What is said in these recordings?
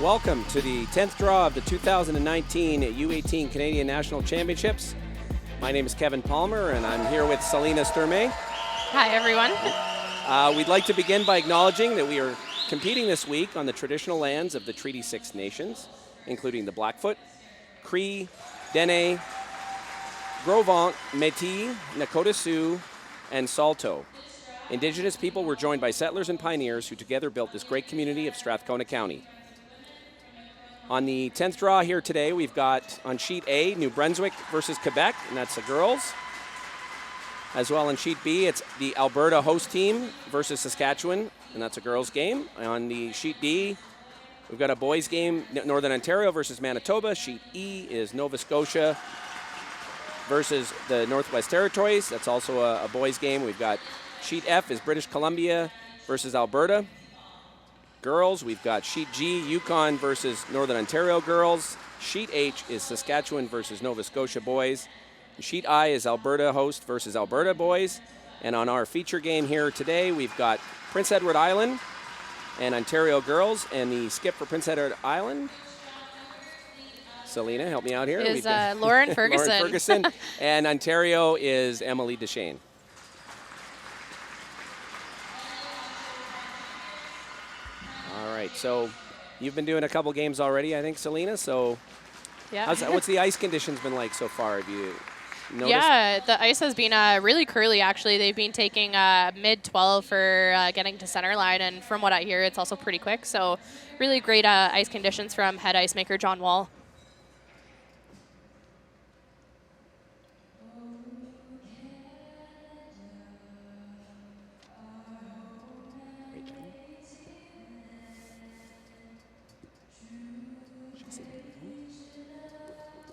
welcome to the 10th draw of the 2019 U-18 Canadian National Championships. My name is Kevin Palmer, and I'm here with Selena Sturmay. Hi, everyone. We'd like to begin by acknowledging that we are competing this week on the traditional lands of the Treaty 6 nations, including the Blackfoot, Cree, Dene, Gros Ventre, Métis, Nakota Sioux, and Saulteaux. Indigenous people were joined by settlers and pioneers who together built this great community of Strathcona County. On the 10th draw here today, we've got on sheet A, New Brunswick versus Quebec, and that's the girls. As well on sheet B, it's the Alberta host team versus Saskatchewan, and that's a girls game. On the sheet B, we've got a boys game, Northern Ontario versus Manitoba. Sheet E is Nova Scotia versus the Northwest Territories. That's also a boys game. We've got sheet F is British Columbia versus Alberta. Girls, we've got sheet G, Yukon versus Northern Ontario girls. Sheet H is Saskatchewan versus Nova Scotia boys. Sheet I is Alberta host versus Alberta boys. And on our feature game here today, we've got Prince Edward Island and Ontario girls. And the skip for Prince Edward Island, Selena, help me out here. Is Lauren Ferguson. Lauren Ferguson. And Ontario is Emily Deschênes. All right, so you've been doing a couple games already, I think, Selena. So yeah. What's the ice conditions been like so far? Have you noticed? Yeah, the ice has been really curly, actually. They've been taking mid-12 for getting to center line, and from what I hear, it's also pretty quick. So really great ice conditions from head ice maker John Wall.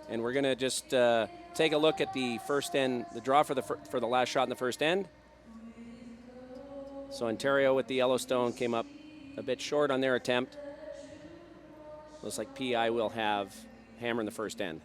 And we're going to just take a look at the first end, the draw for the last shot in the first end. So Ontario with the Yellowstone came up a bit short on their attempt. Looks like PI will have hammer in the first end.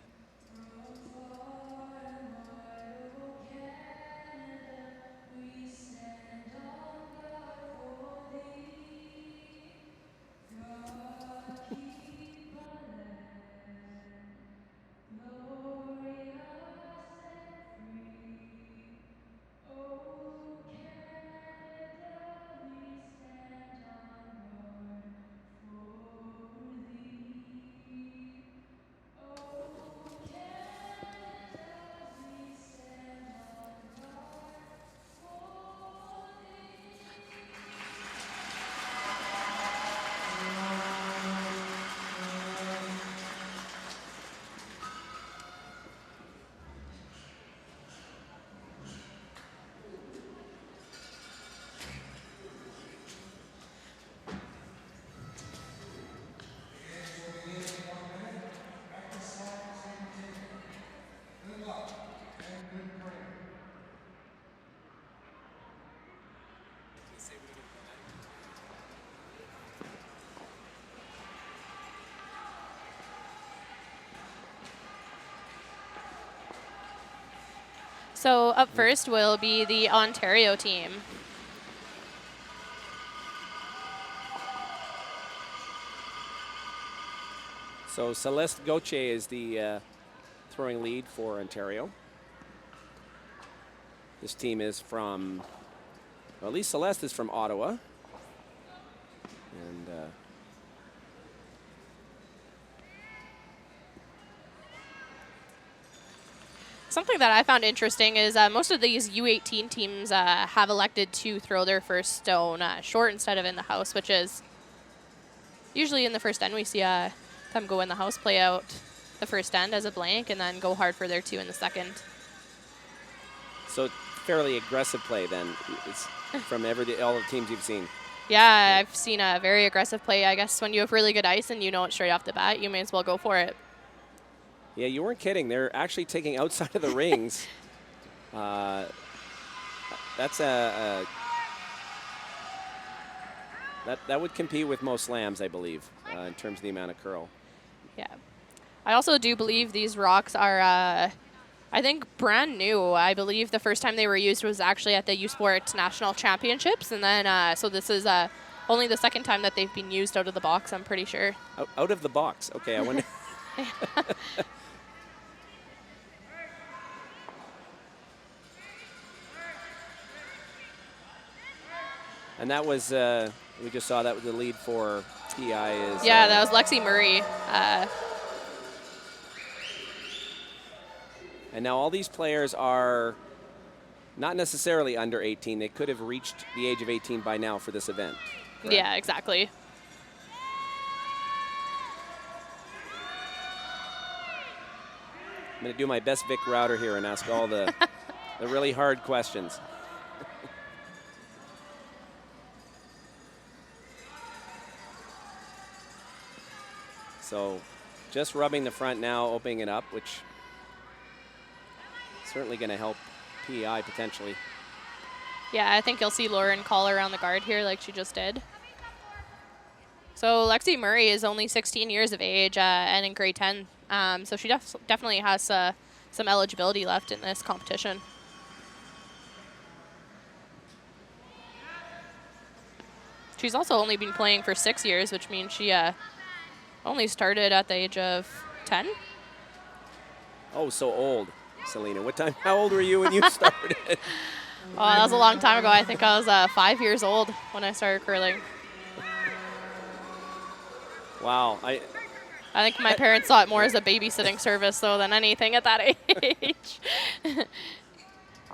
So up first will be the Ontario team. So Celeste Gauthier is the throwing lead for Ontario. This team is from, well, at least Celeste is from Ottawa. And something that I found interesting is most of these U-18 teams have elected to throw their first stone short instead of in the house, which is usually in the first end we see them go in the house, play out the first end as a blank, and then go hard for their two in the second. So fairly aggressive play then, it's from all the teams you've seen. Yeah, I've seen a very aggressive play. I guess when you have really good ice and you know it straight off the bat, you may as well go for it. Yeah, you weren't kidding. They're actually taking outside of the rings. That's that would compete with most slams, I believe, in terms of the amount of curl. Yeah. I also do believe these rocks are, I think, brand new. I believe the first time they were used was actually at the U Sports National Championships. And then, so this is Only the second time that they've been used out of the box, I'm pretty sure. Out of the box. Okay, I wonder. And that was, we just saw that was the lead for PI is. Yeah, that was Lexi Murray. And now all these players are not necessarily under 18. They could have reached the age of 18 by now for this event. Correct? Yeah, exactly. I'm going to do my best Vic Router here and ask all the really hard questions. So just rubbing the front now, opening it up, which is certainly going to help PEI potentially. Yeah, I think you'll see Lauren call around the guard here like she just did. So Lexi Murray is only 16 years of age and in grade 10. So she definitely has some eligibility left in this competition. She's also only been playing for 6 years, which means she only started at the age of 10. Oh, so old, Selena. How old were you when you started? Oh, that was a long time ago. I think I was 5 years old when I started curling. Wow. I think my parents saw it more as a babysitting service, though, than anything at that age.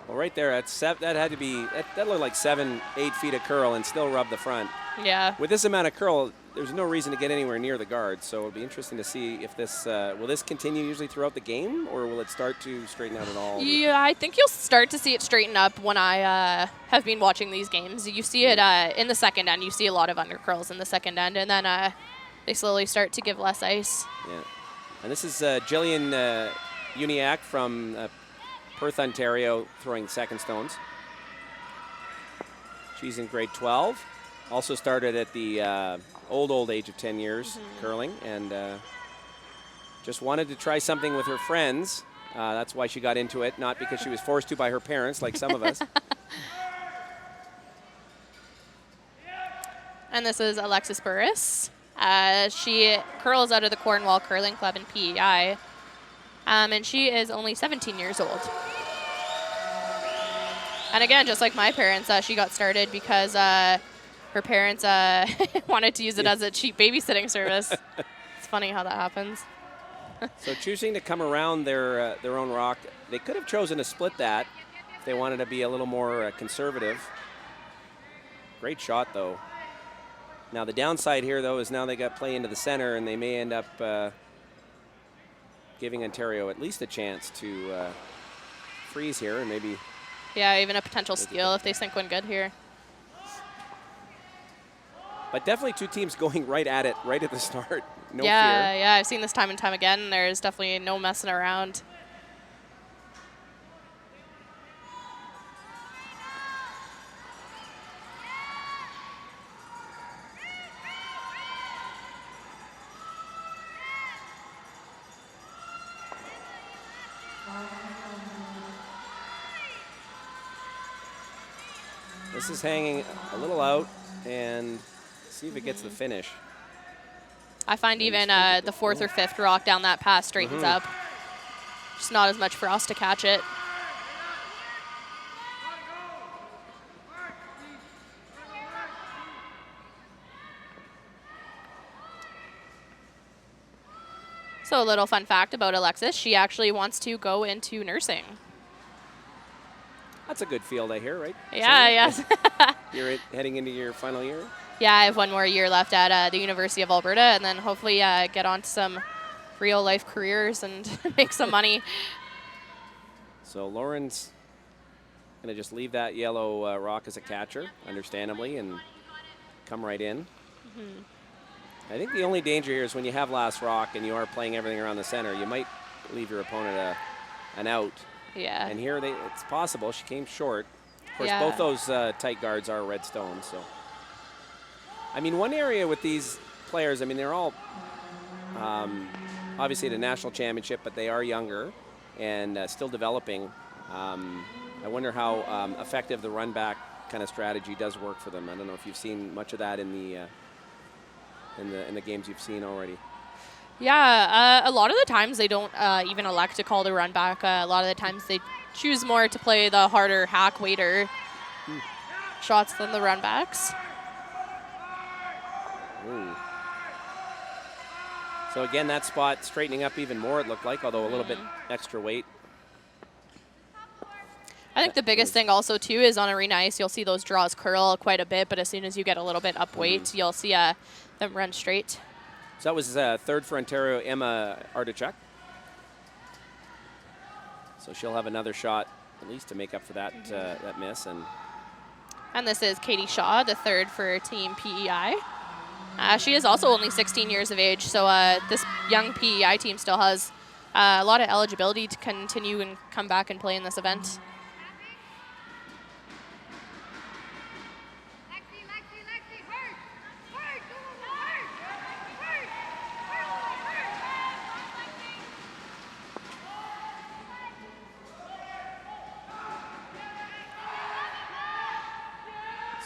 Well, right there, that had to be, that looked like 7, 8 feet of curl and still rub the front. Yeah. With this amount of curl, there's no reason to get anywhere near the guard, so it'll be interesting to see if this, will this continue usually throughout the game, or will it start to straighten out at all? Yeah, I think you'll start to see it straighten up when I have been watching these games. You see it in the second end. You see a lot of undercurls in the second end, and then they slowly start to give less ice. Yeah. And this is Jillian Uniac from Perth, Ontario, throwing second stones. She's in grade 12. Also started at the old age of 10 years curling, and just wanted to try something with her friends. That's why she got into it, not because she was forced to by her parents, like some of us. And this is Alexis Burris. She curls out of the Cornwall Curling Club in PEI, and she is only 17 years old. And again, just like my parents, she got started because her parents wanted to use it as a cheap babysitting service. It's funny how that happens. So choosing to come around their own rock, they could have chosen to split that if they wanted to be a little more conservative. Great shot, though. Now the downside here, though, is now they got play into the center, and they may end up giving Ontario at least a chance to freeze here and maybe. Yeah, even a potential steal if they sink one good here. But definitely two teams going right at it, right at the start. No fear. Yeah, I've seen this time and time again. There's definitely no messing around. This is hanging a little out, and see if it gets the finish. I find even the fourth or fifth rock down that pass straightens up. Just not as much for us to catch it. So a little fun fact about Alexis, she actually wants to go into nursing. That's a good field, I hear, right? Yeah, yes. You're heading into your final year? Yeah, I have one more year left at the University of Alberta, and then hopefully get on to some real-life careers and make some money. So Lauren's going to just leave that yellow rock as a catcher, understandably, and come right in. I think the only danger here is when you have last rock and you are playing everything around the center, you might leave your opponent an out. Yeah. And here it's possible. She came short. Of course, Yeah. both those tight guards are red stones. So, I mean, one area with these players, I mean, they're all obviously at a national championship, but they are younger and still developing. I wonder how effective the run back kind of strategy does work for them. I don't know if you've seen much of that in the games you've seen already. Yeah, a lot of the times they don't even elect to call the run back. A lot of the times they choose more to play the harder hack waiter shots than the run backs. Ooh. So again, that spot straightening up even more, it looked like, although a little bit extra weight. I think the biggest thing also, too, is on arena ice, you'll see those draws curl quite a bit, but as soon as you get a little bit up weight, you'll see them run straight. So that was third for Ontario, Emma Artichuk. So she'll have another shot, at least to make up for that that miss. And this is Katie Shaw, the third for Team PEI. She is also only 16 years of age, so this young PEI team still has a lot of eligibility to continue and come back and play in this event.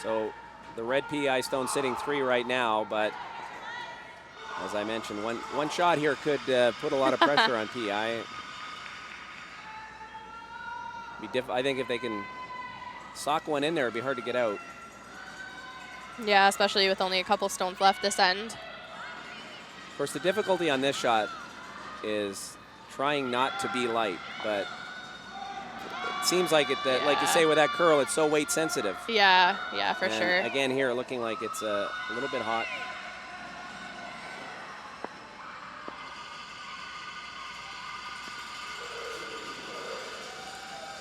So the red PEI stone sitting 3 right now, but as I mentioned, one shot here could put a lot of pressure on PEI. I think if they can sock one in there, it'd be hard to get out. Yeah, especially with only a couple stones left this end. Of course, the difficulty on this shot is trying not to be light, but it seems like like you say with that curl, it's so weight sensitive. Yeah, for and sure. Again, here looking like it's a little bit hot.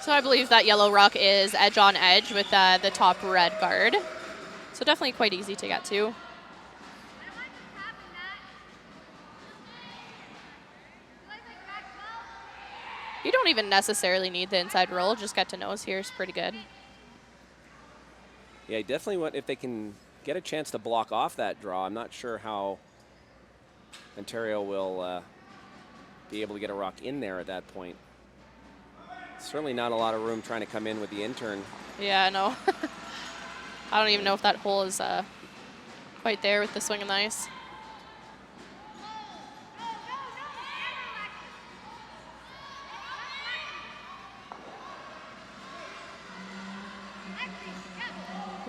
So I believe that yellow ruck is edge on edge with the top red guard. So definitely quite easy to get to. You don't even necessarily need the inside roll, just get to nose here is pretty good. Yeah, definitely if they can get a chance to block off that draw. I'm not sure how Ontario will be able to get a rock in there at that point. Certainly not a lot of room trying to come in with the intern. Yeah, no. I don't even know if that hole is quite there with the swing of the ice.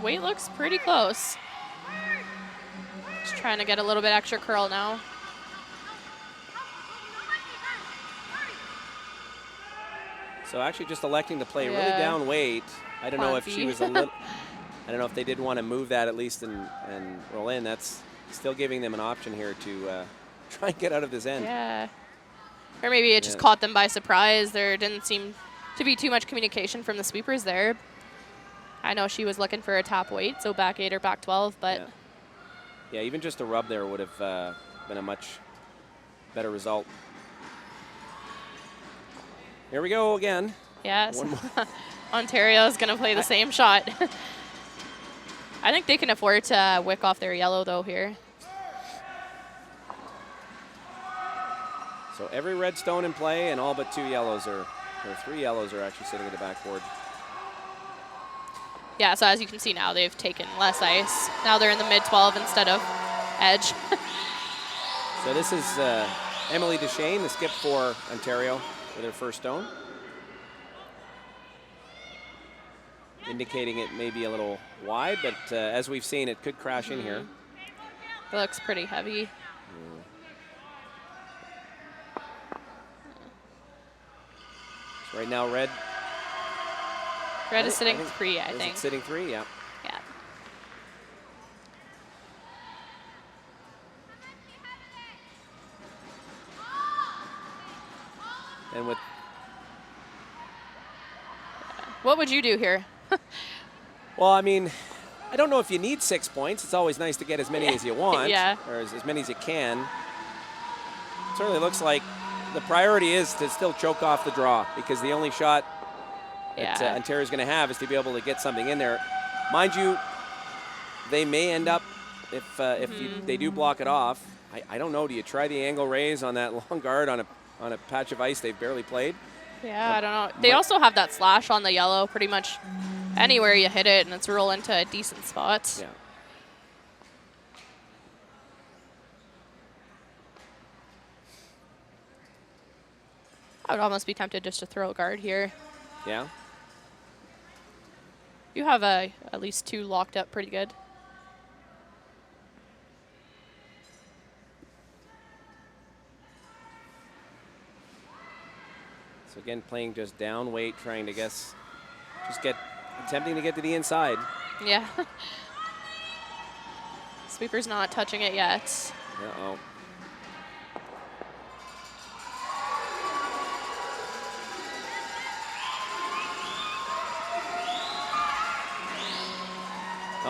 Weight looks pretty close. Just trying to get a little bit extra curl now. So actually just electing to play really down weight. I don't know if she was a little, I don't know if they did want to move that at least and roll in. That's still giving them an option here to try and get out of this end. Yeah. Or maybe it just caught them by surprise. There didn't seem to be too much communication from the sweepers there. I know she was looking for a top weight, so back 8 or back 12, but. Yeah, even just a rub there would have been a much better result. Here we go again. Yes. Ontario is going to play the same shot. I think they can afford to wick off their yellow, though, here. So every red stone in play, and all but 2 yellows or 3 yellows are actually sitting at the backboard. Yeah, so as you can see now, they've taken less ice. Now they're in the mid-12 instead of edge. So this is Emily Duchesne, the skip for Ontario, with her first stone. Indicating it may be a little wide, but as we've seen, it could crash in here. It looks pretty heavy. So right now, red. Red is sitting 3, I think. Is it sitting 3? Yeah. Yeah. And with. What would you do here? Well, I mean, I don't know if you need 6 points. It's always nice to get as many as you want, or as many as you can. It certainly looks like the priority is to still choke off the draw, because the only shot that Ontario's going to have is to be able to get something in there. Mind you, they may end up, if they do block it off, I don't know, do you try the angle raise on that long guard on a patch of ice they've barely played? Yeah, I don't know. They also have that slash on the yellow pretty much anywhere you hit it and it's rolling to a decent spot. Yeah. I would almost be tempted just to throw a guard here. Yeah. You have at least 2 locked up pretty good. So again, playing just down weight, trying to attempting to get to the inside. Yeah. Sweeper's not touching it yet. Uh-oh.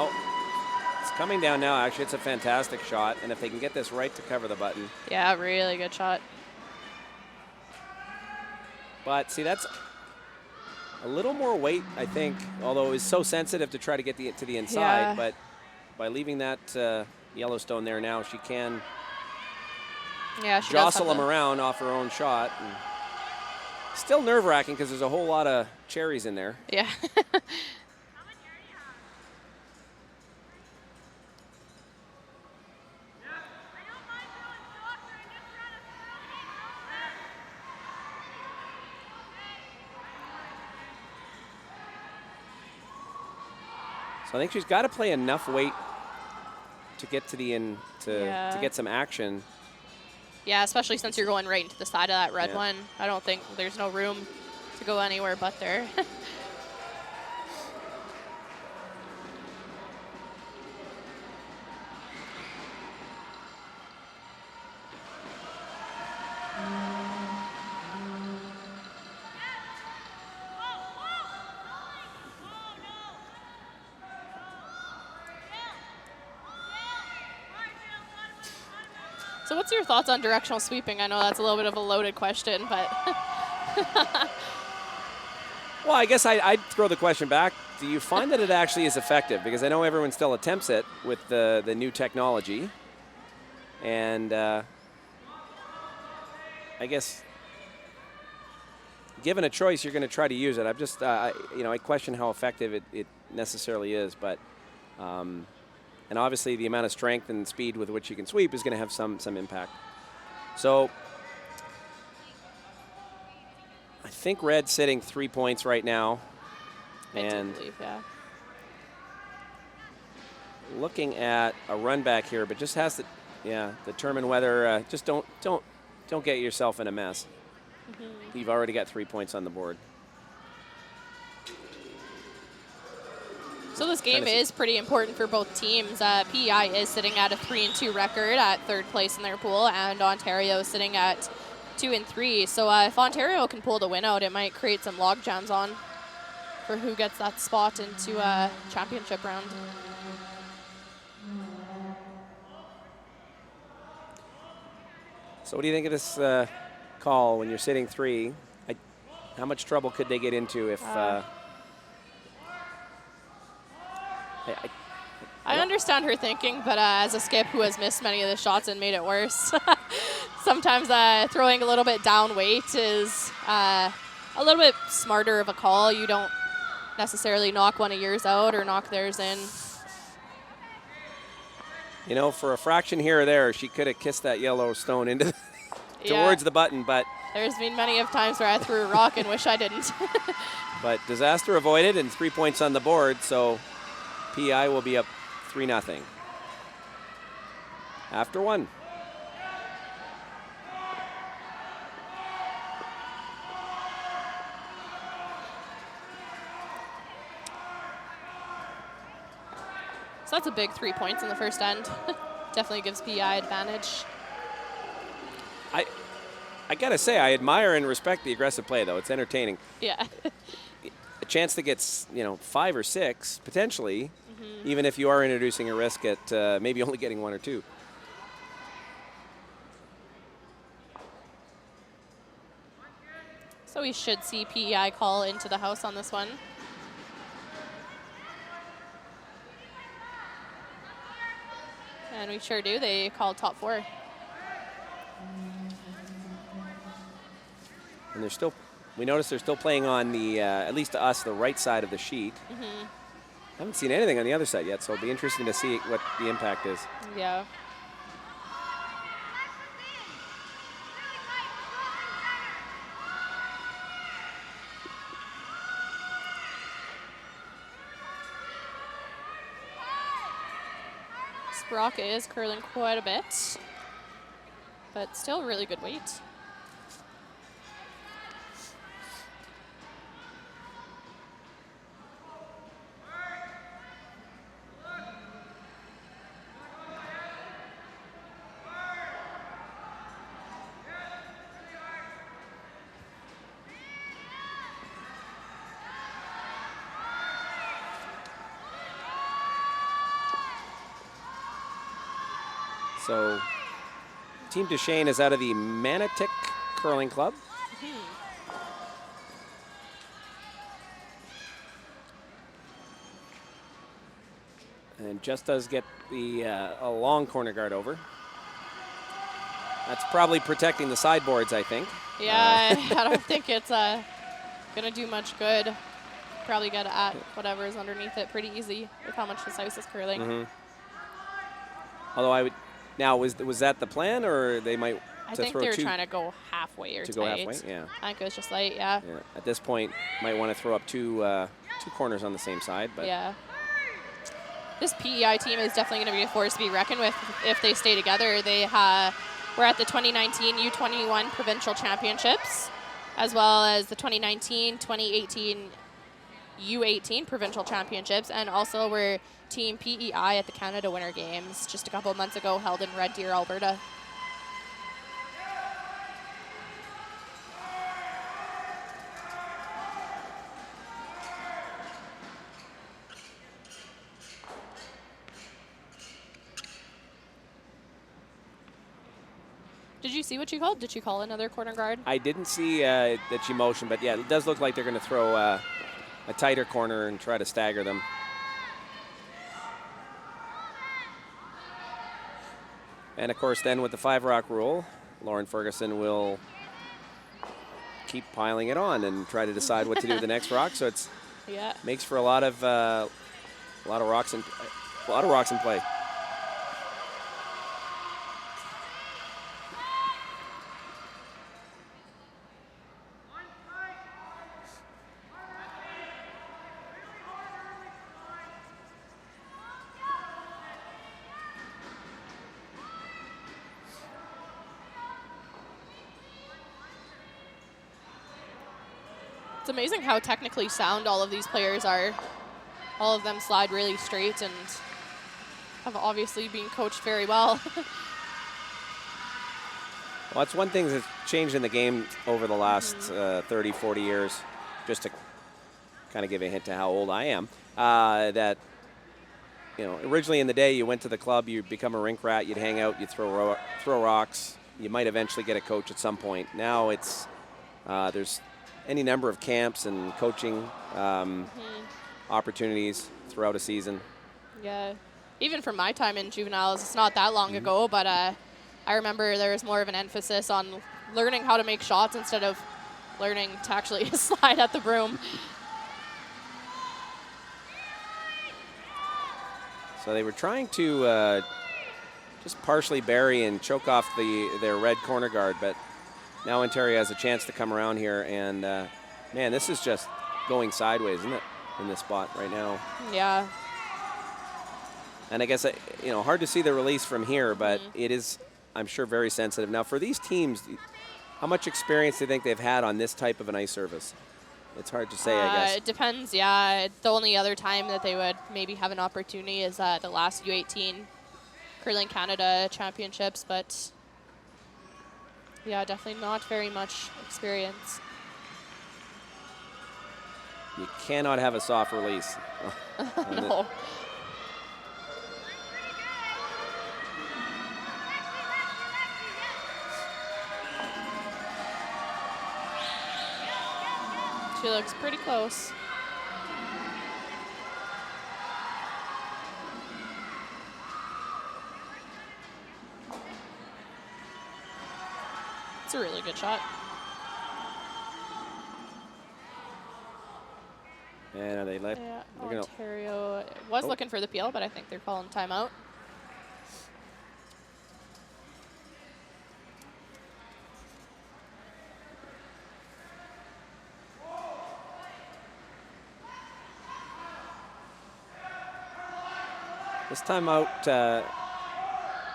Oh, it's coming down now. Actually, it's a fantastic shot. And if they can get this right to cover the button. Yeah, really good shot. But see, that's a little more weight, I think, although it was so sensitive to try to get to the inside. Yeah. But by leaving that Yellowstone there now, she can Yeah, she jostle does them around off her own shot. And still nerve-wracking because there's a whole lot of cherries in there. Yeah. So I think she's got to play enough weight to get to the to get some action. Yeah, especially since you're going right into the side of that red Yeah. one. I don't think there's no room to go anywhere but there. So what's your thoughts on directional sweeping? I know that's a little bit of a loaded question, but Well, I guess I'd throw the question back. Do you find that it actually is effective? Because I know everyone still attempts it with the new technology. And I guess given a choice, you're going to try to use it. I'm just, I question how effective it necessarily is. But, and obviously the amount of strength and speed with which you can sweep is going to have some impact. So I think Red's sitting 3 points right now. And believe, yeah. looking at a run back here, but just has to, determine whether just don't get yourself in a mess. Mm-hmm. You've already got 3 points on the board. So this game is pretty important for both teams. PEI is sitting at a 3-2 record at 3rd place in their pool, and Ontario is sitting at 2-3. So if Ontario can pull the win out, it might create some log jams on for who gets that spot into a championship round. So what do you think of this call when you're sitting 3? How much trouble could they get into if... I understand her thinking, but as a skip who has missed many of the shots and made it worse, sometimes throwing a little bit down weight is a little bit smarter of a call. You don't necessarily knock one of yours out or knock theirs in. You know, for a fraction here or there, she could have kissed that Yellowstone into towards the button, but... There's been many of times where I threw a rock and wish I didn't. But disaster avoided and 3 points on the board, so PEI will be up 3-0 after 1. So that's a big 3 points in the first end. Definitely gives PEI advantage. I gotta say, I admire and respect the aggressive play, though. It's entertaining. Yeah. A chance to get 5 or 6 potentially, even if you are introducing a risk at maybe only getting 1 or 2. So we should see PEI call into the house on this one. And we sure do. They called top 4. And they're still We notice they're still playing on the, at least to us, the right side of the sheet. Haven't seen anything on the other side yet, so it'll be interesting to see what the impact is. Yeah. Rock is curling quite a bit, but still really good weight. So Team Duchesne is out of the Manotick Curling Club. And just does get the a long corner guard over. That's probably protecting the sideboards, I think. Yeah, I don't think it's going to do much good. Probably get at whatever is underneath it pretty easy with how much this ice is curling. Although I would, now was that the plan, or they might I to think throw they were two trying to go halfway or to tight. go halfway? Yeah. I think it was just light, yeah. At this point, might want to throw up two corners on the same side, but yeah. This PEI team is definitely going to be a force to be reckoned with if they stay together. They were at the 2019 U21 Provincial Championships, as well as the 2019-2018 U-18 Provincial Championships, and also were Team PEI at the Canada Winter Games just a couple of months ago, held in Red Deer, Alberta. Did you see what you called? Did you call another corner guard? I didn't see that she motioned, but yeah, it does look like they're going to throw a tighter corner and try to stagger them. And of course, then with the 5-rock rule, Lauren Ferguson will keep piling it on and try to decide what to do with the next rock. So it's makes for a lot of rocks in play. It's amazing how technically sound all of these players are. All of them slide really straight and have obviously been coached very well. Well, that's one thing that's changed in the game over the last 30, 40 years, just to kind of give a hint to how old I am, that, originally in the day you went to the club, you'd become a rink rat, you'd hang out, you'd throw rocks, you might eventually get a coach at some point. Now it's, there's any number of camps and coaching opportunities throughout a season. Yeah. Even from my time in juveniles, it's not that long ago, but I remember there was more of an emphasis on learning how to make shots instead of learning to actually slide at the broom. So they were trying to just partially bury and choke off their red corner guard, but now Ontario has a chance to come around here, and man, this is just going sideways, isn't it, in this spot right now? Yeah. And I guess, hard to see the release from here, but it is, I'm sure, very sensitive. Now, for these teams, how much experience do you think they've had on this type of an ice surface? It's hard to say, I guess. It depends, yeah. The only other time that they would maybe have an opportunity is the last U-18 Curling Canada Championships, but yeah, definitely not very much experience. You cannot have a soft release. No. She looks pretty close. It's a really good shot. And are they let? Yeah, They're Ontario was looking for the peel, but I think they're calling timeout. This timeout,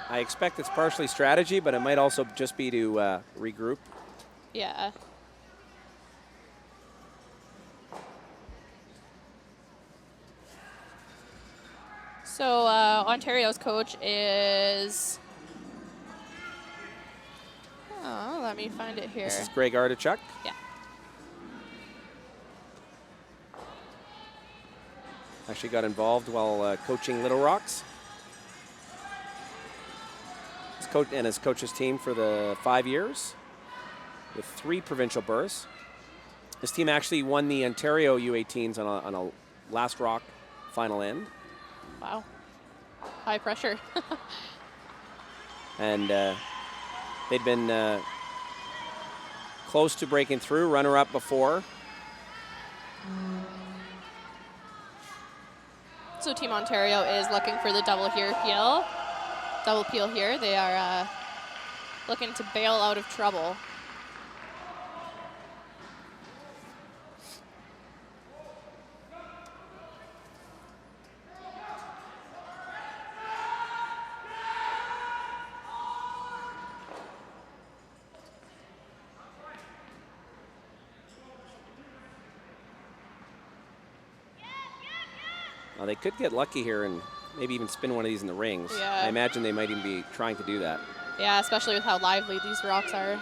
I expect it's partially strategy, but it might also just be to regroup. Yeah. So Ontario's coach is, oh, let me find it here. This is Greg Artichuk. Yeah. Actually got involved while coaching Little Rocks. Has coached his team for the 5 years with 3 provincial berths. His team actually won the Ontario U-18s on a last rock final end. Wow. High pressure. And they'd been close to breaking through, runner-up before. So Team Ontario is looking for the double peel. Double peel here. They are looking to bail out of trouble. Well, they could get lucky here and maybe even spin one of these in the rings. Yeah. I imagine they might even be trying to do that. Yeah, especially with how lively these rocks are.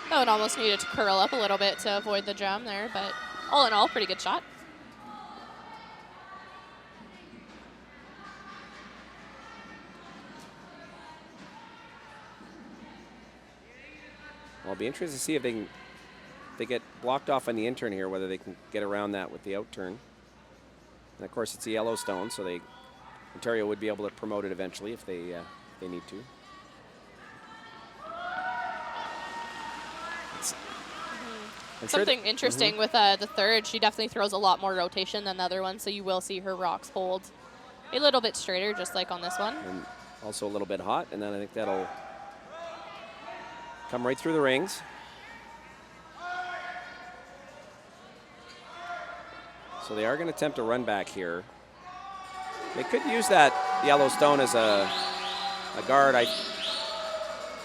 That would almost need it to curl up a little bit to avoid the jam there, but all in all, pretty good shot. Well, I'll be interested to see if they get blocked off on the in-turn here, whether they can get around that with the out-turn. And of course, it's a Yellowstone, so Ontario would be able to promote it eventually if they need to. Something interesting with the third, she definitely throws a lot more rotation than the other one, so you will see her rocks hold a little bit straighter, just like on this one. And also a little bit hot, and then I think that'll come right through the rings. So they are going to attempt a run back here. They could use that Yellowstone as a guard. I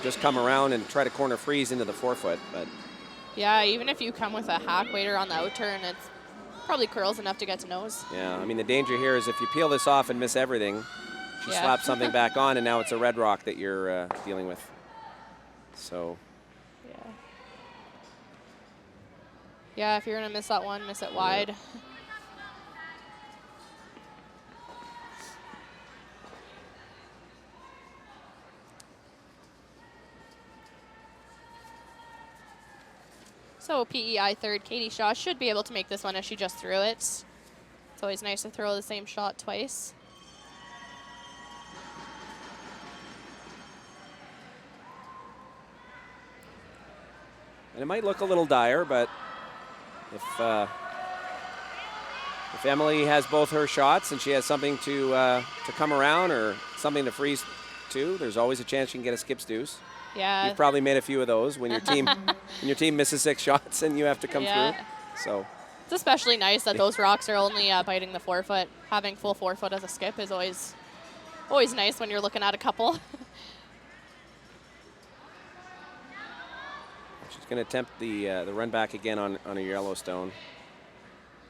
just come around and try to corner freeze into the forefoot, but yeah, even if you come with a hack waiter on the out turn, it's probably curls enough to get to nose. yeah, I mean, the danger here is if you peel this off and miss everything, she slaps something back on, and now it's a red rock that you're dealing with. So. Yeah, if you're going to miss that one, miss it wide. So PEI third, Katie Shaw should be able to make this one as she just threw it. It's always nice to throw the same shot twice. And it might look a little dire, but if Emily has both her shots and she has something to come around or something to freeze to, there's always a chance she can get a skip's deuce. Yeah. You've probably made a few of those when your team misses 6 shots and you have to come through. So it's especially nice that those rocks are only biting the forefoot. Having full forefoot as a skip is always nice when you're looking at a couple. She's going to attempt the run back again on a Yellowstone.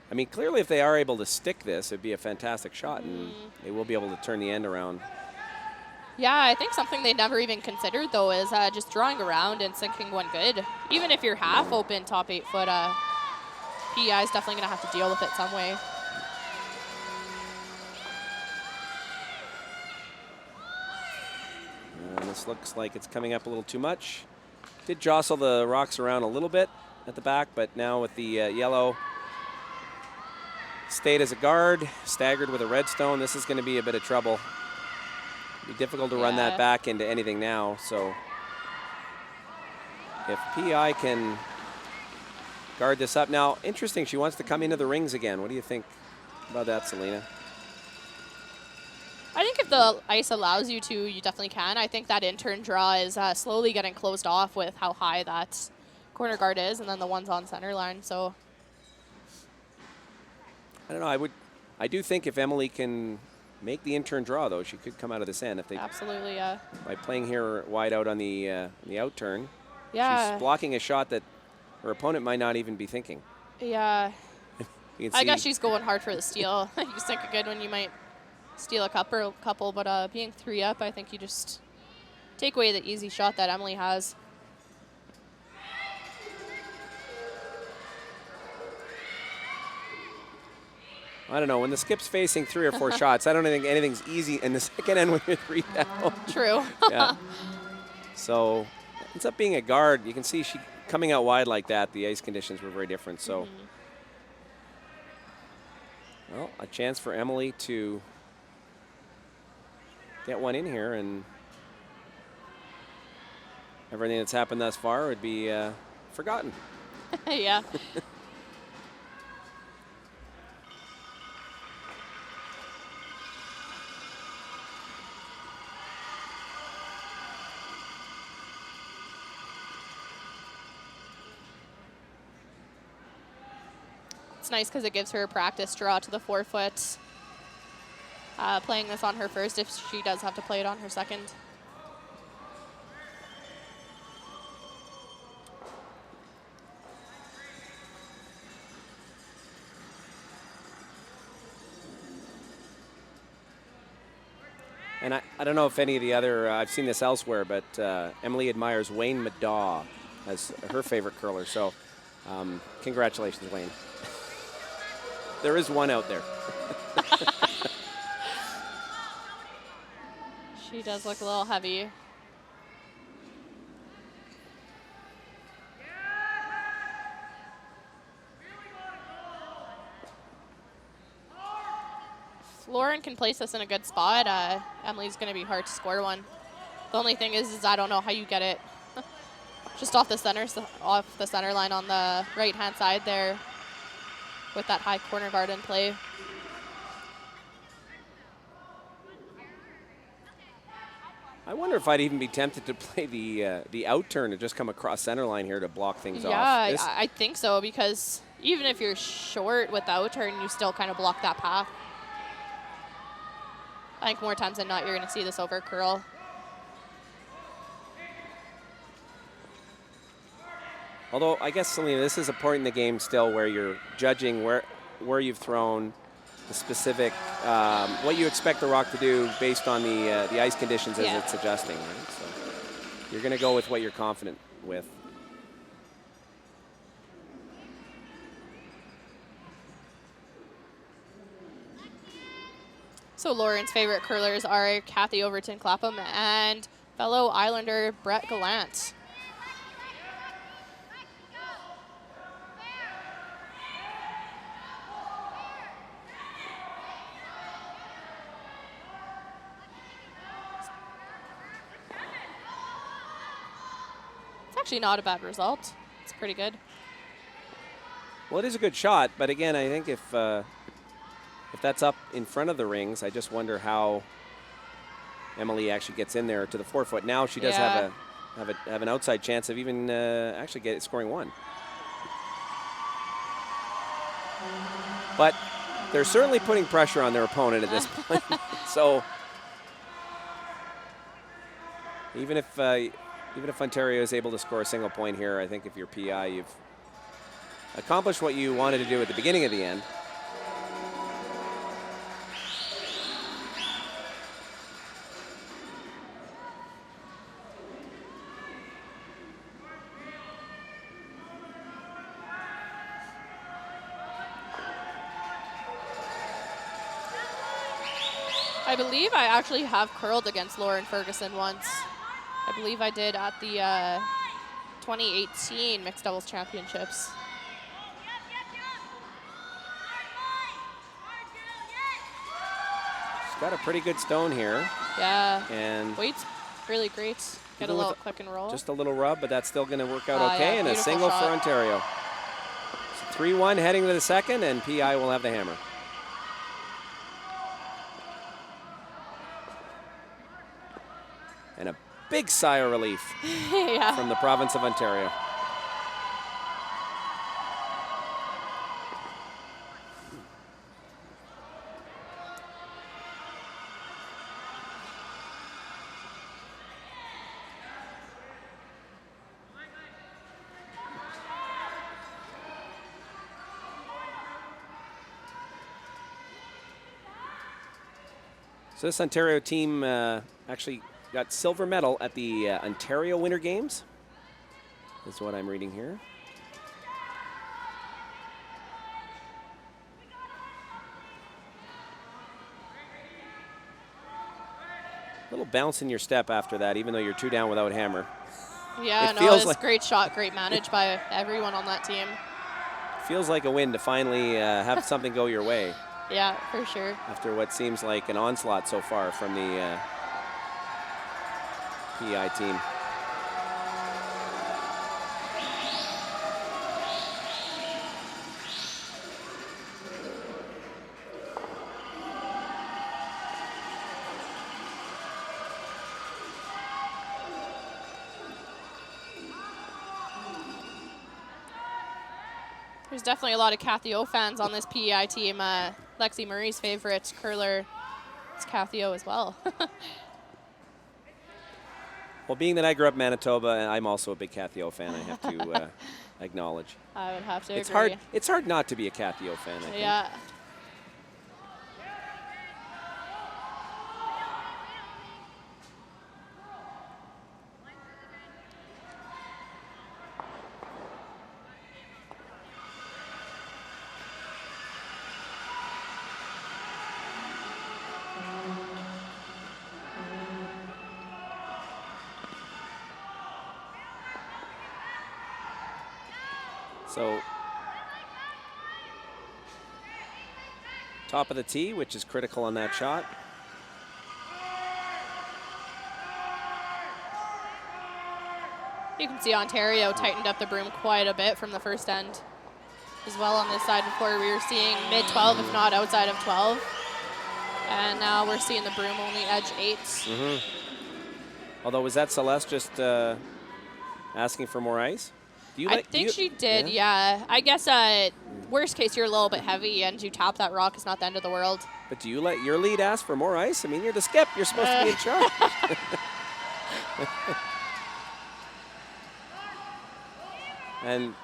I mean, clearly if they are able to stick this, it'd be a fantastic shot, and they will be able to turn the end around. Yeah, I think something they never even considered, though, is just drawing around and sinking one good. Even if you're half open top 8 foot, PEI is definitely going to have to deal with it some way. And this looks like it's coming up a little too much. Did jostle the rocks around a little bit at the back, but now with the yellow stayed as a guard, staggered with a redstone. This is going to be a bit of trouble. It'll be difficult to run that back into anything now. So if PI can guard this up. Now, interesting, she wants to come into the rings again. What do you think about that, Selena? I think if the ice allows you to, you definitely can. I think that in-turn draw is slowly getting closed off with how high that corner guard is, and then the one's on center line. So I don't know. I do think if Emily can make the in-turn draw, though, she could come out of this end if they absolutely, yeah. By playing here wide out on the out turn. Yeah. She's blocking a shot that her opponent might not even be thinking. Yeah. I guess she's going hard for the steal. You just think a good one, you might steal a couple, but being 3 up, I think you just take away the easy shot that Emily has. I don't know. When the skip's facing 3 or 4 shots, I don't think anything's easy in the second end when you're 3 down. True. Yeah. So ends up being a guard. You can see she coming out wide like that. The ice conditions were very different. So, well, a chance for Emily to get one in here, and everything that's happened thus far would be forgotten. Yeah. It's nice because it gives her a practice draw to the 4-foot. Playing this on her first if she does have to play it on her second. And I don't know if any of the other, I've seen this elsewhere, but Emily admires Wayne Madaw as her favorite curler. So congratulations, Wayne. There is one out there. She does look a little heavy. If Lauren can place this in a good spot, Emily's going to be hard to score one. The only thing is I don't know how you get it just off the center line on the right-hand side there with that high corner guard in play. I wonder if I'd even be tempted to play the out turn and just come across center line here to block things off. Yeah, I think so, because even if you're short with the out turn, you still kind of block that path. I think more times than not, you're going to see this over curl. Although, I guess, Selena, this is a point in the game still where you're judging where you've thrown, the specific, what you expect the rock to do based on the ice conditions as it's adjusting, right? So you're going to go with what you're confident with. So Lauren's favorite curlers are Kathy Overton Clapham and fellow Islander Brett Gallant. Actually not a bad result. It's pretty good. Well, it is a good shot, but again, I think if that's up in front of the rings, I just wonder how Emily actually gets in there to the 4-foot. Now she does have an outside chance of even actually scoring one. But they're certainly putting pressure on their opponent at this point. So even if Ontario is able to score a single point here, I think if you're PI, you've accomplished what you wanted to do at the beginning of the end. I believe I actually have curled against Lauren Ferguson once. I believe I did at the 2018 Mixed Doubles Championships. got a pretty good stone here. Yeah. And Weight's really great. Get a little click and roll. Just a little rub, but that's still going to work out okay. Yeah, And a single shot. for Ontario. So 3-1 heading to the second, and PI will have the hammer. And a big sigh of relief from the province of Ontario. So this Ontario team actually got silver medal at the Ontario Winter Games. That's what I'm reading here. A little bounce in your step after that, even though you're 2 down without hammer. Yeah, no, it was great shot, great managed by everyone on that team. Feels like a win to finally have something go your way. Yeah, for sure. After what seems like an onslaught so far from the PI team. There's definitely a lot of Kathy O fans on this PEI team. Lexi Murray's favorite curler is Kathy O as well. Well, being that I grew up in Manitoba, I'm also a big Kathy O fan, I have to acknowledge. I would have to It's agree. It's hard not to be a Kathy O fan, I think. Yeah. So, top of the tee, which is critical on that shot. You can see Ontario tightened up the broom quite a bit from the first end as well on this side. Before we were seeing mid-12, if not outside of 12. And now we're seeing the broom only edge 8. Although, was that Celeste just asking for more ice? I think she did, yeah. I guess worst case, you're a little bit heavy and you tap that rock. It's not the end of the world. But do you let your lead ask for more ice? I mean, you're the skip. You're supposed to be in charge. And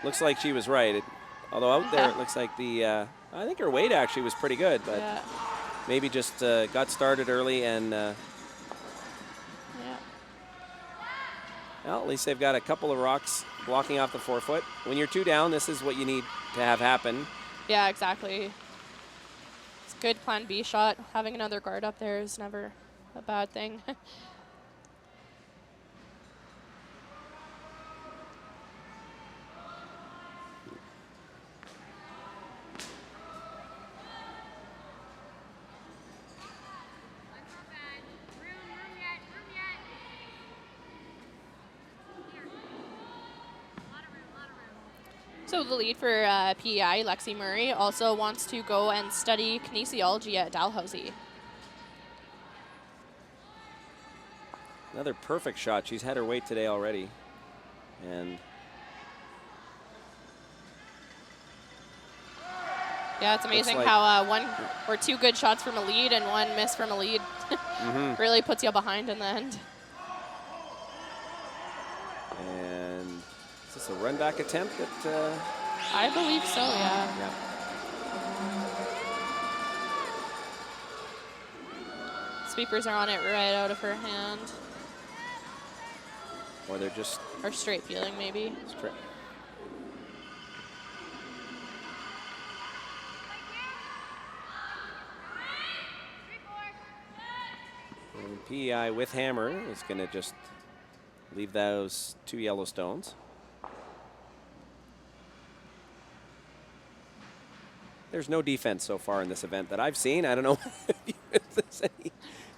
looks like she was right. Although out there, it looks like I think her weight actually was pretty good, but maybe just got started early and well, at least they've got a couple of rocks blocking off the 4-foot. When you're 2 down, this is what you need to have happen. Yeah, exactly. It's a good plan B shot. Having another guard up there is never a bad thing. So the lead for PEI, Lexi Murray, also wants to go and study kinesiology at Dalhousie. Another perfect shot. She's had her weight today already. And yeah, it's amazing like how one or 2 good shots from a lead and 1 miss from a lead really puts you behind in the end. And is this a run back attempt that I believe so, yeah. Sweepers are on it right out of her hand. Or they're just... Or straight peeling, maybe. Straight. And PEI with hammer is going to just leave those 2 yellow stones. There's no defense so far in this event that I've seen. I don't know if if there's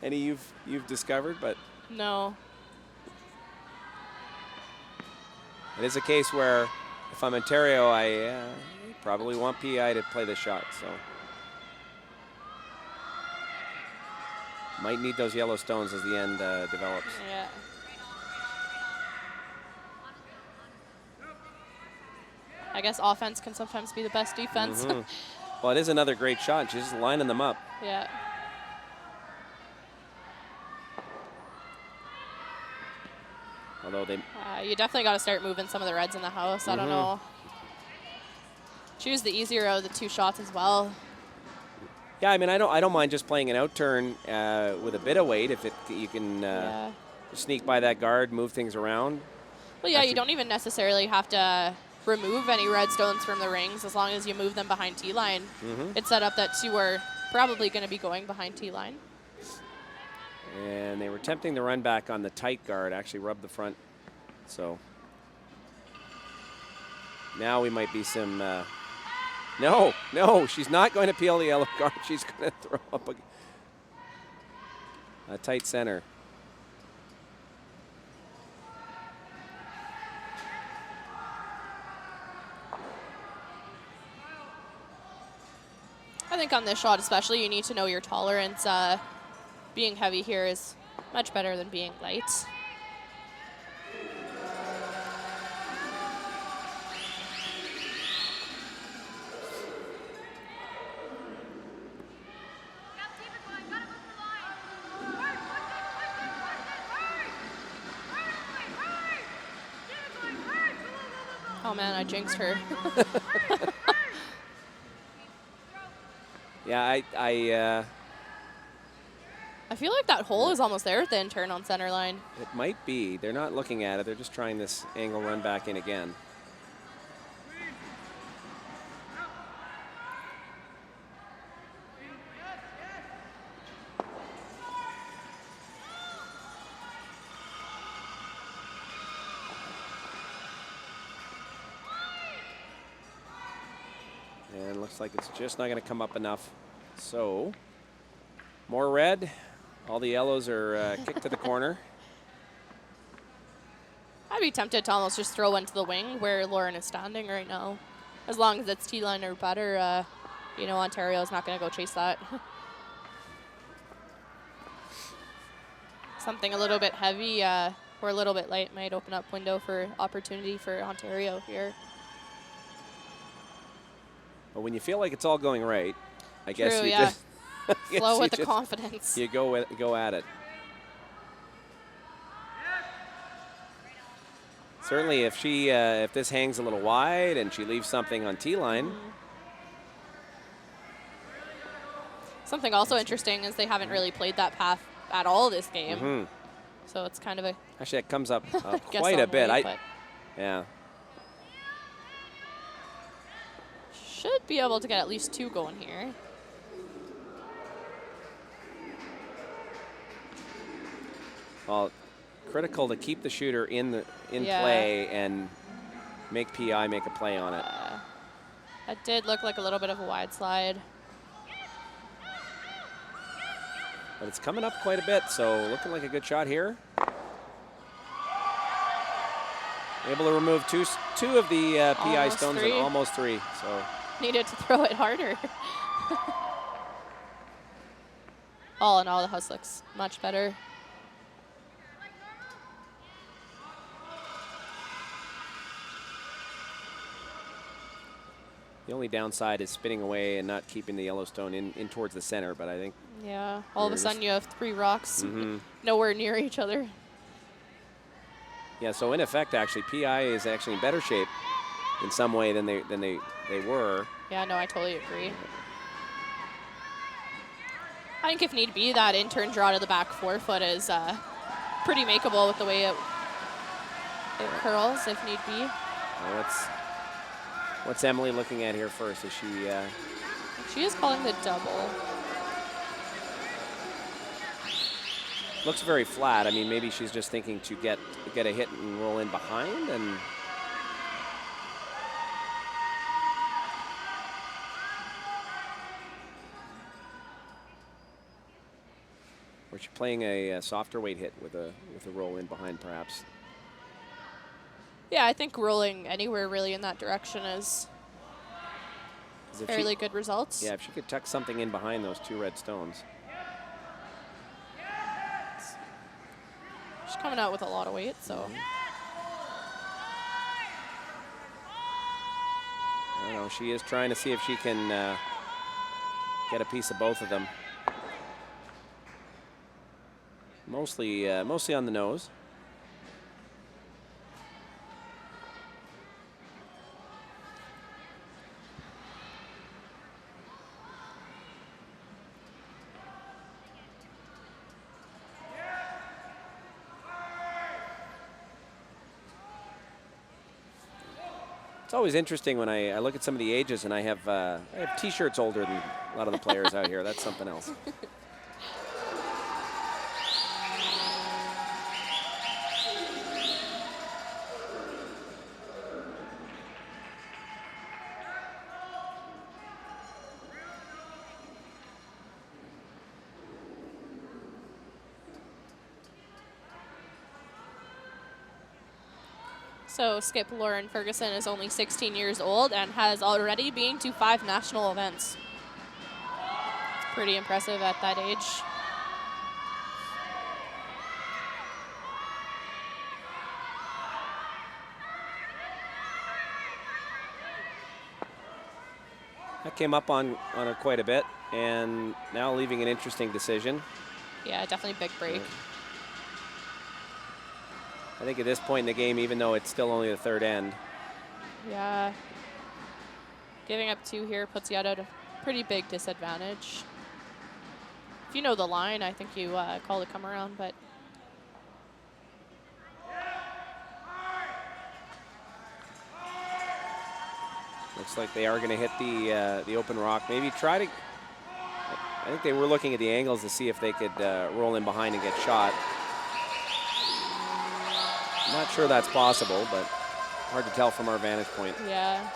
any you've discovered, but No. it is a case where if I'm Ontario, I probably want PI to play this shot. So might need those yellow stones as the end develops. Yeah. I guess offense can sometimes be the best defense. Well, it is another great shot. She's just lining them up. Yeah. Although they, You definitely got to start moving some of the reds in the house. I don't know. Choose the easier of the two shots as well. yeah, I mean, I don't mind just playing an out turn with a bit of weight if you can sneak by that guard, move things around. Well, yeah, you don't even necessarily have to remove any red stones from the rings as long as you move them behind T-line. It's set up that you are probably going to be going behind T-line. And they were attempting the run back on the tight guard, actually rubbed the front. So now we might be some, no, she's not going to peel the yellow guard. She's going to throw up a tight center. I think on this shot especially, you need to know your tolerance. Being heavy here is much better than being light. Oh man, I jinxed her. Yeah, I feel like that hole is almost there at the in turn on center line. it might be. They're not looking at it. They're just trying this angle run back in again. And looks like it's just not going to come up enough. So, more red. All the yellows are kicked to the corner. I'd be tempted to almost just throw one to the wing where Lauren is standing right now. As long as it's T-line or better, you know, Ontario's not going to go chase that. Something a little bit heavy or a little bit light might open up window for opportunity for Ontario here. But when you feel like it's all going right, I guess you yeah. just Flow with the confidence. You go at it. Certainly, if this hangs a little wide and she leaves something on T-line. Something also interesting is they haven't really played that path at all this game. So it's kind of a... Actually, it comes up quite a bit. Yeah. Should be able to get at least two going here. Well, critical to keep the shooter in play and make PI make a play on it. That did look like a little bit of a wide slide. But it's coming up quite a bit, so looking like a good shot here. Able to remove two of the PI Almost stones three. and almost three. So Needed to throw it harder. All in all, the house looks much better. the only downside is spinning away and not keeping the Yellowstone in towards the center, but I think... Yeah, all of a sudden you have three rocks nowhere near each other. Yeah, so in effect, actually, PI is actually in better shape in some way than they were. Yeah, no, I totally agree. I think if need be, that in-turn draw to the back forefoot is pretty makeable with the way it curls, if need be. Well, what's Emily looking at here first? Is she... She is calling the double. Looks very flat. I mean, maybe she's just thinking to get a hit and roll in behind, and... Or she's playing a softer weight hit with a roll in behind, perhaps. Yeah, I think rolling anywhere really in that direction is fairly good results. Yeah, if she could tuck something in behind those 2 red stones. She's coming out with a lot of weight, so. I don't know. She is trying to see if she can get a piece of both of them. Mostly on the nose. It's always interesting when I look at some of the ages, and I have T-shirts older than a lot of the players out here. That's something else. So skip Lauren Ferguson is only 16 years old and has already been to 5 national events. It's pretty impressive at that age. That came up on her quite a bit, and now leaving an interesting decision. Yeah, definitely big break. I think at this point in the game, even though it's still only the 3rd end. Yeah. Giving up 2 here puts you at a pretty big disadvantage. If you know the line, I think you call the come around, but. Looks like they are going to hit the open rock. Maybe try to. I think they were looking at the angles to see if they could roll in behind and get shot. I'm not sure that's possible, but hard to tell from our vantage point. Yeah.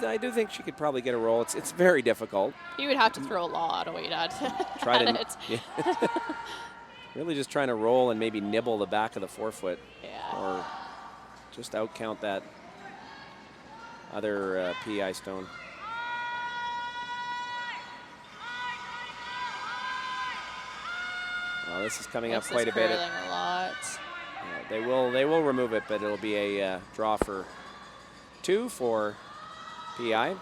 I do think she could probably get a roll. It's very difficult. You would have to throw a lot of weight at, Try at to, it. Yeah. Really just trying to roll and maybe nibble the back of the forefoot. Yeah. Or just outcount that other PI stone. Well, this is coming up quite a bit. A lot. They will remove it, but it'll be a draw for 2 for PI.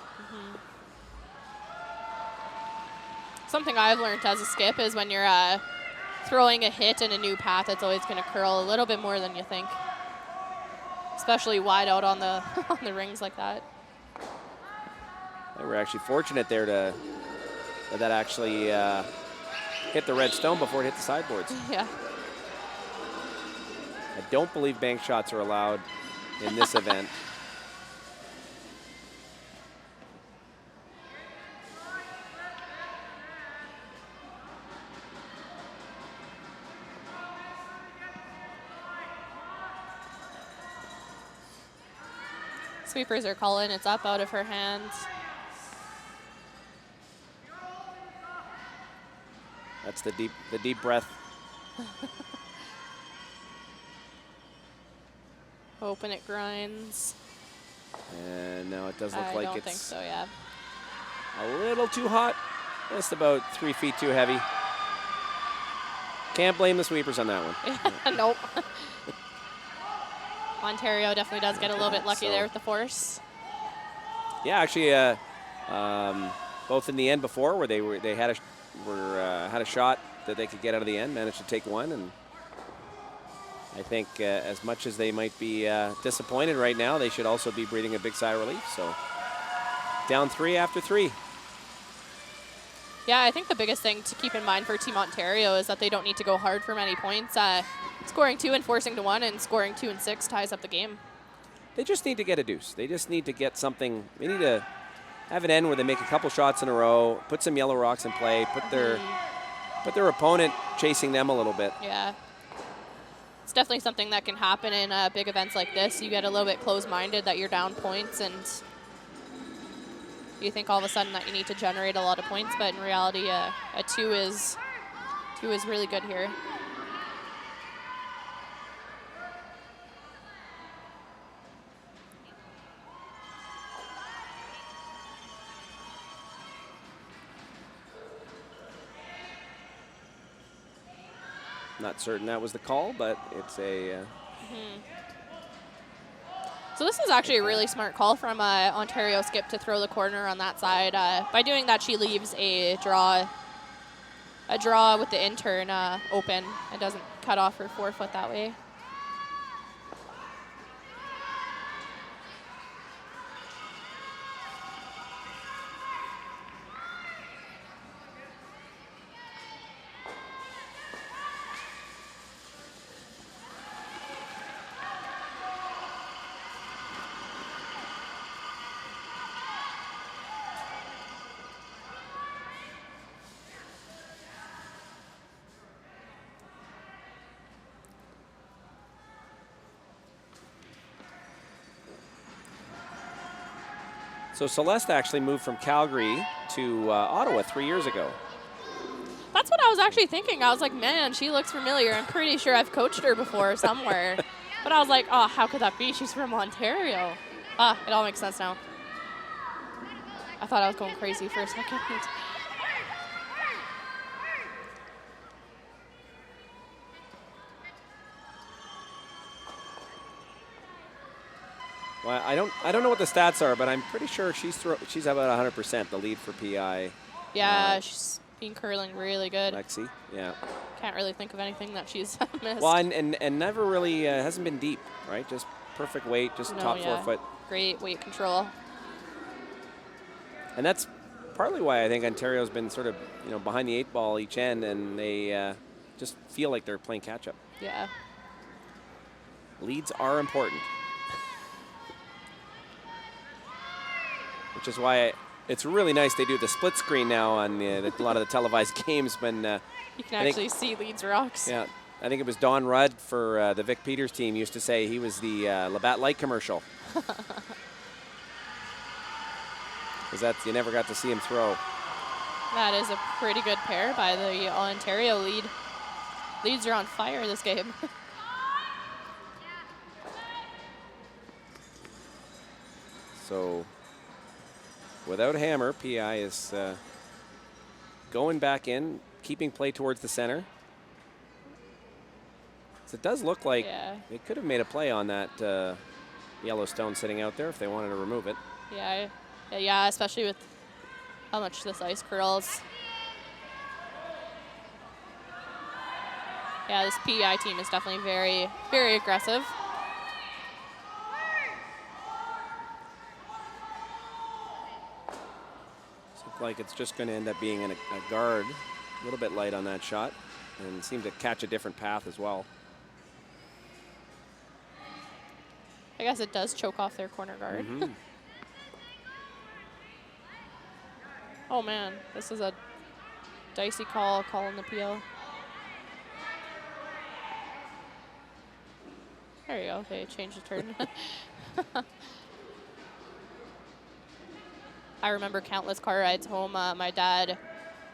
Something I've learned as a skip is when you're throwing a hit in a new path, it's always going to curl a little bit more than you think, especially wide out on the on the rings like that. They were actually fortunate there that actually hit the red stone before it hit the sideboards. Yeah. I don't believe bank shots are allowed in this event. Sweepers are calling. It's up out of her hands. That's the deep breath. Hoping it grinds. And no, it doesn't look like it's. I don't think so, yeah. A little too hot. Just about 3 feet too heavy. Can't blame the sweepers on that one. Nope. Ontario definitely does get a little bit lucky there with the force. Yeah, actually, both in the end before where they had a shot that they could get out of the end, managed to take one, and I think as much as they might be disappointed right now, they should also be breathing a big sigh of relief. So down 3 after 3. Yeah, I think the biggest thing to keep in mind for Team Ontario is that they don't need to go hard for many points. Scoring 2 and forcing to 1 and scoring 2 and 6 ties up the game. They just need to get a deuce. They just need to get something. They need to have an end where they make a couple shots in a row, put some yellow rocks in play, put their but their opponent chasing them a little bit. Yeah. It's definitely something that can happen in big events like this. You get a little bit close-minded that you're down points, and you think all of a sudden that you need to generate a lot of points, but in reality, a 2 is really good here. Not certain that was the call, but it's a... So this is actually a really smart call from Ontario skip to throw the corner on that side. By doing that, she leaves a draw with the intern open. It doesn't cut off her forefoot that way. So Celeste actually moved from Calgary to Ottawa 3 years ago. That's what I was actually thinking. I was like, man, she looks familiar. I'm pretty sure I've coached her before somewhere. But I was like, oh, how could that be? She's from Ontario. It all makes sense now. I thought I was going crazy for a second. Well, I don't know what the stats are, but I'm pretty sure she's about 100% the lead for PI. Yeah, she's been curling really good. Lexi, yeah. Can't really think of anything that she's missed. Well, and never really hasn't been deep, right? Just perfect weight, just top forefoot. Great weight control. And that's partly why I think Ontario's been sort of behind the 8 ball each end, and they just feel like they're playing catch up. Yeah. Leads are important. Which is why it's really nice they do the split screen now on a lot of the televised games. When you can actually see Leeds rocks. Yeah, I think it was Don Rudd for the Vic Peters team used to say he was the Labatt Light commercial. Because you never got to see him throw. That is a pretty good pair by the Ontario lead. Leeds are on fire this game. So without a hammer, PI is going back in, keeping play towards the center. So it does look like they could have made a play on that Yellowstone sitting out there if they wanted to remove it. Yeah, especially with how much this ice curls. Yeah, this PEI team is definitely very, very aggressive. Looks like it's just going to end up being a guard. A little bit light on that shot, and seemed to catch a different path as well. I guess it does choke off their corner guard. Mm-hmm. Oh man, this is a dicey call calling the PO. There you go. Okay, change the turn. I remember countless car rides home. My dad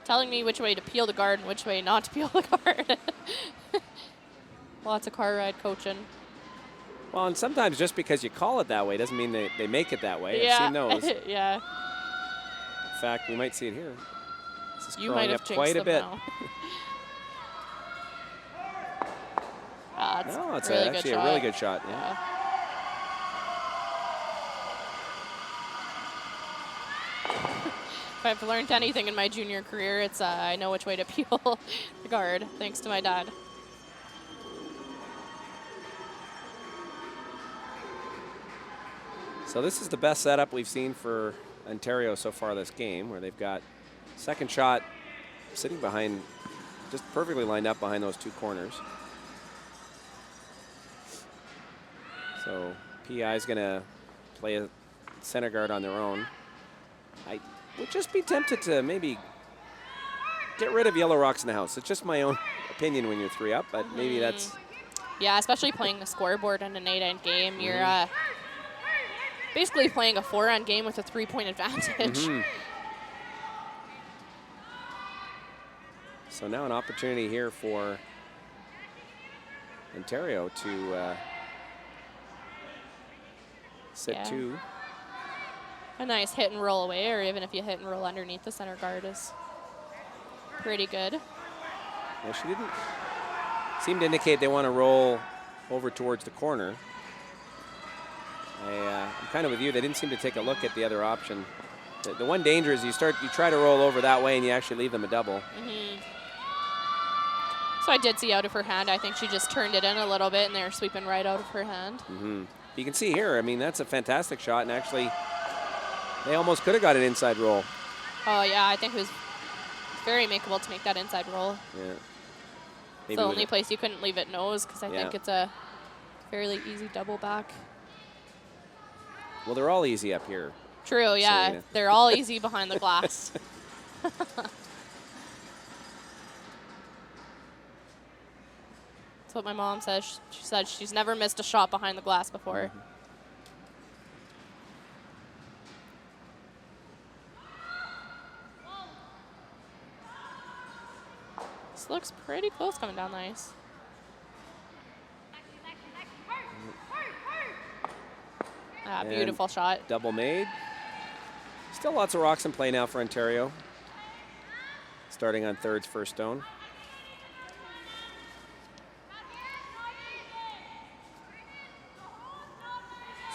telling me which way to peel the guard and which way not to peel the guard. Lots of car ride coaching. Well, and sometimes just because you call it that way doesn't mean they make it that way. Yeah. I've seen those. Yeah. In fact, we might see it here. This is You might have up quite a bit. It's no, it's really actually good a really good shot. Yeah. If I've learned anything in my junior career, it's I know which way to peel the guard, thanks to my dad. So this is the best setup we've seen for Ontario so far this game, where they've got second shot sitting behind, just perfectly lined up behind those two corners. So PI is going to play a center guard on their own. I would just be tempted to maybe get rid of yellow rocks in the house. It's just my own opinion when you're 3 up, but maybe that's... Yeah, especially playing the scoreboard in an 8-end game. You're basically playing a 4-end game with a 3-point advantage. So now an opportunity here for Ontario to sit 2. A nice hit and roll away, or even if you hit and roll underneath the center guard is pretty good. Yeah, she didn't seem to indicate they want to roll over towards the corner. I'm kind of with you. They didn't seem to take a look at the other option. The one danger is you try to roll over that way and you actually leave them a double. So I did see out of her hand. I think she just turned it in a little bit and they were sweeping right out of her hand. You can see here, I mean, that's a fantastic shot, and actually they almost could have got an inside roll. Oh yeah, I think it was very makeable to make that inside roll. Yeah. It's the only place you couldn't leave it nose, because I think it's a fairly easy double back. Well, they're all easy up here. True, yeah. Selena. They're all easy behind the glass. That's what my mom says. She said she's never missed a shot behind the glass before. This looks pretty close coming down the ice. Ah, beautiful shot. Double made. Still lots of rocks in play now for Ontario. Starting on thirds, first stone.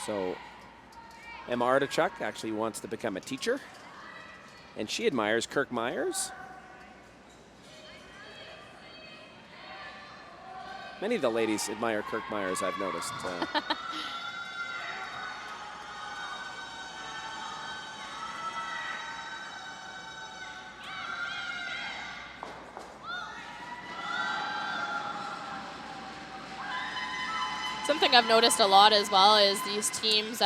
So Emma Artichuk actually wants to become a teacher, and she admires Kirk Myers. Many of the ladies admire Kirk Myers, I've noticed. Something I've noticed a lot as well is these teams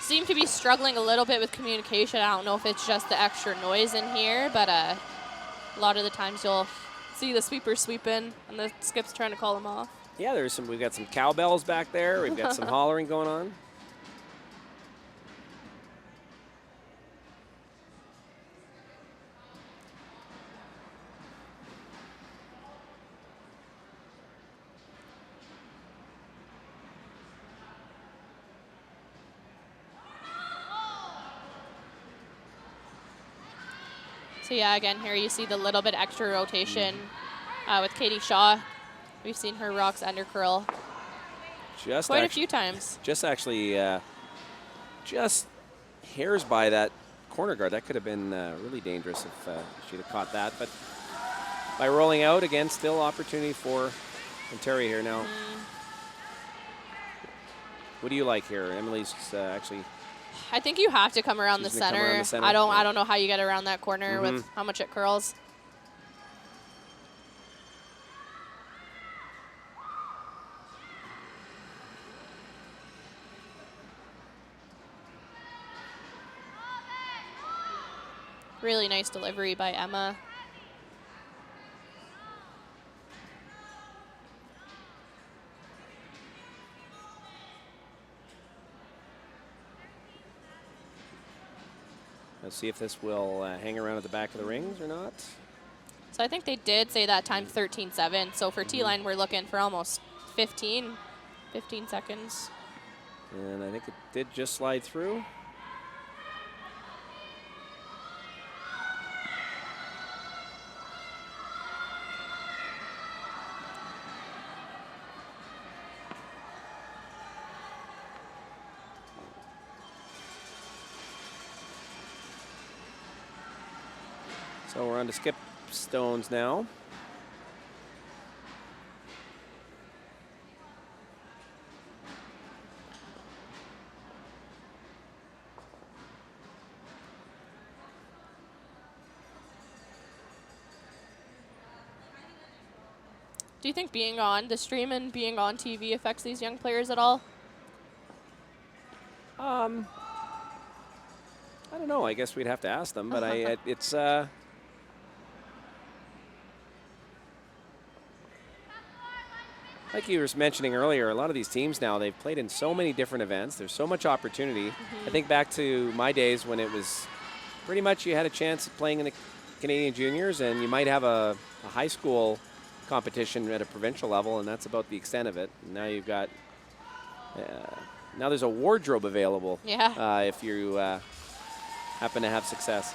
seem to be struggling a little bit with communication. I don't know if it's just the extra noise in here, but a lot of the times you'll see the sweeper sweeping and the skip's trying to call them off. Yeah, we've got some cowbells back there. We've got some hollering going on. So yeah, again, here you see the little bit extra rotation with Katie Shaw. We've seen her rocks under curl quite a few times. Just actually, just hairs by that corner guard. That could have been really dangerous if she'd have caught that. But by rolling out, again, still opportunity for Ontario here now. What do you like here? Emily's actually... I think you have to come around the center. I don't know how you get around that corner with how much it curls. Really nice delivery by Emma. Let's see if this will hang around at the back of the rings or not. So I think they did say that time 13-7. So for T-line, we're looking for almost 15 seconds. And I think it did just slide through. So we're on to skip stones now. Do you think being on the stream and being on TV affects these young players at all? I don't know. I guess we'd have to ask them, but it's like you were mentioning earlier, a lot of these teams now, they've played in so many different events. There's so much opportunity. I think back to my days when it was pretty much you had a chance at playing in the Canadian juniors, and you might have a high school competition at a provincial level, and that's about the extent of it. And now you've got, now there's a wardrobe available if you happen to have success.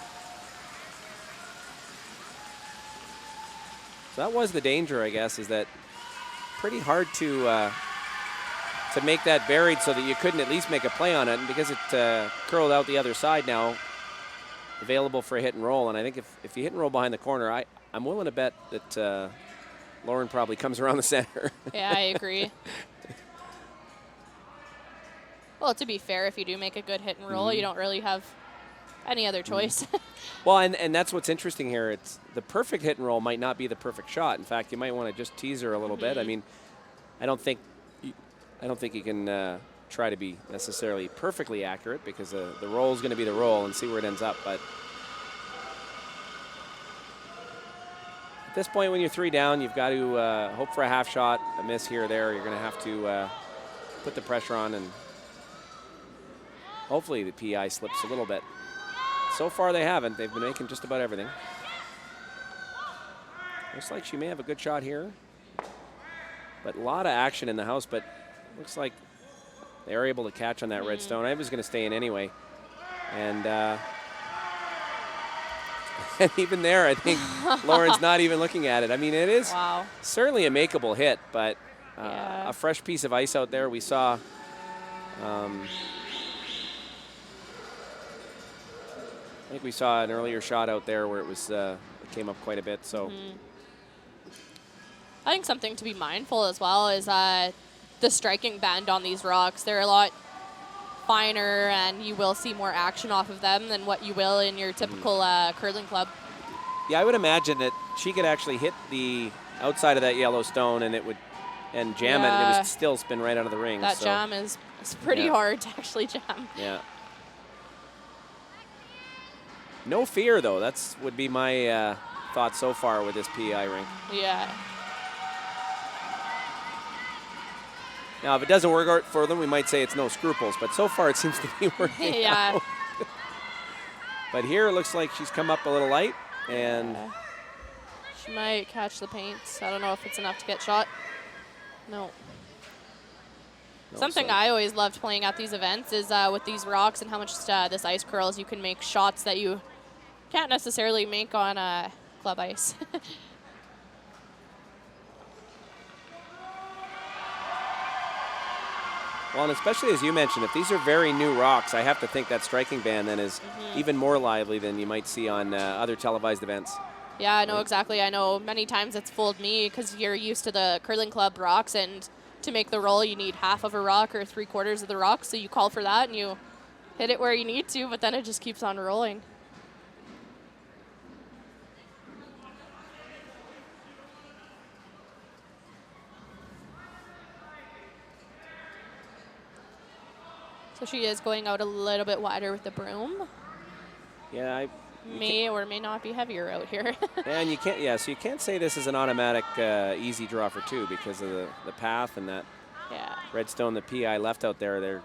So that was the danger, I guess, is that pretty hard to make that buried so that you couldn't at least make a play on it. And because it curled out the other side now, available for a hit and roll. And I think if you hit and roll behind the corner, I'm willing to bet that Lauren probably comes around the center. Yeah, I agree. Well, to be fair, if you do make a good hit and roll, you don't really have any other choice. Well, and that's what's interesting here. It's the perfect hit and roll might not be the perfect shot. In fact, you might want to just tease her a little bit. I mean, I don't think you can try to be necessarily perfectly accurate because the roll is going to be the roll and see where it ends up. But at this point, when you're 3 down, you've got to hope for a half shot, a miss here or there. You're going to have to put the pressure on, and hopefully the PI slips a little bit. So far they haven't. They've been making just about everything. Looks like she may have a good shot here. But a lot of action in the house, but looks like they are able to catch on that red stone. I was going to stay in anyway. And and even there, I think Lauren's not even looking at it. I mean, it is certainly a makeable hit, but a fresh piece of ice out there. We saw I think we saw an earlier shot out there where it was it came up quite a bit. So I think something to be mindful as well is the striking bend on these rocks. They're a lot finer, and you will see more action off of them than what you will in your typical curling club. Yeah, I would imagine that she could actually hit the outside of that yellow stone and it would jam it, and it would still spin right out of the ring. That jam is pretty hard to actually jam. Yeah. No fear, though. That's would be my thought so far with this PEI rink. Yeah. Now, if it doesn't work out for them, we might say it's no scruples. But so far, it seems to be working out. But here, it looks like she's come up a little light, and she might catch the paints. I don't know if it's enough to get shot. No. Something I always loved playing at these events is with these rocks and how much this ice curls, you can make shots that you can't necessarily make on club ice. Well, and especially as you mentioned, if these are very new rocks, I have to think that striking band then is even more lively than you might see on other televised events. Yeah, I know exactly. I know many times it's fooled me because you're used to the curling club rocks, and to make the roll, you need half of a rock or 3/4 of the rock. So you call for that and you hit it where you need to, but then it just keeps on rolling. So she is going out a little bit wider with the broom. Yeah, may or may not be heavier out here. And you can't, so you can't say this is an automatic easy draw for 2 because of the path and that red stone the PI left out there. They're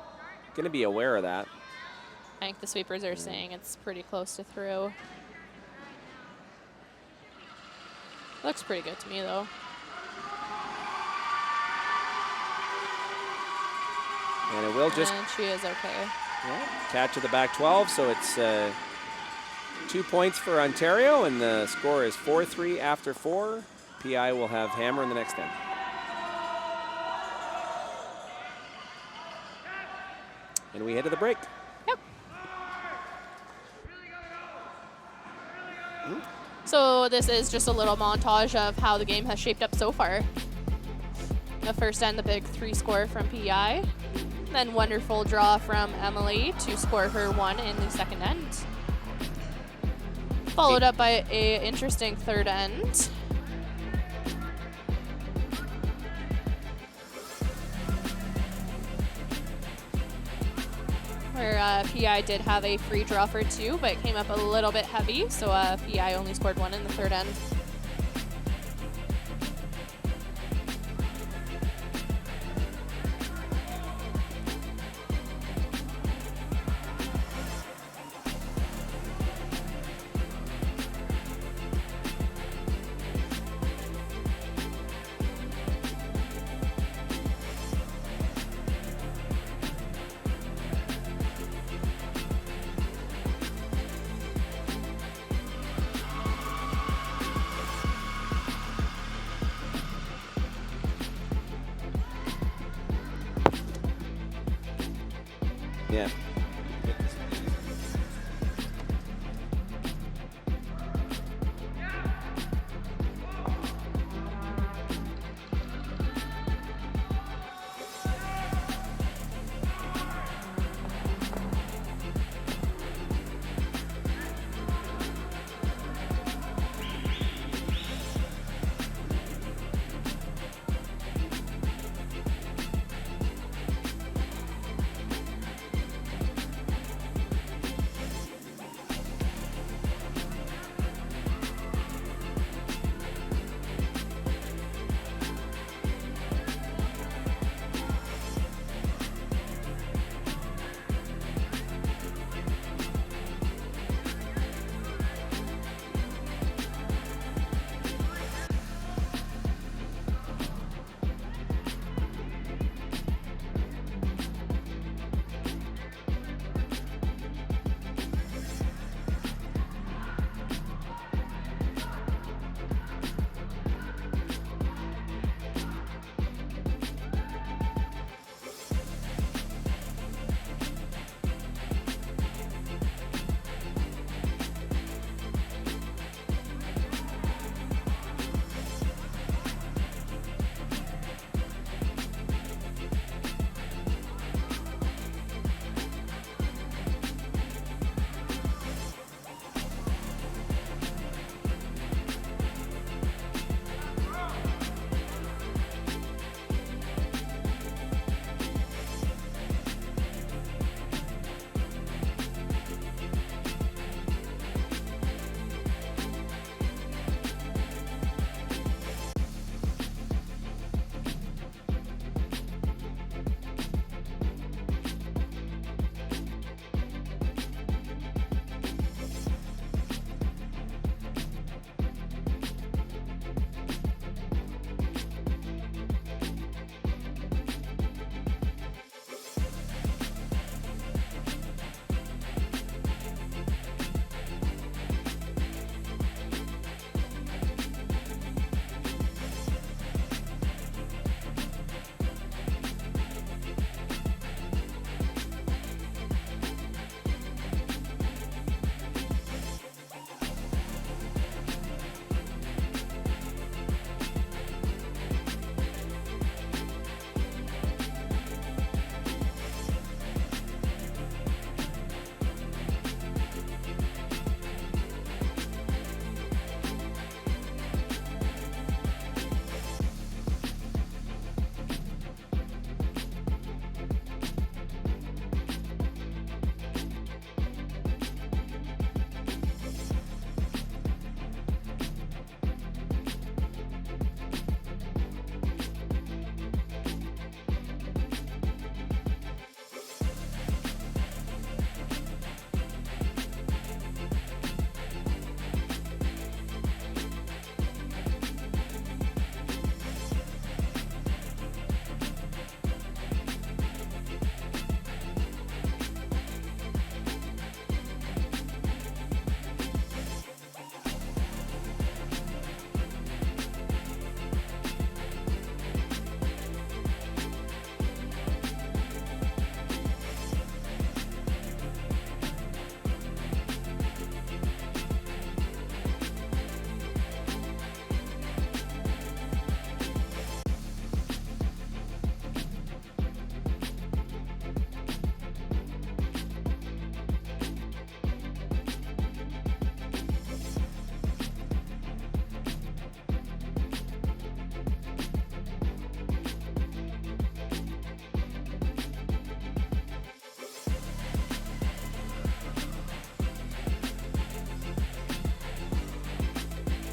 going to be aware of that. I think the sweepers are saying it's pretty close to through. Looks pretty good to me, though. And it will just... And she is okay. Yeah, catch of the back 12, so it's 2 points for Ontario, and the score is 4-3 after 4. PI will have hammer in the next 10. And we head to the break. Yep. So this is just a little montage of how the game has shaped up so far. The first end, the big 3 score from PEI. Then wonderful draw from Emily to score her 1 in the second end. Followed up by a interesting third end. Where PEI did have a free draw for 2, but it came up a little bit heavy, so PEI only scored 1 in the third end. Yeah.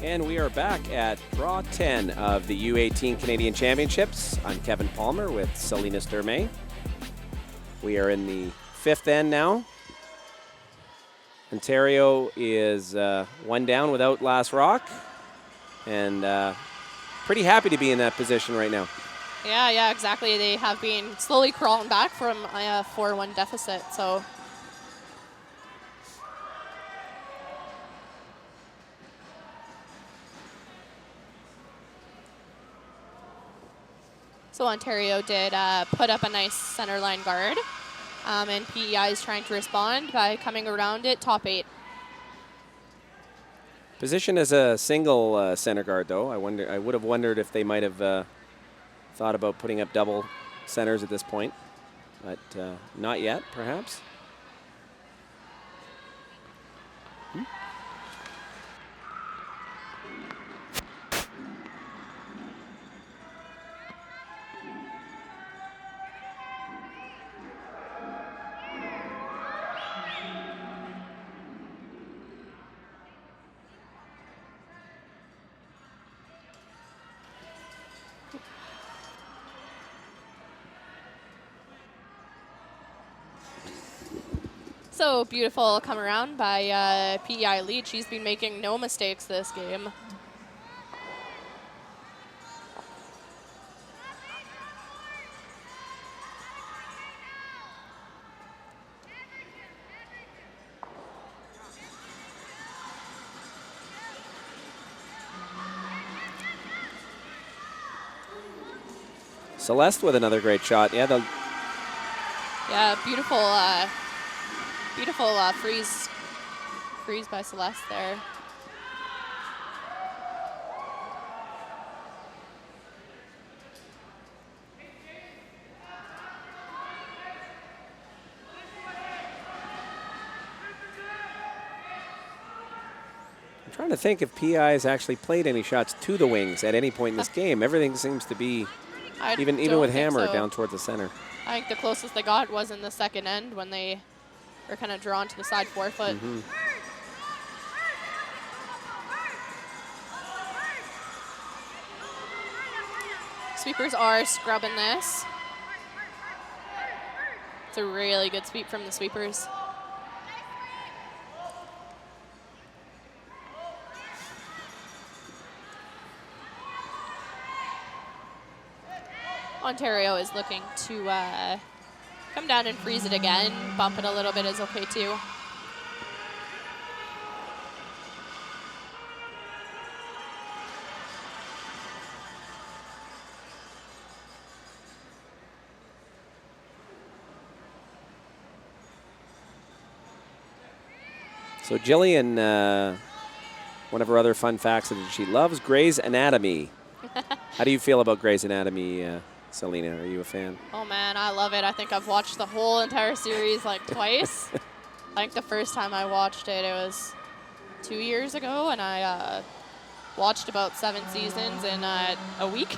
And we are back at Draw 10 of the U-18 Canadian Championships. I'm Kevin Palmer with Salinas Dermay. We are in the fifth end now. Ontario is one down without last rock, and pretty happy to be in that position right now. Yeah, exactly. They have been slowly crawling back from a 4-1 deficit, so... So Ontario did put up a nice center line guard. And PEI is trying to respond by coming around it, top 8. Position as a single center guard, though. I would have wondered if they might have thought about putting up double centers at this point, but not yet, perhaps. So beautiful come around by PEI lead. She's been making no mistakes this game. Celeste with another great shot. Yeah, beautiful, beautiful freeze by Celeste there. I'm trying to think if PI has actually played any shots to the wings at any point in this game. Everything seems to be, even with Hammer so. down towards the center. I think the closest they got was in the second end when they were kind of drawn to the side forefoot. Sweepers are scrubbing this. It's a really good sweep from the sweepers. Ontario is looking to come down and freeze it again. Bump it a little bit is okay too. So Jillian, one of her other fun facts that she loves Grey's Anatomy. How do you feel about Grey's Anatomy, Selena? Are you a fan? Oh man, I love it. I think I've watched the whole entire series like twice. I think the first time I watched it, it was 2 years ago, and I watched about 7 seasons in a week.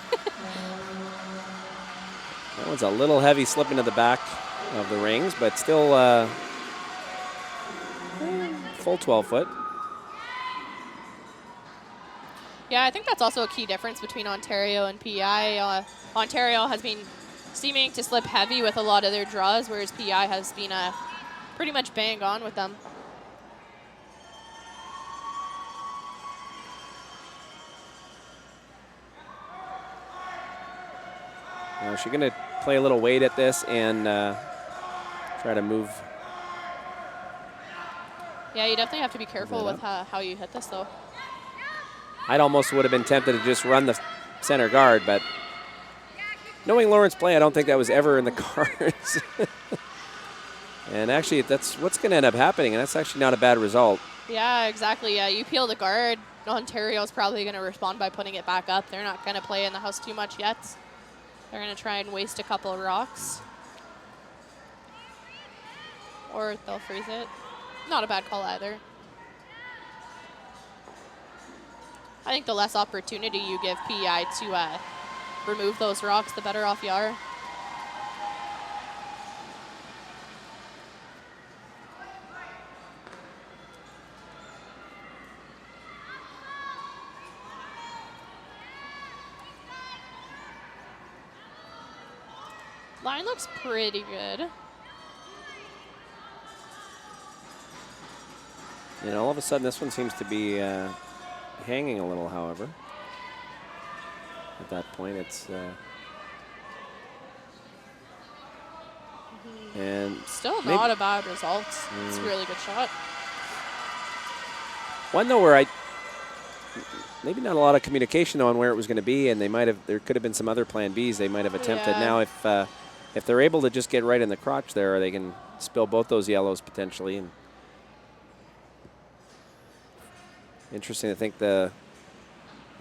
That one's a little heavy slipping to the back of the rings, but still full 12-foot. Yeah, I think that's also a key difference between Ontario and PEI. Ontario has been seeming to slip heavy with a lot of their draws, whereas PEI has been pretty much bang on with them. Now she's going to play a little weight at this and try to move. Yeah, you definitely have to be careful with how you hit this, though. I'd almost would have been tempted to just run the center guard, but knowing Lauren's play, I don't think that was ever in the cards. And actually, that's what's going to end up happening, and that's actually not a bad result. Yeah, exactly. You peel the guard. Ontario's probably going to respond by putting it back up. They're not going to play in the house too much yet. They're going to try and waste a couple of rocks. Or they'll freeze it. Not a bad call either. I think the less opportunity you give PEI to remove those rocks, the better off you are. Line looks pretty good. And all of a sudden, this one seems to be hanging a little, however. At that point, it's... and still not a bad result. It's a really good shot. One, though, where maybe not a lot of communication on where it was going to be, and there could have been some other plan Bs they might have attempted. Yeah. Now, if if they're able to just get right in the crotch there, they can spill both those yellows potentially. And interesting to think the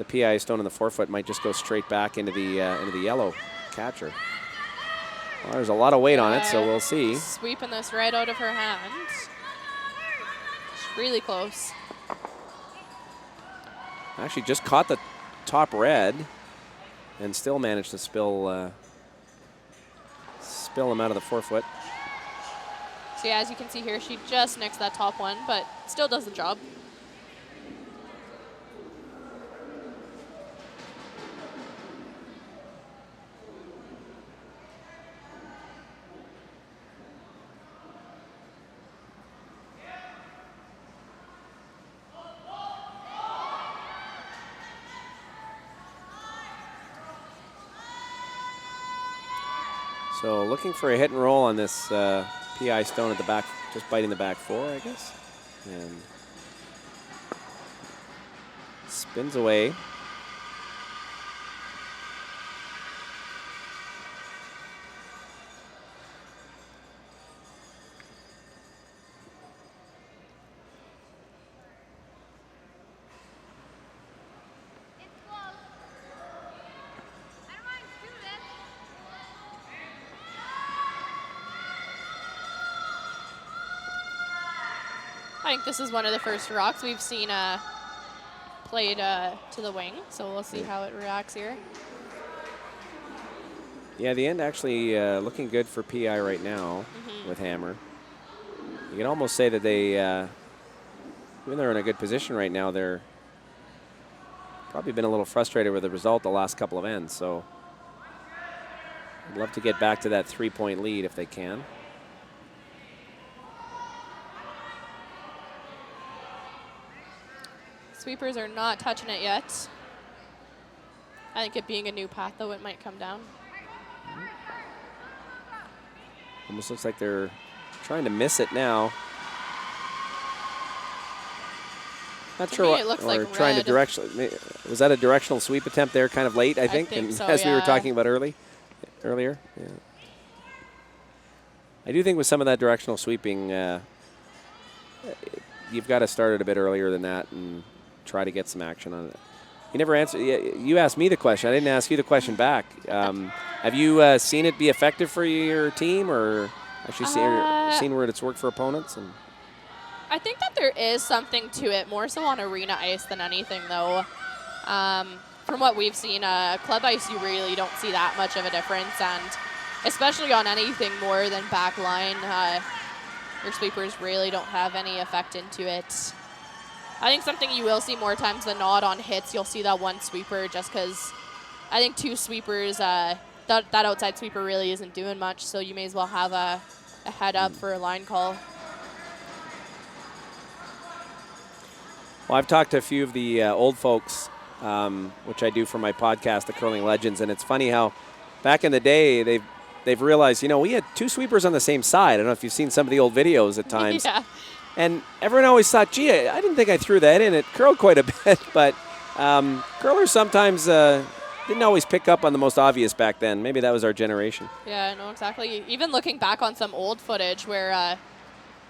PI stone in the forefoot might just go straight back into the yellow catcher. Well, there's a lot of weight on it, so we'll see. Sweeping this right out of her hand. It's really close. Actually just caught the top red and still managed to spill them out of the forefoot. So yeah, as you can see here, she just nicks that top one, but still does the job. So looking for a hit and roll on this PI stone at the back, just biting the back four, I guess. And spins away. I think this is one of the first rocks we've seen played to the wing, so we'll see how it reacts here. Yeah, the end actually looking good for PI right now with hammer. You can almost say that they, even though they're in a good position right now, they're probably been a little frustrated with the result the last couple of ends. So I'd love to get back to that 3-point lead if they can. Sweepers are not touching it yet. I think it being a new path, though, it might come down. Almost looks like they're trying to miss it now. Not sure what, it looks or like trying red. to directional. Was that a directional sweep attempt there kind of late, I think and so, as we were yeah. talking about earlier? Yeah. I do think with some of that directional sweeping, you've got to start it a bit earlier than that and try to get some action on it. You never answered. You asked me the question. I didn't ask you the question back. Have you seen it be effective for your team, or actually seen where it's worked for opponents? And I think that there is something to it, more so on arena ice than anything, though. From what we've seen, club ice, you really don't see that much of a difference, and especially on anything more than back line, your sweepers really don't have any effect into it. I think something you will see more times than not on hits, you'll see that one sweeper, just because I think two sweepers, that outside sweeper really isn't doing much, so you may as well have a head up for a line call. Well, I've talked to a few of the old folks, which I do for my podcast, The Curling Legends, and it's funny how back in the day they've realized, we had two sweepers on the same side. I don't know if you've seen some of the old videos at times. Yeah. And everyone always thought, gee, I didn't think I threw that in. It curled quite a bit, but curlers sometimes didn't always pick up on the most obvious back then. Maybe that was our generation. Yeah, no, exactly. Even looking back on some old footage where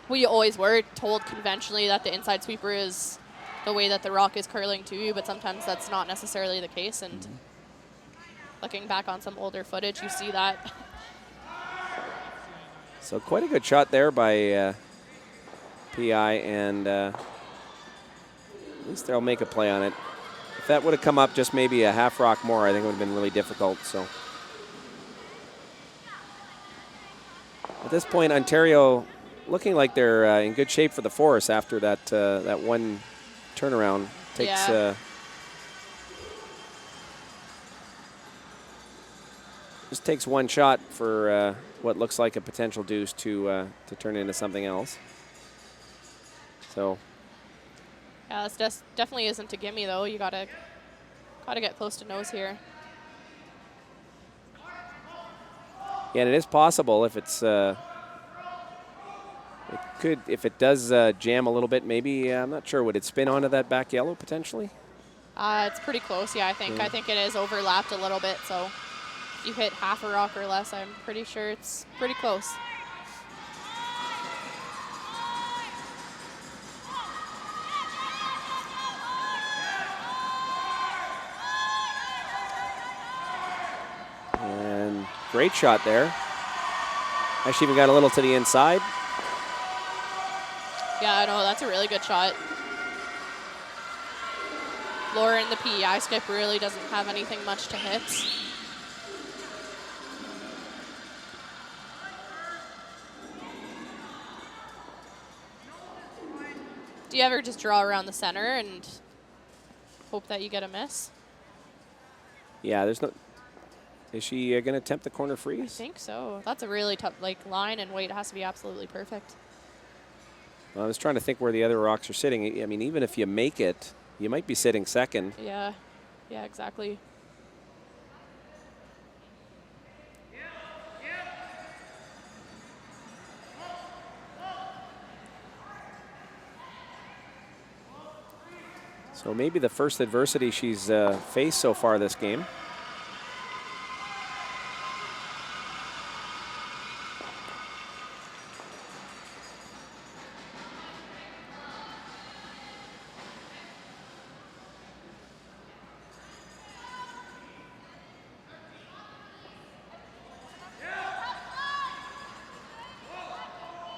we always were told conventionally that the inside sweeper is the way that the rock is curling too, but sometimes that's not necessarily the case. And looking back on some older footage, you see that. So quite a good shot there by PI, and at least they'll make a play on it. If that would have come up just maybe a half rock more, I think it would have been really difficult. So at this point, Ontario looking like they're in good shape for the Force after that one turnaround. Takes just takes one shot for what looks like a potential deuce to turn into something else. So yeah, this definitely isn't a gimme though. You gotta get close to nose here. Yeah, and it is possible if it's if it does jam a little bit, maybe I'm not sure, would it spin onto that back yellow potentially? It's pretty close, yeah. I think it is overlapped a little bit, so you hit half a rock or less, I'm pretty sure it's pretty close. And great shot there. Actually even got a little to the inside. Yeah, I know, that's a really good shot. Lauren, the PEI skip, really doesn't have anything much to hit. Do you ever just draw around the center and hope that you get a miss? Yeah, there's no... Is she going to attempt the corner I freeze? think so. That's a really tough line and weight has to be absolutely perfect. Well, I was trying to think where the other rocks are sitting. I mean, even if you make it, you might be sitting second. Yeah, yeah, exactly. So maybe the first adversity she's faced so far this game.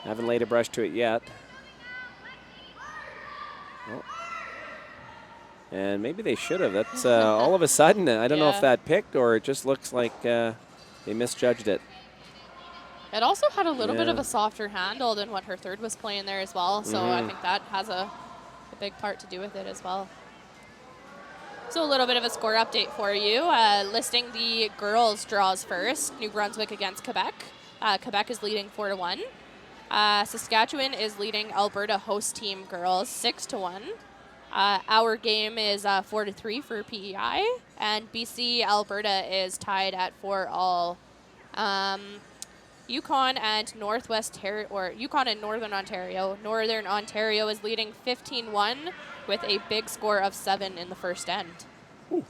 Haven't laid a brush to it yet. Oh. And maybe they should have. That's all of a sudden, I don't know if that picked or it just looks like they misjudged it. It also had a little bit of a softer handle than what her third was playing there as well. So I think that has a big part to do with it as well. So a little bit of a score update for you. Listing the girls' draws first. New Brunswick against Quebec. Quebec is leading 4-1. Saskatchewan is leading Alberta host team girls 6-1. Our game is 4-3 for PEI, and BC Alberta is tied at 4-all. Yukon and Yukon and Northern Ontario. Northern Ontario is leading 15-1 with a big score of 7 in the first end. Ooh.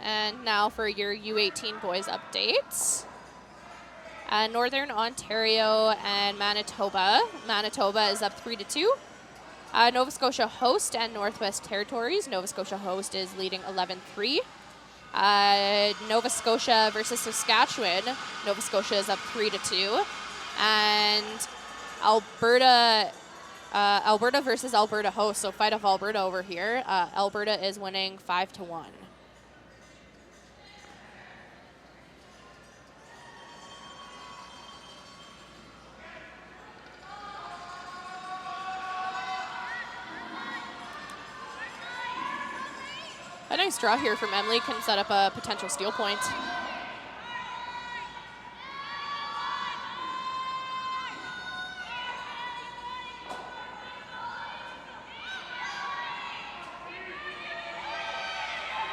And now for your U-18 boys updates. Northern Ontario and Manitoba. Manitoba is up 3-2. Nova Scotia host and Northwest Territories. Nova Scotia host is leading 11-3. Nova Scotia versus Saskatchewan. Nova Scotia is up 3-2. And Alberta versus Alberta host. So fight of Alberta over here. Alberta is winning 5-1. A nice draw here from Emily can set up a potential steal point.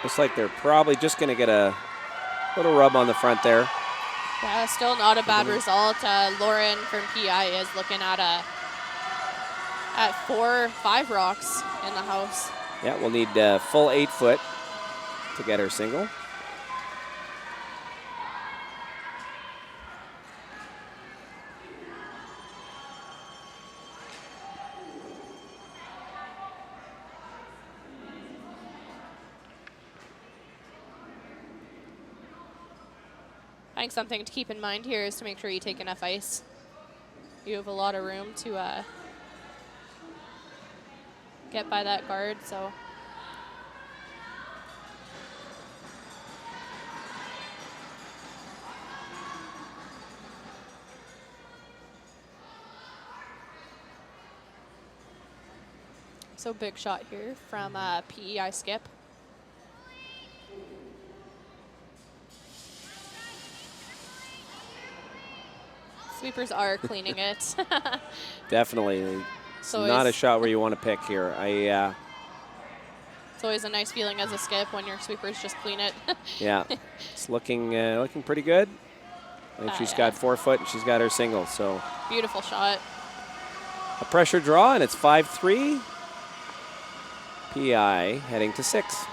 Looks like they're probably just going to get a little rub on the front there. Yeah, still not a bad result. Lauren from PI is looking at 4-5 rocks in the house. Yeah, we'll need full 8 foot to get her single. I think something to keep in mind here is to make sure you take enough ice. You have a lot of room to get by that guard, so. So big shot here from PEI skip. Sweepers are cleaning it. Definitely. It's not a shot where you want to pick here. It's always a nice feeling as a skip when your sweepers just clean it. Yeah, it's looking pretty good. I think she's got 4 foot and she's got her single. So beautiful shot. A pressure draw and it's 5-3. PI heading to 6.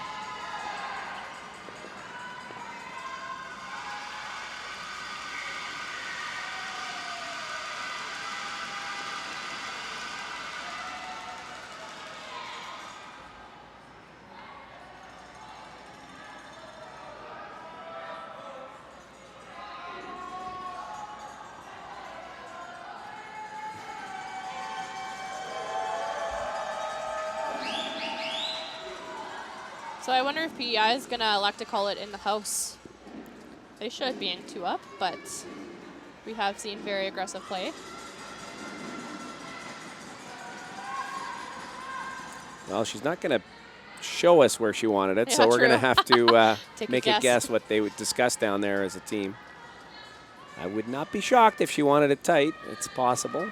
So I wonder if PEI is going to elect to call it in the house. They should being 2 up, but we have seen very aggressive play. Well, she's not going to show us where she wanted it, Yeah, so we're going to true. have to Take make a guess what they would discuss down there as a team. I would not be shocked if she wanted it tight. It's possible.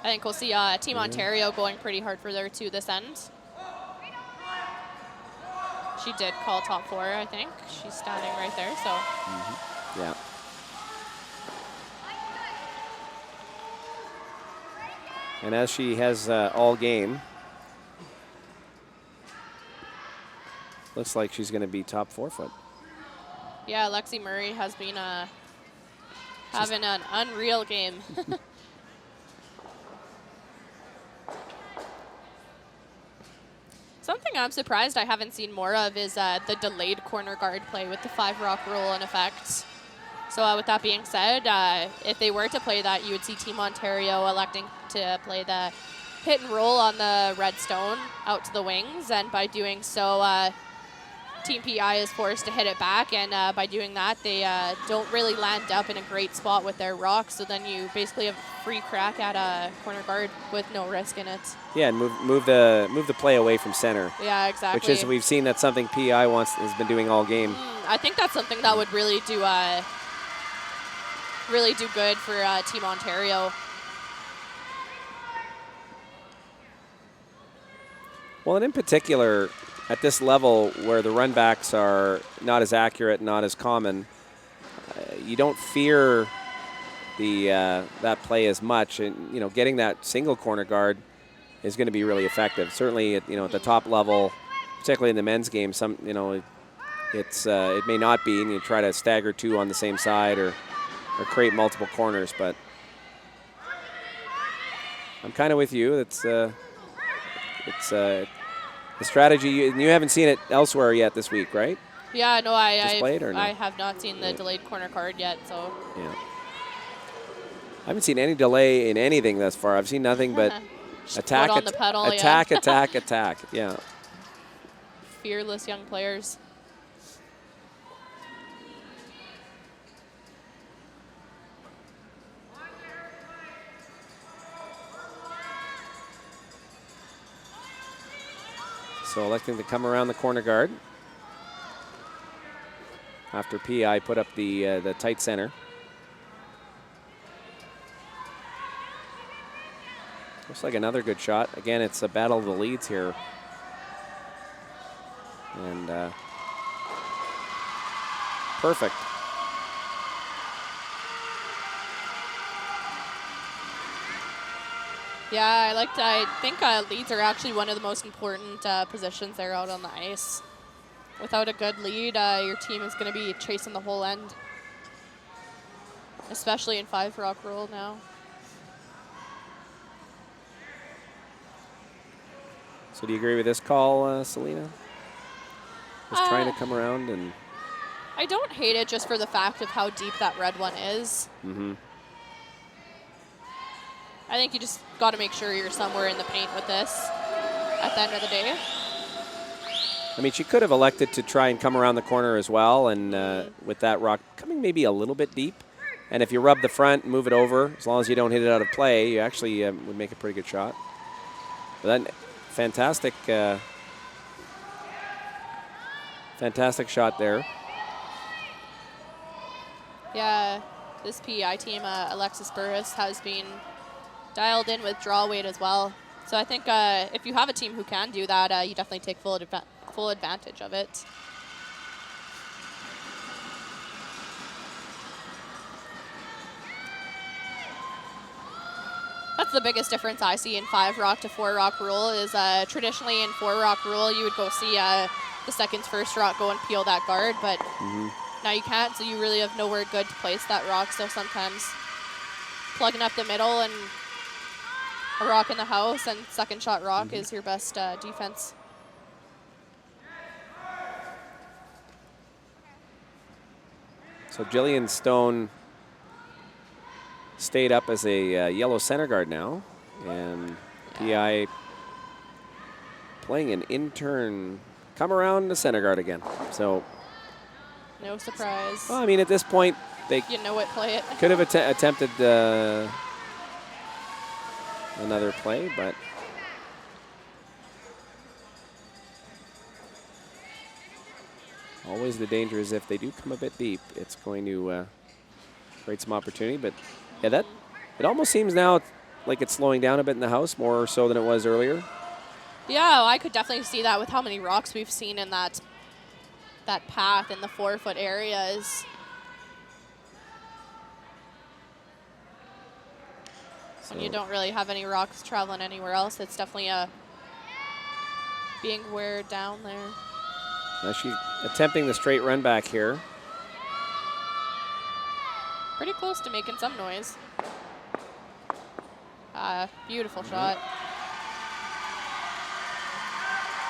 I think we'll see Team Ontario going pretty hard for their 2 this end. She did call top 4, I think. She's standing right there, so. Yeah. And as she has all game, looks like she's going to be top 4 foot. Yeah, Lexi Murray has been having an unreal game. Something I'm surprised I haven't seen more of is the delayed corner guard play with the 5-rock rule in effect. So with that being said, if they were to play that, you would see Team Ontario electing to play the hit and roll on the red stone out to the wings, and by doing so, Team PI is forced to hit it back, and by doing that, they don't really land up in a great spot with their rock, so then you basically have a free crack at a corner guard with no risk in it. Yeah, and move the play away from center. Yeah, exactly. Which is, we've seen that's something PI has been doing all game. I think that's something that would really do good for Team Ontario. Well, and in particular, at this level where the run backs are not as accurate, not as common, you don't fear that play as much, and getting that single corner guard is going to be really effective. Certainly, at the top level, particularly in the men's game, it may not be, and you try to stagger 2 on the same side or create multiple corners. But I'm kind of with you. It's the strategy, you haven't seen it elsewhere yet this week, right? Yeah, no, I have not seen the delayed corner card yet, so. Yeah. I haven't seen any delay in anything thus far. I've seen nothing but attack, on the pedal, attack, attack. Yeah. Fearless young players. So electing to come around the corner guard after PI put up the tight center. Looks like another good shot. Again, it's a battle of the leads here. And perfect. Yeah, I think leads are actually one of the most important positions there out on the ice. Without a good lead, your team is going to be chasing the whole end. Especially in 5-rock rule now. So do you agree with this call, Selena? Just trying to come around and... I don't hate it just for the fact of how deep that red one is. Mm-hmm. I think you just got to make sure you're somewhere in the paint with this at the end of the day. I mean, she could have elected to try and come around the corner as well, and with that rock coming maybe a little bit deep. And if you rub the front and move it over, as long as you don't hit it out of play, you actually would make a pretty good shot. But then, fantastic shot there. Yeah, this PEI team, Alexis Burris, has been dialed in with draw weight as well. So I think if you have a team who can do that, you definitely take full advantage of it. That's the biggest difference I see in 5-rock to 4-rock rule is traditionally in 4-rock rule, you would go see the second's first rock go and peel that guard, but now you can't, so you really have nowhere good to place that rock. So sometimes plugging up the middle and a rock in the house and second shot rock is your best defense. So Jillian Stone stayed up as a yellow center guard now, and PI playing an in-turn come around the center guard again. So, No surprise. well, I mean, at this point, they You know it, play it. could have attempted another play, but always the danger is if they do come a bit deep, it's going to create some opportunity. But yeah, it almost seems now like it's slowing down a bit in the house, more so than it was earlier. Yeah, I could definitely see that with how many rocks we've seen in that path in the 4-foot areas. When you don't really have any rocks traveling anywhere else, it's definitely being wear down there. Now she's attempting the straight run back here. Pretty close to making some noise. Beautiful shot.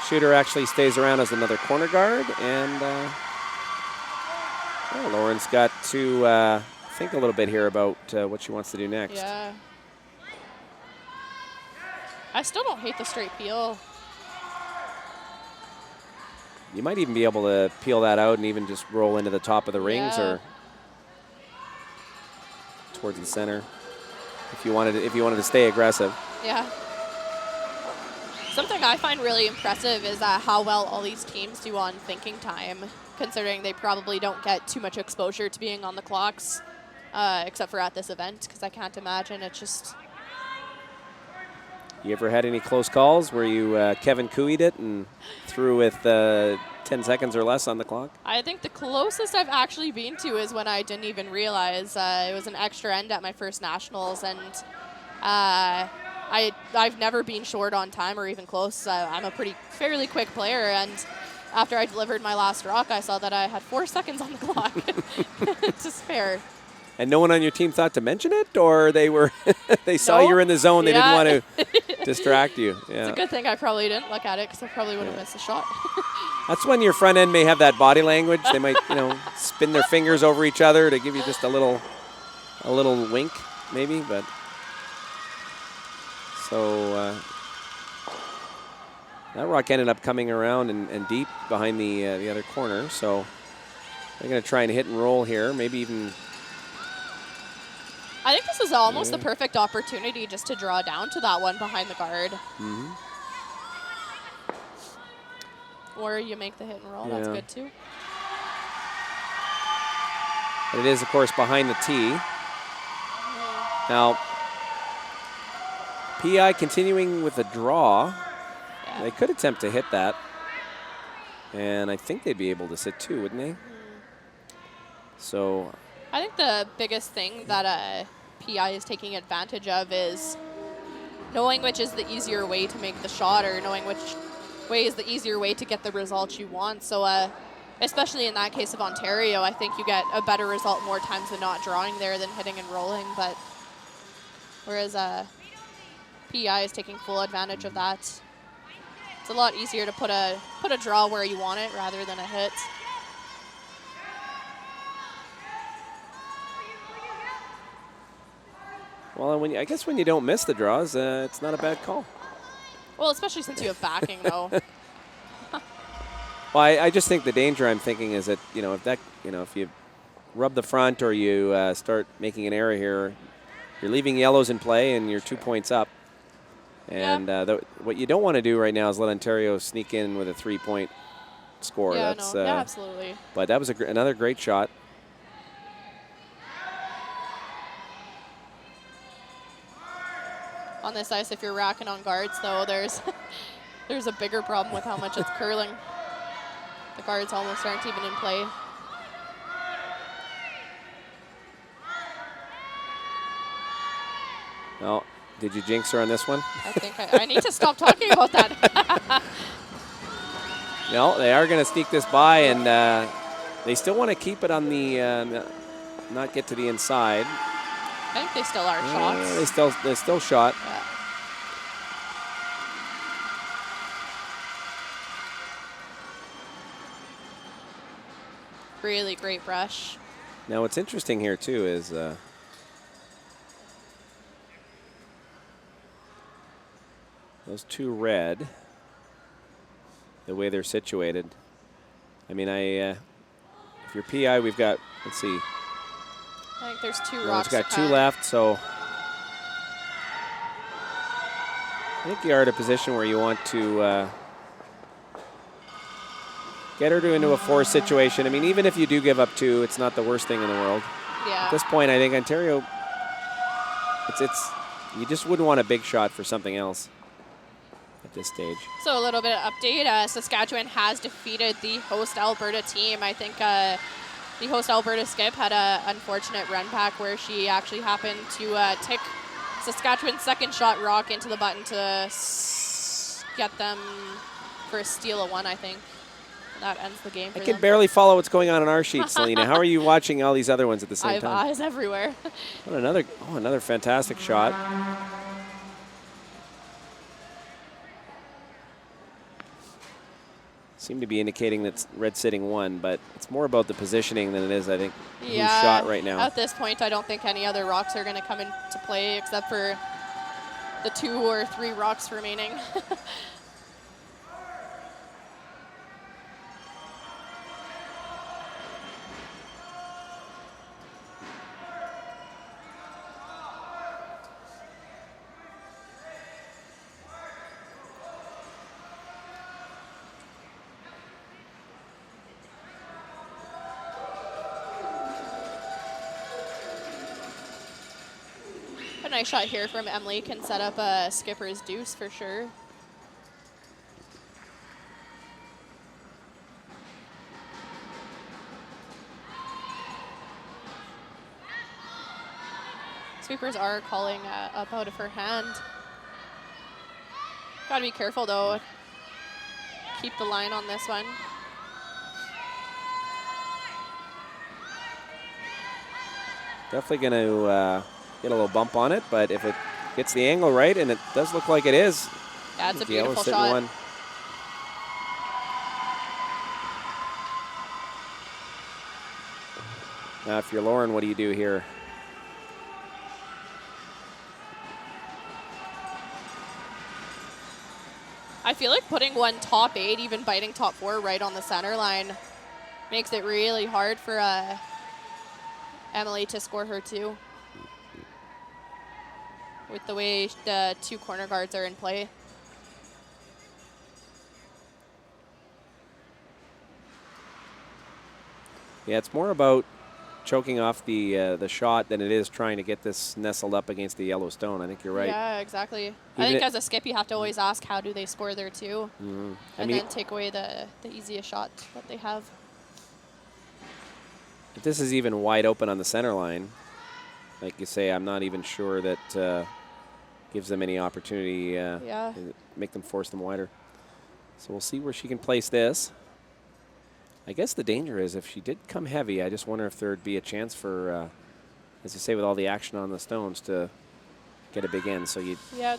Shooter actually stays around as another corner guard, and Lauren's got to think a little bit here about what she wants to do next. Yeah. I still don't hate the straight peel. You might even be able to peel that out and even just roll into the top of the rings or towards the center if you wanted to stay aggressive. Yeah. Something I find really impressive is how well all these teams do on thinking time, considering they probably don't get too much exposure to being on the clocks, except for at this event, because I can't imagine it's just... You ever had any close calls where you Kevin Cooey'd it and threw with 10 seconds or less on the clock? I think the closest I've actually been to is when I didn't even realize it was an extra end at my first nationals, and I've never been short on time or even close. I'm a fairly quick player, and after I delivered my last rock, I saw that I had 4 seconds on the clock to spare. And no one on your team thought to mention it, or they saw you were in the zone, they didn't want to distract you. Yeah. It's a good thing I probably didn't look at it, because I probably would have missed a shot. That's when your front end may have that body language. They might, spin their fingers over each other to give you just a little wink, maybe. But so that rock ended up coming around and deep behind the other corner. So they're going to try and hit and roll here, maybe even. I think this is almost the perfect opportunity just to draw down to that one behind the guard. Mm-hmm. Or you make the hit and roll. That's good too. But it is, of course, behind the tee. Now, PI continuing with a draw. Yeah. They could attempt to hit that. And I think they'd be able to sit two, wouldn't they? Mm-hmm. So I think the biggest thing that PI is taking advantage of is knowing which is the easier way to make the shot, or knowing which way is the easier way to get the result you want. So especially in that case of Ontario, I think you get a better result more times than not drawing there than hitting and rolling. But whereas PI is taking full advantage of that. It's a lot easier to put a draw where you want it rather than a hit. Well, I guess when you don't miss the draws, it's not a bad call. Well, especially since you have backing, though. Well, I just think the danger I'm thinking is that, if you rub the front or you start making an error here, you're leaving yellows in play and you're 2 points up. And what you don't want to do right now is let Ontario sneak in with a 3-point score. Yeah, absolutely. But that was another great shot. On this ice, if you're racking on guards, though, there's a bigger problem with how much it's curling. The guards almost aren't even in play. Well, did you jinx her on this one? I think I need to stop talking about that. No, they are going to sneak this by, and they still want to keep it on the, not get to the inside. I think they still are shots. They still shot. Yeah. Really great brush. Now, what's interesting here, too, is those two red. the way they're situated. I mean, if you're PI, we've got, let's see. I think there's 2 It's rocks. got 2 left, so I think you are at a position where you want to get her into a force situation. I mean, even if you do give up 2, it's not the worst thing in the world. Yeah. At this point, I think Ontario, you just wouldn't want a big shot for something else at this stage. So a little bit of update. Saskatchewan has defeated the host Alberta team. I think the host Alberta skip had an unfortunate run back where she actually happened to tick Saskatchewan's second shot rock into the button to get them for a steal of 1, I think. That ends the game for I them. can barely follow what's going on our sheet, Selena. How are you watching all these other ones at the same I have time? eyes everywhere. What another fantastic shot. Seem to be indicating that Red sitting 1, but it's more about the positioning than it is, I think, who's shot right now. At this point, I don't think any other rocks are going to come into play except for the 2 or 3 rocks remaining. A nice shot here from Emily can set up a skipper's deuce for sure. Sweepers are calling up out of her hand. Gotta be careful though. Keep the line on this one. Definitely going to get a little bump on it, but if it gets the angle right, and it does look like it is. Yeah, it's a beautiful shot. 1. Now, if you're Lauren, what do you do here? I feel like putting one top 8, even biting top 4 right on the center line makes it really hard for Emily to score her 2. With the way the 2 corner guards are in play. Yeah, it's more about choking off the shot than it is trying to get this nestled up against the yellow stone. I think you're right. Yeah, exactly. I think as a skip, you have to always ask, how do they score there too? Mm-hmm. And then take away the easiest shot that they have. If this is even wide open on the center line, like you say, I'm not even sure that gives them any opportunity to make them force them wider. So we'll see where she can place this. I guess the danger is if she did come heavy, I just wonder if there'd be a chance for, as you say, with all the action on the stones, to get a big end. So you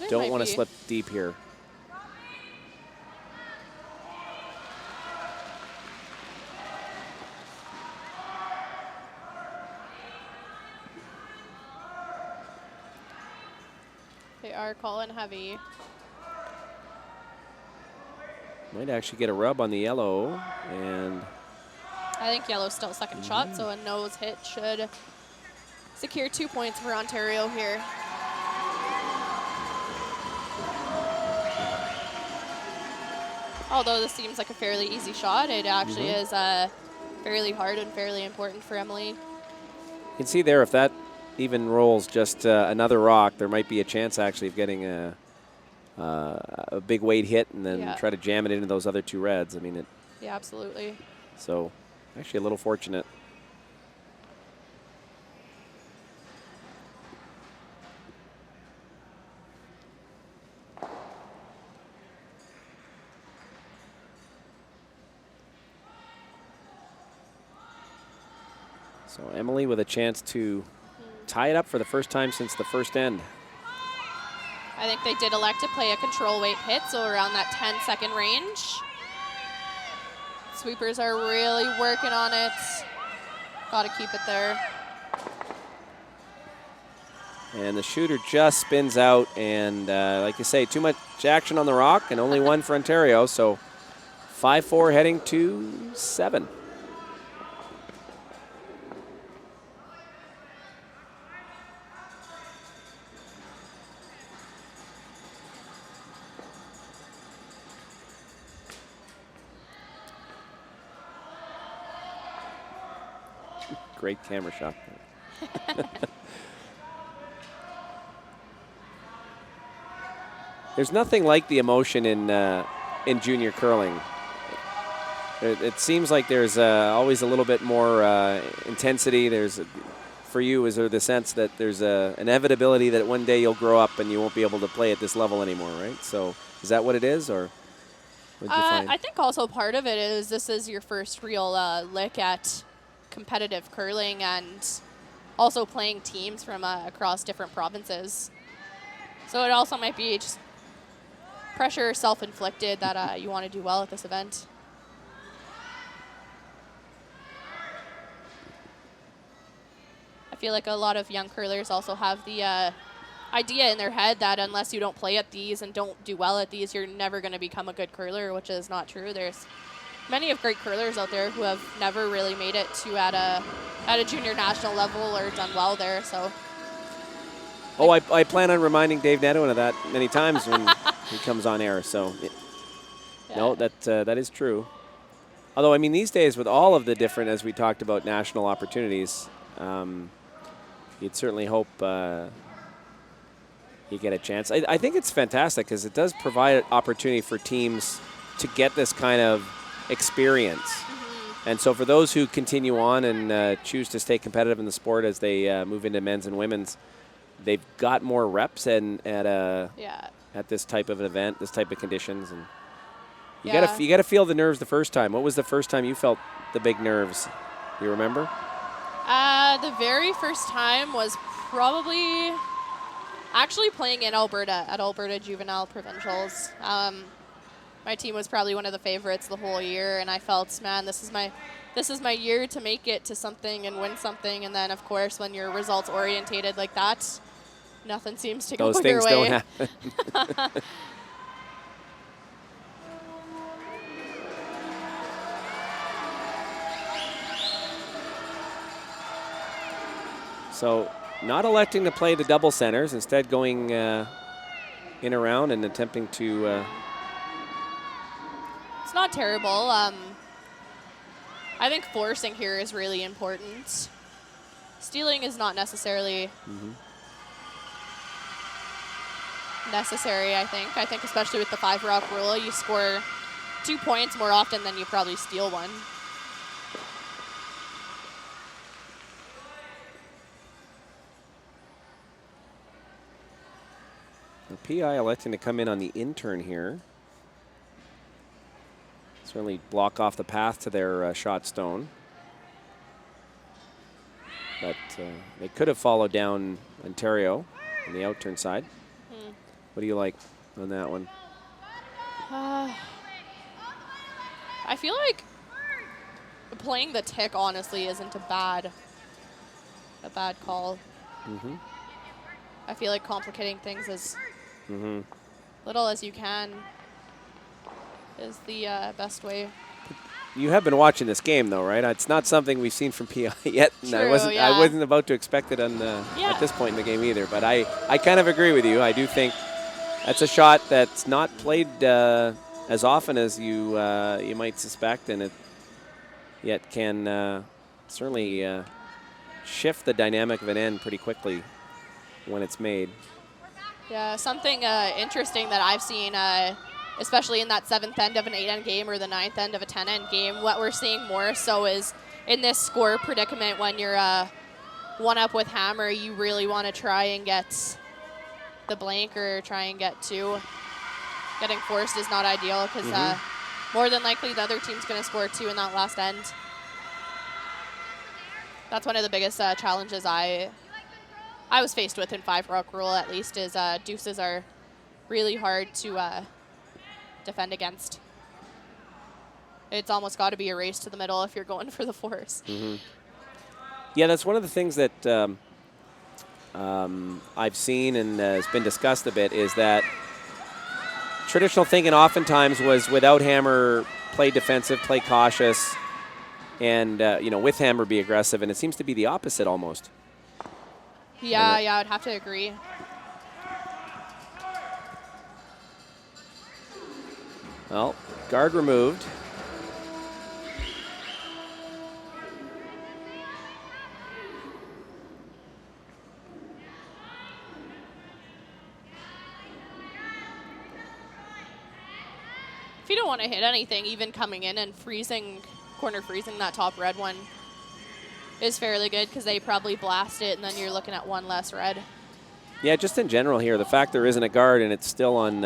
don't want to slip deep here. They are calling heavy. Might actually get a rub on the yellow, and I think yellow's still second shot, so a nose hit should secure 2 points for Ontario here. Although this seems like a fairly easy shot, it actually is fairly hard and fairly important for Emily. you can see there if that even rolls just another rock, there might be a chance actually of getting a big weight hit and then try to jam it into those other 2 reds. I mean, yeah, absolutely. So actually a little fortunate. So Emily with a chance to tie it up for the first time since the first end. I think they did elect to play a control weight hit, so around that 10-second range. Sweepers are really working on it. Got to keep it there. And the shooter just spins out, and like you say, too much action on the rock and only 1 for Ontario, so 5-4 heading to 7. Great camera shot. There's nothing like the emotion in junior curling. It seems like there's always a little bit more intensity. For you, is there the sense that there's an inevitability that one day you'll grow up and you won't be able to play at this level anymore, right? So is that what it is, or what did you find? I think also part of it is this is your first real lick at competitive curling and also playing teams from across different provinces. So it also might be just pressure, self-inflicted, that you want to do well at this event. I feel like a lot of young curlers also have the idea in their head that unless you don't play at these and don't do well at these, you're never going to become a good curler, which is not true. There's many of great curlers out there who have never really made it to at a junior national level or done well there. So. Oh, I plan on reminding Dave Nedwin of that many times when he comes on air. So, yeah. No, that is true. Although, I mean, these days with all of the different, as we talked about, national opportunities, you'd certainly hope you get a chance. I think it's fantastic because it does provide an opportunity for teams to get this kind of experience. Mm-hmm. And so for those who continue on and choose to stay competitive in the sport as they move into men's and women's, they've got more reps at this type of an event, this type of conditions, and you gotta feel the nerves the first time. What was the first time you felt the big nerves? You remember? The very first time was probably actually playing in Alberta at Alberta Juvenile Provincials. My team was probably one of the favorites the whole year, and I felt, man, this is my year to make it to something and win something. And then, of course, when you're results orientated like that, nothing seems to go your way. Those things don't happen. So not electing to play the double centers, instead going in around and attempting to... It's not terrible. I think forcing here is really important. Stealing is not necessarily necessary, I think. I think especially with the 5-rock rule, you score 2 points more often than you probably steal one. The PI electing to come in on the intern here. Certainly block off the path to their shot stone. But they could have followed down Ontario on the outturn side. What do you like on that one? I feel like playing the tick, honestly, isn't a bad call. I feel like complicating things as little as you can is the best way. You have been watching this game, though, right? It's not something we've seen from PI yet. And True, I wasn't about to expect it at this point in the game either. But I kind of agree with you. I do think that's a shot that's not played as often as you might suspect, and it yet can certainly shift the dynamic of an end pretty quickly when it's made. Yeah, something interesting that I've seen, especially in that 7th end of an 8-end game or the 9th end of a 10-end game, what we're seeing more so is in this score predicament when you're one up with hammer, you really want to try and get the blank or try and get 2. Getting forced is not ideal because more than likely the other team's going to score 2 in that last end. That's one of the biggest challenges I was faced with in 5-rock rule, at least, is deuces are really hard to defend against. It's almost got to be a race to the middle if you're going for the force. Yeah, that's one of the things that I've seen and has been discussed a bit, is that traditional thinking oftentimes was without Hammer, play defensive, play cautious, and with Hammer be aggressive, and it seems to be the opposite almost. Yeah, I'd have to agree. Well, guard removed. If you don't want to hit anything, even coming in and corner freezing that top red one is fairly good because they probably blast it, and then you're looking at one less red. Yeah, just in general here, the fact there isn't a guard and it's still on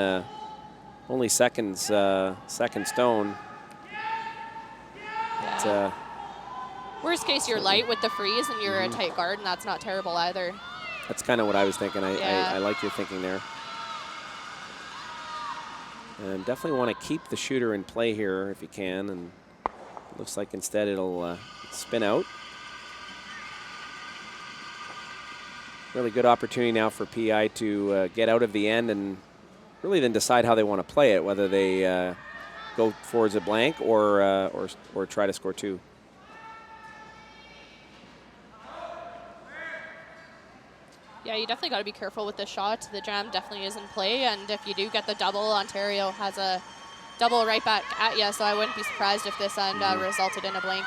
only second stone. Yeah. Worst case, you're light with the freeze and you're a tight guard, and that's not terrible either. That's kind of what I was thinking. I like your thinking there. And definitely want to keep the shooter in play here if you can. And it looks like instead it'll spin out. Really good opportunity now for PI to get out of the end and really then decide how they want to play it, whether they go forwards a blank or try to score two. Yeah, you definitely got to be careful with the shot. The jam definitely is in play, and if you do get the double, Ontario has a double right back at you, so I wouldn't be surprised if this end resulted in a blank.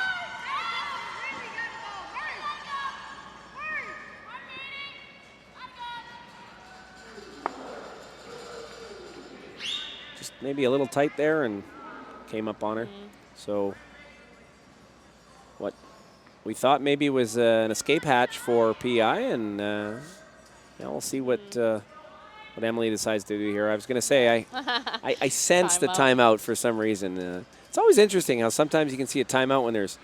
Just maybe a little tight there and came up on her. So what we thought maybe was an escape hatch for PI, and we'll see what Emily decides to do here. I was going to say I sensed the timeout for some reason. It's always interesting how sometimes you can see a timeout when there's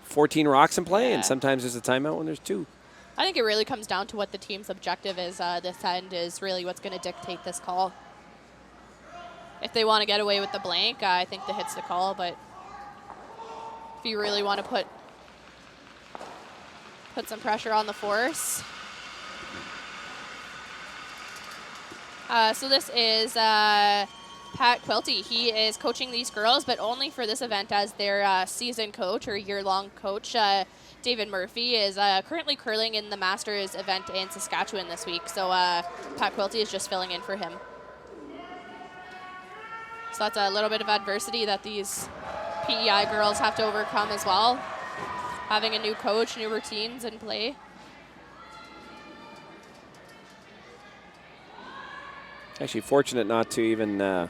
14 rocks in play, and sometimes there's a timeout when there's 2. I think it really comes down to what the team's objective is. This end is really what's going to dictate this call. If they want to get away with the blank, I think the hit's the call, but if you really want to put some pressure on the force. So this is Pat Quilty. He is coaching these girls, but only for this event as their season coach or year-long coach. David Murphy is currently curling in the Masters event in Saskatchewan this week, so Pat Quilty is just filling in for him. So that's a little bit of adversity that these PEI girls have to overcome as well. Having a new coach, new routines in play. Actually fortunate not to even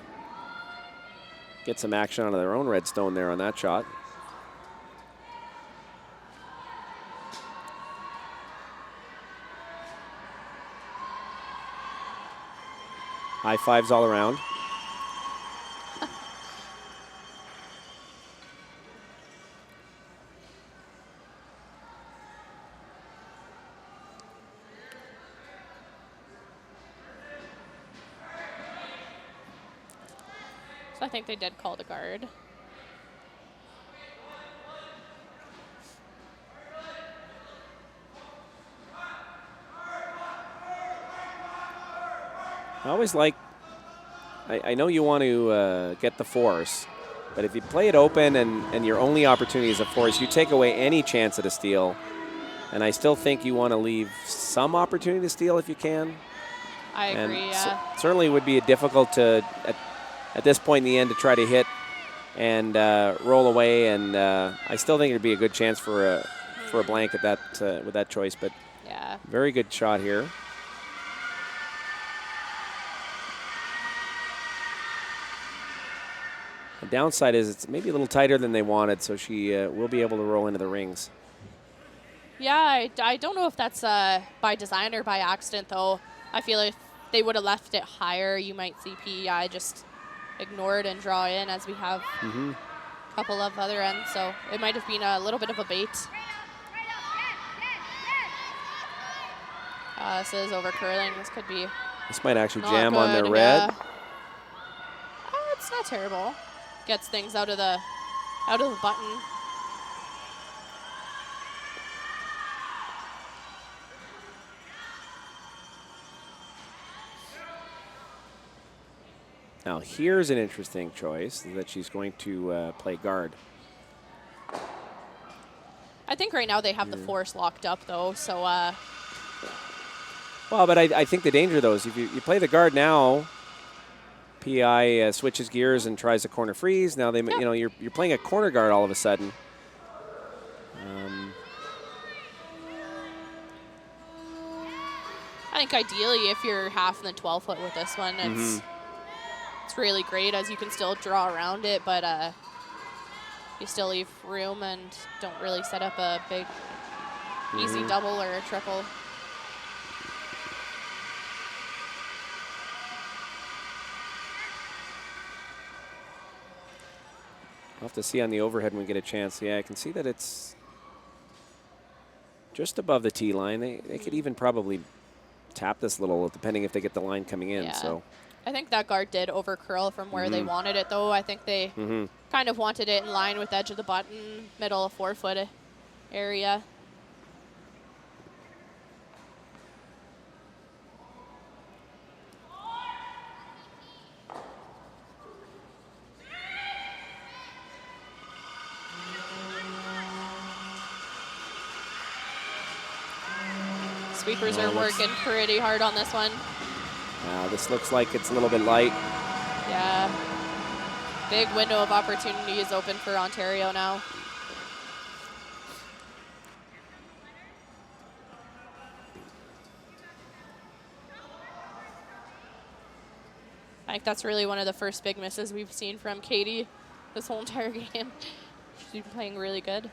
get some action out of their own red stone there on that shot. High fives all around. I think they did call the guard. I always like, I know you want to get the force, but if you play it open and your only opportunity is a force, you take away any chance at a steal. And I still think you want to leave some opportunity to steal if you can. I agree, yeah. Certainly would be difficult to, at this point in the end, to try to hit and roll away. And I still think it would be a good chance for a blank at that with that choice. But yeah, very good shot here. The downside is it's maybe a little tighter than they wanted, so she will be able to roll into the rings. Yeah, I don't know if that's by design or by accident, though. I feel if they would have left it higher, you might see PEI just ignore it and draw in, as we have a couple of other ends. So it might have been a little bit of a bait. This is over curling. This could be. This might actually jam on their red. It's not terrible. Gets things out of the button. Now here's an interesting choice that she's going to play guard. I think right now they have the force locked up, though, so... Well, but I think the danger, though, is if you play the guard now, PI switches gears and tries a corner freeze. Now you're playing a corner guard all of a sudden. I think ideally, if you're half in the 12-foot with this one, it's really great as you can still draw around it, but you still leave room and don't really set up a big, easy double or a triple. I'll have to see on the overhead when we get a chance. Yeah, I can see that it's just above the tee line. They could even probably tap this little, depending if they get the line coming in. Yeah. So I think that guard did over curl from where they wanted it, though. I think they kind of wanted it in line with edge of the button, middle of 4-foot area. Sweepers are working pretty hard on this one. This looks like it's a little bit light. Yeah. Big window of opportunity is open for Ontario now. I think that's really one of the first big misses we've seen from Katie this whole entire game. She's been playing really good.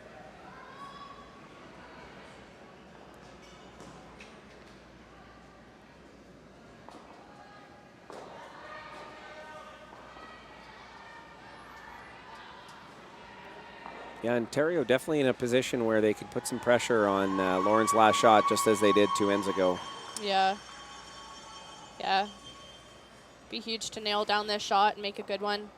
Yeah, Ontario definitely in a position where they could put some pressure on Lauren's last shot, just as they did 2 ends ago. Yeah. Yeah. Be huge to nail down this shot and make a good one.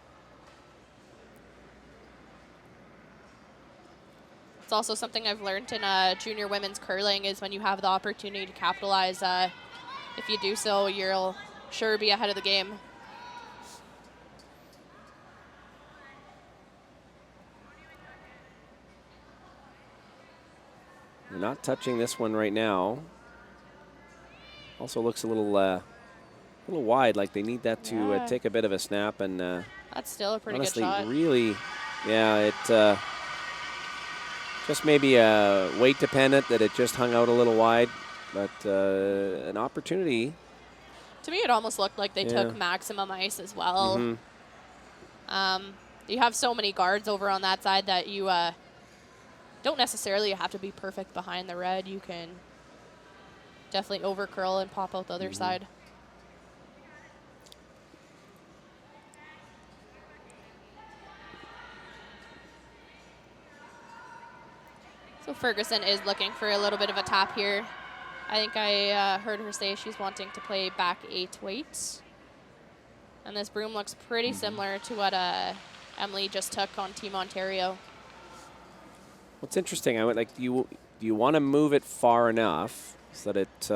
It's also something I've learned in junior women's curling is when you have the opportunity to capitalize, if you do so, you'll sure be ahead of the game. They're not touching this one right now. Also looks a little wide, like they need that to take a bit of a snap. And that's still a pretty honestly, good shot. really, yeah, it just maybe weight dependent that it just hung out a little wide, but an opportunity. To me, it almost looked like they took maximum ice as well. You have so many guards over on that side that you don't necessarily have to be perfect behind the red. You can definitely over curl and pop out the other side. So Ferguson is looking for a little bit of a tap here. I think I heard her say she's wanting to play back 8 weights. And this broom looks pretty similar to what Emily just took on Team Ontario. What's interesting, I would like, do you want to move it far enough so that it,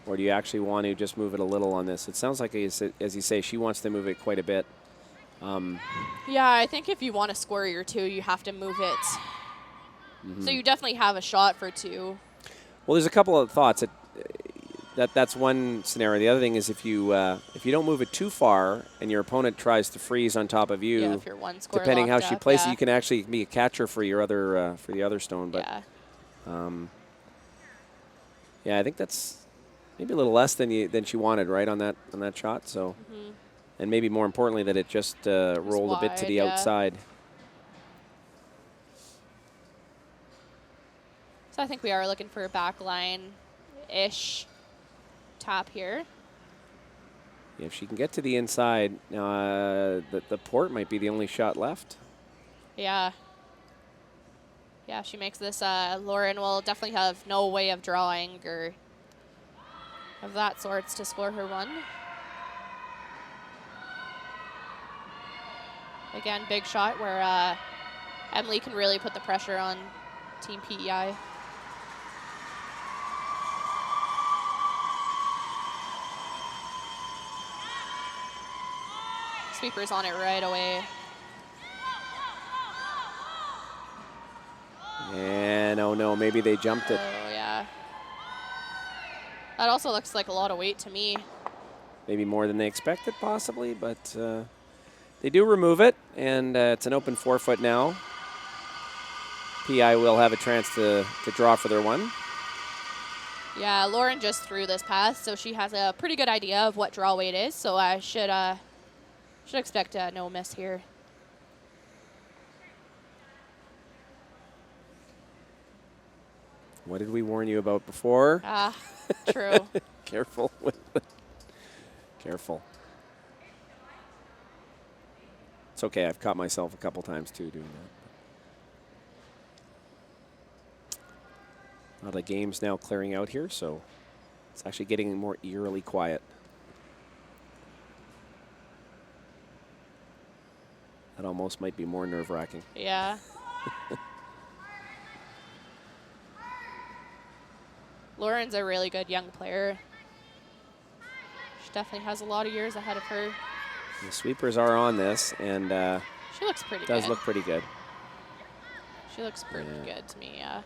or do you actually want to just move it a little on this? It sounds like, as you say, she wants to move it quite a bit. Yeah, I think if you want to score your 2, you have to move it. So you definitely have a shot for 2. Well, there's a couple of thoughts. That's one scenario. The other thing is if you don't move it too far and your opponent tries to freeze on top of you, if you're one score depending how locked she up, plays it, you can actually be a catcher for your other for the other stone. But yeah, I think that's maybe a little less than she wanted, right, on that shot. So, and maybe more importantly that it just rolled a bit to the outside. So I think we are looking for a backline-ish tap here. Yeah, if she can get to the inside, the port might be the only shot left. Yeah. Yeah, if she makes this, Lauren will definitely have no way of drawing or of that sorts to score her 1. Again, big shot where Emily can really put the pressure on Team PEI. sweeper's on it right away. And oh no, maybe they jumped it. Oh, yeah. That also looks like a lot of weight to me. Maybe more than they expected, possibly, but they do remove it, and it's an open forefoot now. PI will have a chance to draw for their one. Yeah, Lauren just threw this pass, so she has a pretty good idea of what draw weight is, so I should expect no miss here. What did we warn you about before? Ah, true. Careful with it. Careful. It's okay. I've caught myself a couple times too doing that. Well, the game's now clearing out here, so it's actually getting more eerily quiet. That almost might be more nerve-wracking. Yeah. Lauren's a really good young player. She definitely has a lot of years ahead of her. The sweepers are on this, and she looks pretty good. Does look pretty good. She looks pretty good to me, yeah.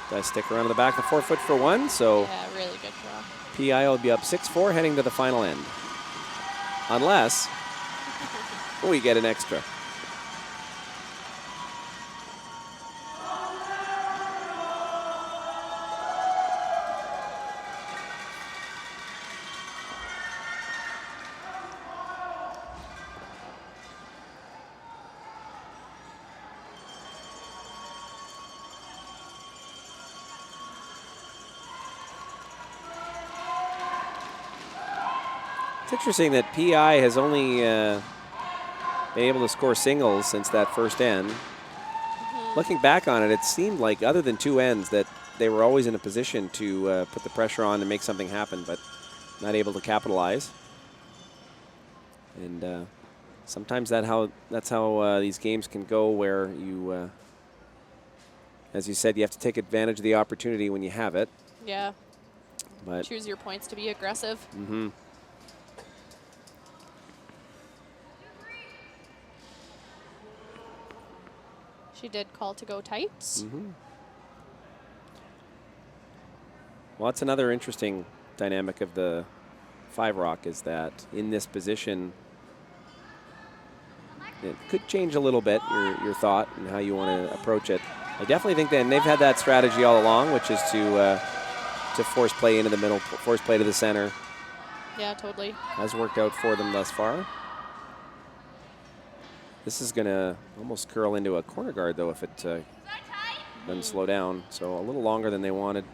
Does stick around to the back of the forefoot for one, so yeah, really good draw. PI will be up 6-4 heading to the final end. Unless we get an extra. It's interesting that PI has only been able to score singles since that first end. Looking back on it, it seemed like other than two ends that they were always in a position to put the pressure on and make something happen, but not able to capitalize. And sometimes that's how these games can go, where you, as you said, you have to take advantage of the opportunity when you have it. Yeah. But choose your points to be aggressive. Mm-hmm. She did call to go tight. Mm-hmm. Well, that's another interesting dynamic of the 5-rock, is that in this position, it could change a little bit your thought and how you want to approach it. I definitely think that, and they've had that strategy all along, which is to force play into the middle, force play to the center. Yeah, totally. Has worked out for them thus far. This is going to almost curl into a corner guard, though, if it doesn't slow down. So a little longer than they wanted.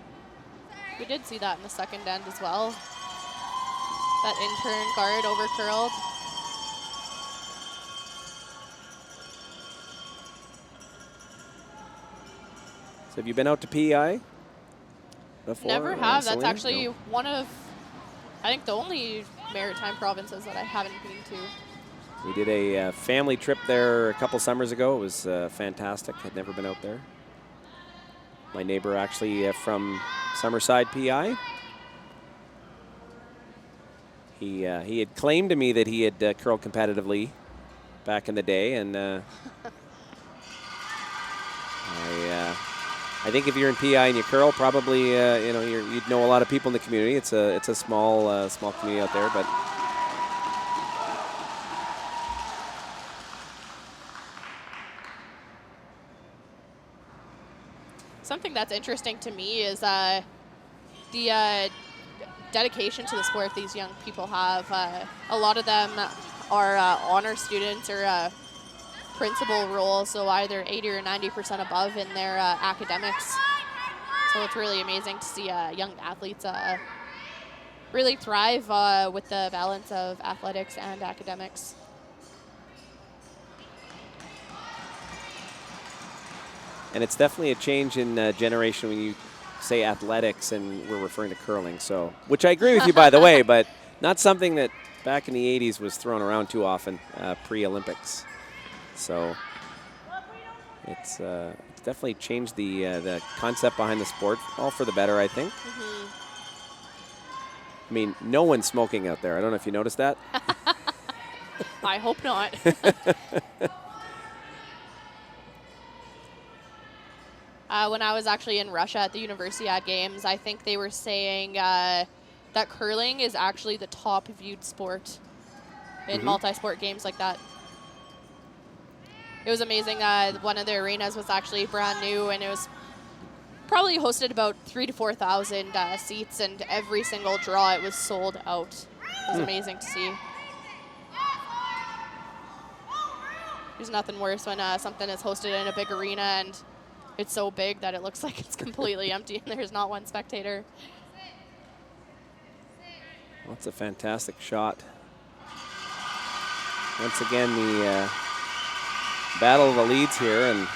We did see that in the second end as well. That intern guard over curled. So have you been out to PEI before? Never have. That's Selena? actually No. one of, I think, the only maritime provinces that I haven't been to. We did a family trip there a couple summers ago. It was fantastic. I'd never been out there. My neighbor actually from Summerside, PI. He had claimed to me that he had curled competitively back in the day, and I think if you're in PI and you curl, probably you'd know a lot of people in the community. It's a small community out there, but. Something that's interesting to me is the dedication to the sport these young people have. A lot of them are honor students or principal roles, so either 80 or 90% above in their academics. So it's really amazing to see young athletes really thrive with the balance of athletics and academics. And it's definitely a change in generation when you say athletics and we're referring to curling. So, which I agree with you, by the way, but not something that back in the 80s was thrown around too often, pre-Olympics. So it's definitely changed the concept behind the sport, all for the better, I think. Mm-hmm. I mean, no one's smoking out there. I don't know if you noticed that. I hope not. When I was actually in Russia at the Universiade Games, I think they were saying that curling is actually the top viewed sport in multi-sport games like that. It was amazing. One of the arenas was actually brand new, and it was probably hosted about 3,000 to 4,000 seats, and every single draw it was sold out. It was amazing to see. There's nothing worse when something is hosted in a big arena and it's so big that it looks like it's completely empty and there's not one spectator. Well, it's a fantastic shot. Once again, the battle of the leads here, and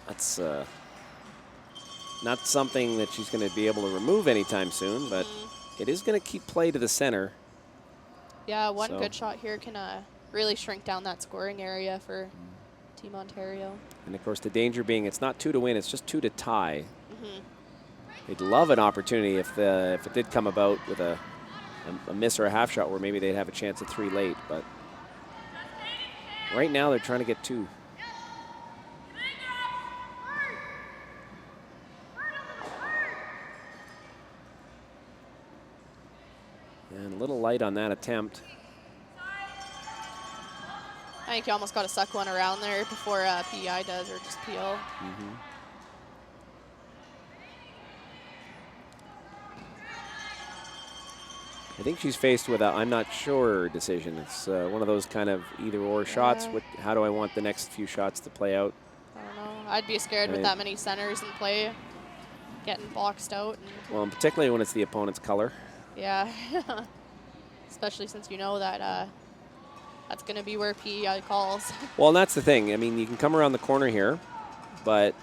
that's not something that she's going to be able to remove anytime soon, but it is going to keep play to the center. Yeah, one good shot here can really shrink down that scoring area for Team Ontario. And of course, the danger being it's not 2 to win, it's just 2 to tie. They'd love an opportunity if it did come about with a miss or a half shot where maybe they'd have a chance at 3 late, but right now they're trying to get 2. And a little light on that attempt. I think you almost got to suck one around there before PEI does, or just peel. I think she's faced with a I'm not sure decision. It's one of those kind of either or shots. How do I want the next few shots to play out? I don't know. I'd be scared with that many centers in play, getting boxed out. Well, and particularly when it's the opponent's color. Yeah. Especially since you know that that's going to be where PEI calls. Well, and that's the thing. I mean, you can come around the corner here, but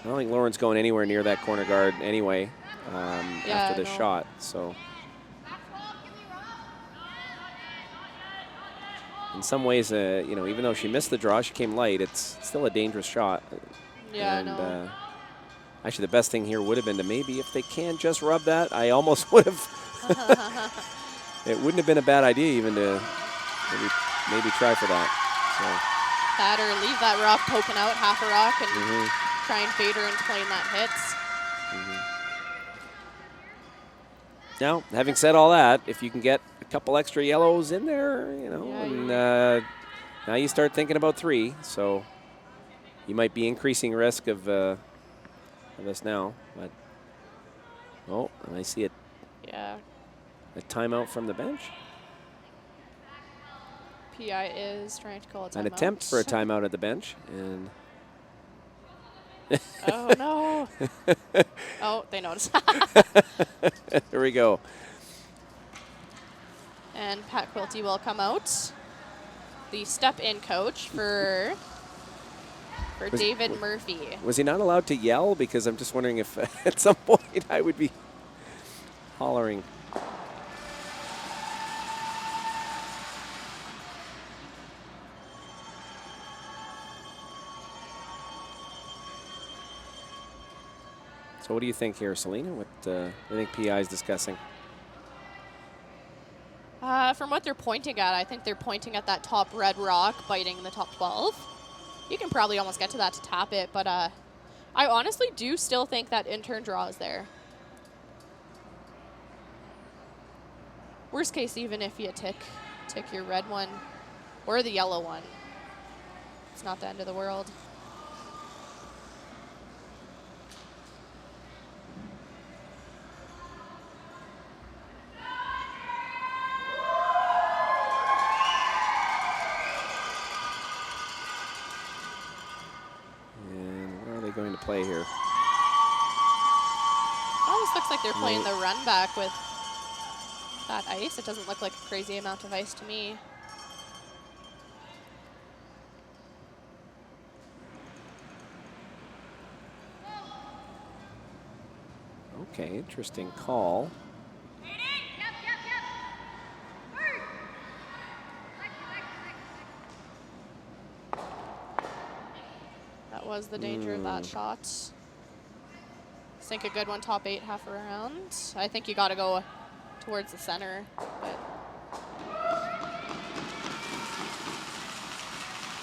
I don't think Lauren's going anywhere near that corner guard anyway after this shot. So in some ways, you know, even though she missed the draw, she came light. It's still a dangerous shot. Yeah, and, I know. Actually, the best thing here would have been to maybe if they can just rub that. I almost would have. It wouldn't have been a bad idea even to maybe try for that. So. That or leave that rock poking out, half a rock, and try and fade her into playing that hits. Now, having said all that, if you can get a couple extra yellows in there, you know, and now you start thinking about 3. So you might be increasing risk of this now. But and I see it. Yeah. A timeout from the bench. PI is trying to call a timeout. An attempt for a timeout at the bench, and oh no! Oh, they noticed. Here we go. And Pat Quilty will come out, the step-in coach for David Murphy. Was he not allowed to yell? Because I'm just wondering if at some point I would be hollering. So what do you think here, Selena? What do you think PI is discussing? From what they're pointing at, I think they're pointing at that top red rock, biting the top 12. You can probably almost get to that to tap it, but I honestly do still think that in-turn draw is there. Worst case, even if you tick your red one or the yellow one, it's not the end of the world. Going to play here. Almost looks like they're playing the run back with that ice. It doesn't look like a crazy amount of ice to me. Okay, interesting call. Was the danger of that shot. Sink a good one, top 8, half around. I think you got to go towards the center. But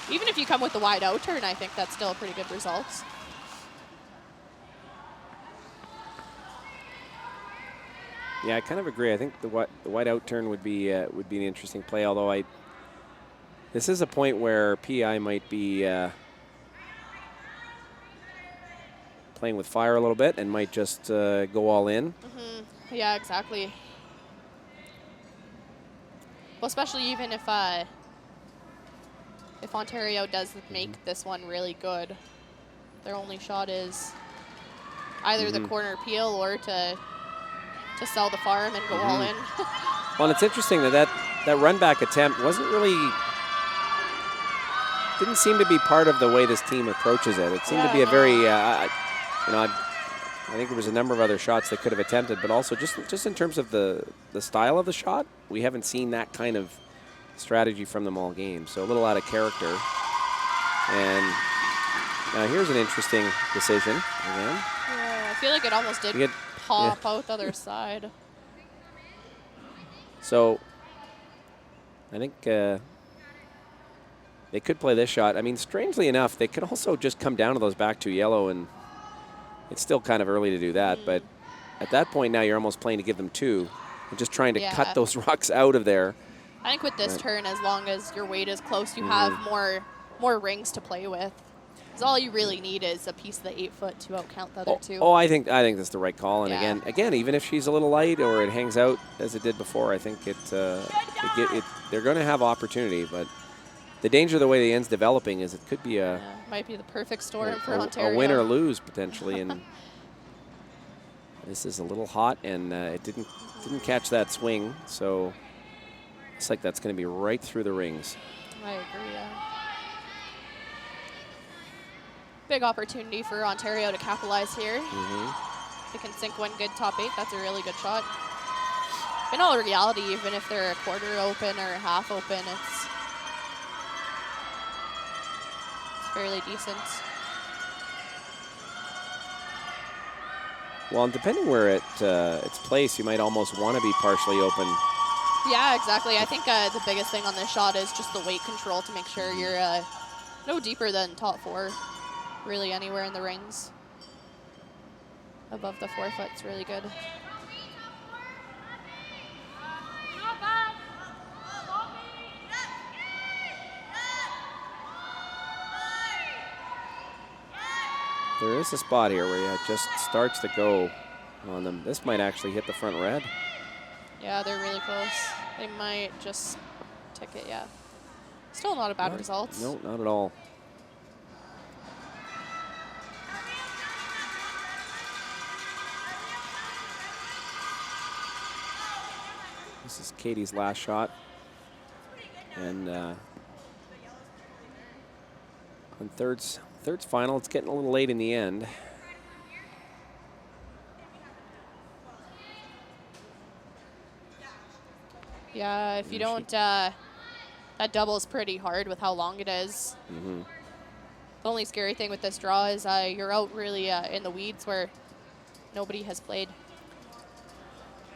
even if you come with the wide out turn, I think that's still a pretty good result. Yeah, I kind of agree. I think the wide out turn would be an interesting play. Although this is a point where PI might be playing with fire a little bit and might just go all in. Yeah, exactly. Well, especially even if Ontario does make this one really good, their only shot is either the corner peel or to sell the farm and go all in. Well, and it's interesting that run back attempt didn't seem to be part of the way this team approaches it. It seemed to be a very, I think there was a number of other shots they could have attempted, but also just in terms of the style of the shot, we haven't seen that kind of strategy from them all game. So a little out of character. And now here's an interesting decision again. Yeah, I feel like it almost did pop out the other side. So I think they could play this shot. I mean, strangely enough, they could also just come down to those back 2 yellow, and it's still kind of early to do that. But at that point now, you're almost playing to give them 2 and just trying to cut those rocks out of there. I think with this turn, as long as your weight is close, you have more rings to play with. Because all you really need is a piece of the 8-foot to outcount the other 2. Oh, I think that's the right call. And again, even if she's a little light or it hangs out as it did before, I think they're going to have opportunity. But the danger of the way the end's developing is it could be might be the perfect storm for Ontario. A win or lose potentially. And this is a little hot, and it didn't catch that swing. So it's like that's going to be right through the rings. I agree. Yeah. Big opportunity for Ontario to capitalize here. If they can sink one good top 8, that's a really good shot. In all reality, even if they're a quarter open or half open, it's fairly decent. Well, and depending where it's placed, you might almost want to be partially open. Yeah, exactly. I think the biggest thing on this shot is just the weight control to make sure you're no deeper than top 4. Really anywhere in the rings. Above the 4 foot's really good. There is a spot here where it just starts to go on them. This might actually hit the front red. Yeah, they're really close. They might just tick it, yeah. Still not a bad result. No, not at all. This is Katie's last shot. And on third's final, it's getting a little late in the end. Yeah, if you don't, that double is pretty hard with how long it is. The only scary thing with this draw is you're out really in the weeds where nobody has played.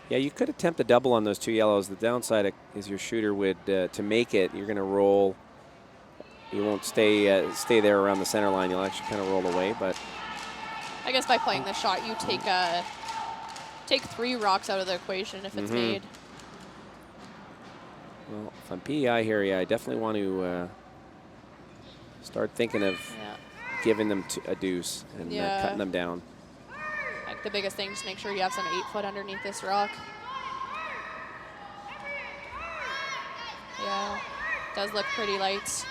Yeah, you could attempt a double on those 2 yellows. The downside is your shooter would, to make it, you're going to roll. You won't stay there around the center line. You'll actually kind of roll away. But I guess by playing this shot, you take 3 rocks out of the equation if it's made. Well, if I'm PEI here, I definitely want to start thinking of giving them a deuce and cutting them down. Like the biggest thing, just make sure you have some 8-foot underneath this rock. Yeah, does look pretty light.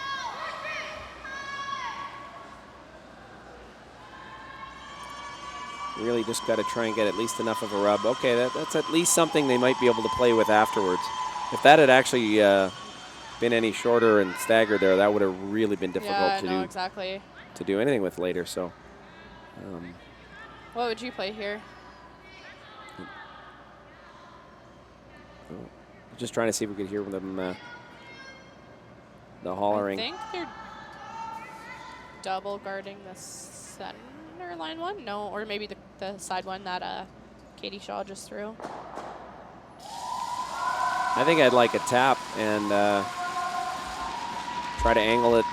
Really just got to try and get at least enough of a rub. Okay, that's at least something they might be able to play with afterwards. If that had actually been any shorter and staggered there, that would have really been difficult to do anything with later. So. What would you play here? Just trying to see if we could hear them, the hollering. I think they're double guarding the center line one. No, or maybe the the side one that Katie Shaw just threw. I think I'd like a tap and try to angle it,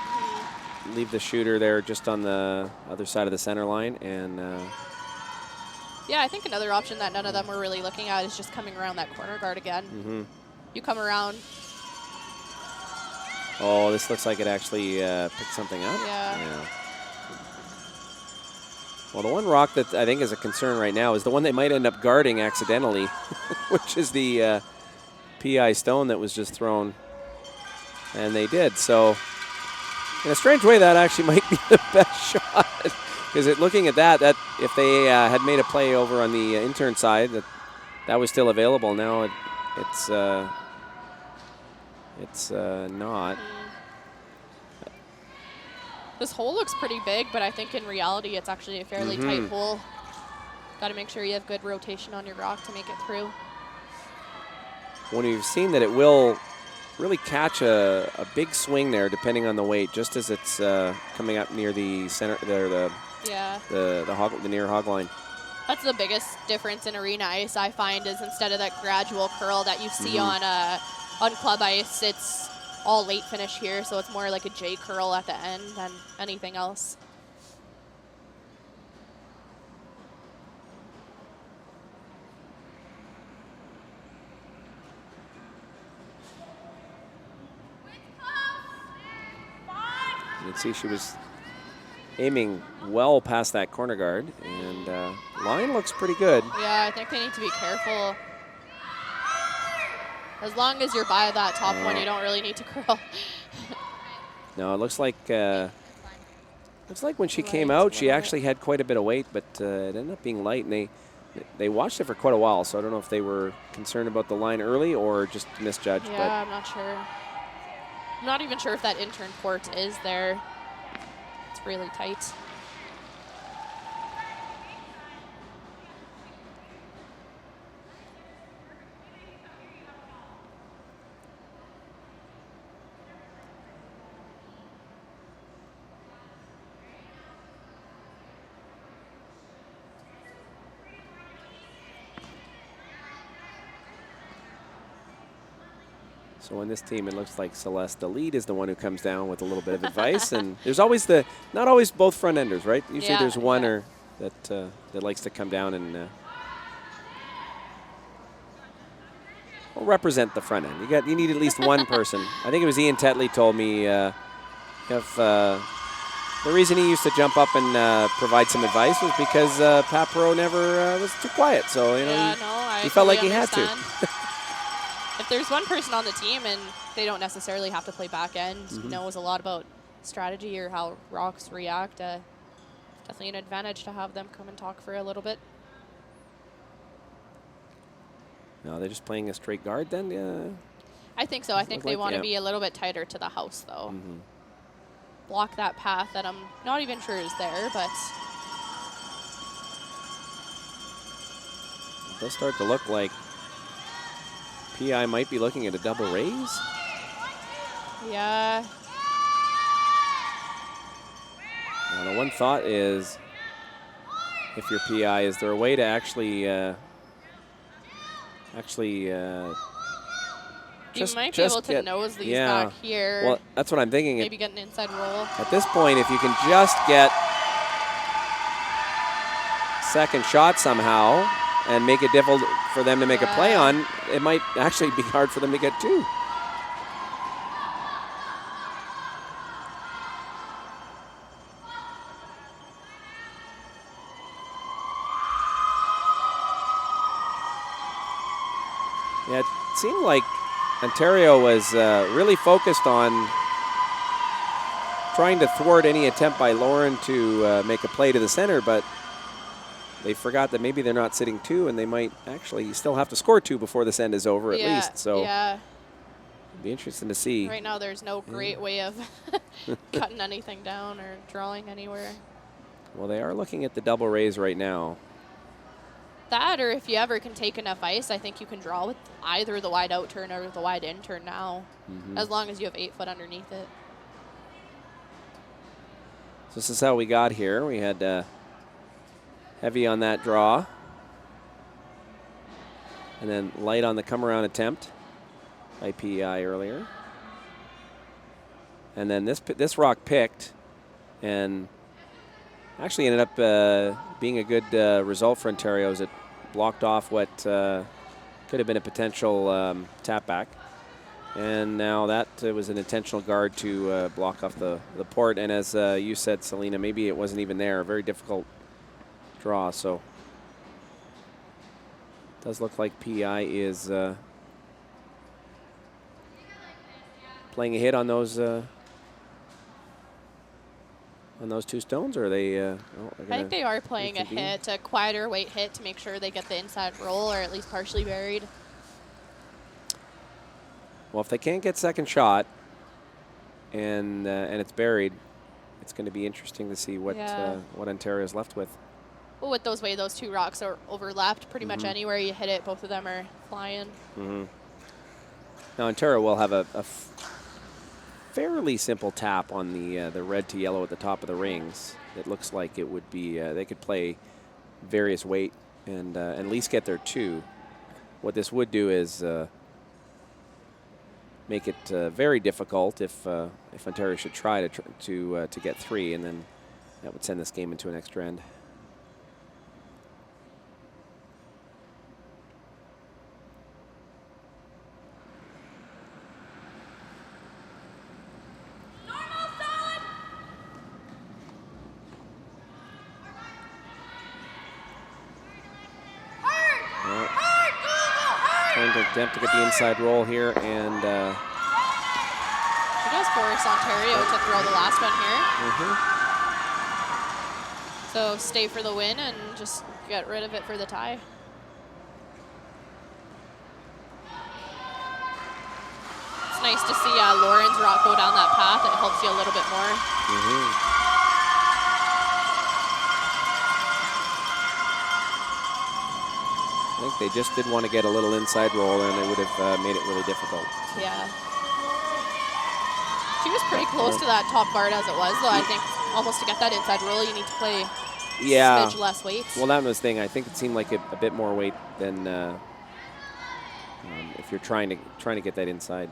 leave the shooter there just on the other side of the center line. And yeah, I think another option that none of them were really looking at is just coming around that corner guard again. You come around. Oh, this looks like it actually picked something up. Yeah. Well, the one rock that I think is a concern right now is the one they might end up guarding accidentally, which is the PI stone that was just thrown. And they did. So, in a strange way, that actually might be the best shot. Because looking at that, if they had made a play over on the intern side, that was still available. Now it's not. This hole looks pretty big, but I think in reality it's actually a fairly tight hole. Got to make sure you have good rotation on your rock to make it through. When you've seen that it will really catch a big swing there, depending on the weight, just as it's coming up near the center, the near hog line. That's the biggest difference in arena ice, I find, is instead of that gradual curl that you see on club ice, it's all late finish here, so it's more like a J curl at the end than anything else. You can see she was aiming well past that corner guard, and line looks pretty good. Yeah, I think they need to be careful. As long as you're by that top one, you don't really need to curl. No, it looks like when she came out, she actually had quite a bit of weight, but it ended up being light, and they watched it for quite a while, so I don't know if they were concerned about the line early or just misjudged. Yeah, but I'm not sure. I'm not even sure if that intern port is there. It's really tight. So in this team, it looks like Celeste Elite is the one who comes down with a little bit of advice, and there's always not always both front enders, right? Usually there's one or that likes to come down and represent the front end. You need at least one person. I think it was Ian Tetley told me if the reason he used to jump up and provide some advice was because Papero never was too quiet. So he felt like he had to. If there's one person on the team and they don't necessarily have to play back end, knows a lot about strategy or how rocks react, definitely an advantage to have them come and talk for a little bit. No, they're just playing a straight guard then? Yeah. I think so. I think they want to be a little bit tighter to the house, though. Block that path that I'm not even sure is there, but it does start to look like PI might be looking at a double raise. Yeah. Now, the one thought is, if you're PI, is there a way to actually you might be able to nose these back here. Well, that's what I'm thinking. Maybe get an inside roll. At this point, if you can just get second shot somehow and make it difficult for them to make a play on, it might actually be hard for them to get two. Yeah, it seemed like Ontario was really focused on trying to thwart any attempt by Lauren to make a play to the center, but they forgot that maybe they're not sitting two, and they might actually still have to score two before this end is over at least. So it'd be interesting to see. Right now, there's no great way of cutting anything down or drawing anywhere. Well, they are looking at the double raise right now. That, or if you ever can take enough ice, I think you can draw with either the wide out turn or the wide in turn now, as long as you have 8 foot underneath it. So this is how we got here. We had Heavy on that draw. And then light on the come-around attempt by PEI earlier. And then this rock picked and actually ended up being a good result for Ontario as it blocked off what could have been a potential tap back. And now that was an intentional guard to block off the port. And as you said, Selena, maybe it wasn't even there. A very difficult draw. So it does look like PEI is playing a hit on those two stones, or are they? I think they are playing a hit, a quieter weight hit to make sure they get the inside roll, or at least partially buried. Well, if they can't get second shot and it's buried, it's going to be interesting to see what Ontario's left with. Well, with those way those two rocks are overlapped, pretty much anywhere you hit it, both of them are flying. Now Ontario will have a fairly simple tap on the red to yellow at the top of the rings. It looks like it would be they could play various weight and at least get their two. What this would do is make it very difficult if Ontario should try to get three, and then that would send this game into an extra end. Attempt to get the inside roll here, and it does force Ontario to throw the last one here. So stay for the win and just get rid of it for the tie. It's nice to see Lauren's rock go down that path. It helps you a little bit more. I think they just did want to get a little inside roll, and they would have made it really difficult. Yeah. She was pretty close to that top guard as it was, though. I think almost to get that inside roll, you need to play a smidge less weight. Well, that was the thing. I think it seemed like a bit more weight than if you're trying to get that inside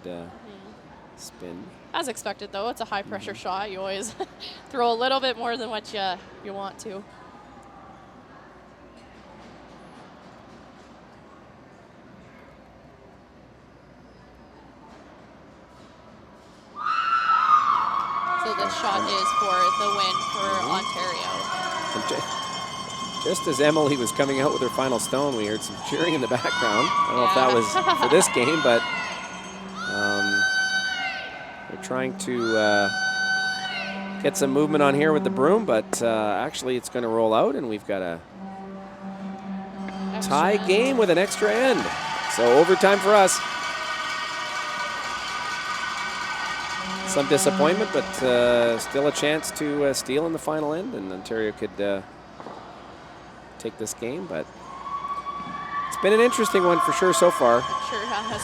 spin. As expected, though, it's a high-pressure shot. You always throw a little bit more than what you want to. So this shot is for the win for Ontario. Just as Emily was coming out with her final stone, we heard some cheering in the background. I don't know if that was for this game, but they're trying to get some movement on here with the broom, but actually it's going to roll out, and we've got a tie game with an extra end. So overtime for us. Some disappointment, but still a chance to steal in the final end, and Ontario could take this game. But it's been an interesting one for sure so far. It sure has.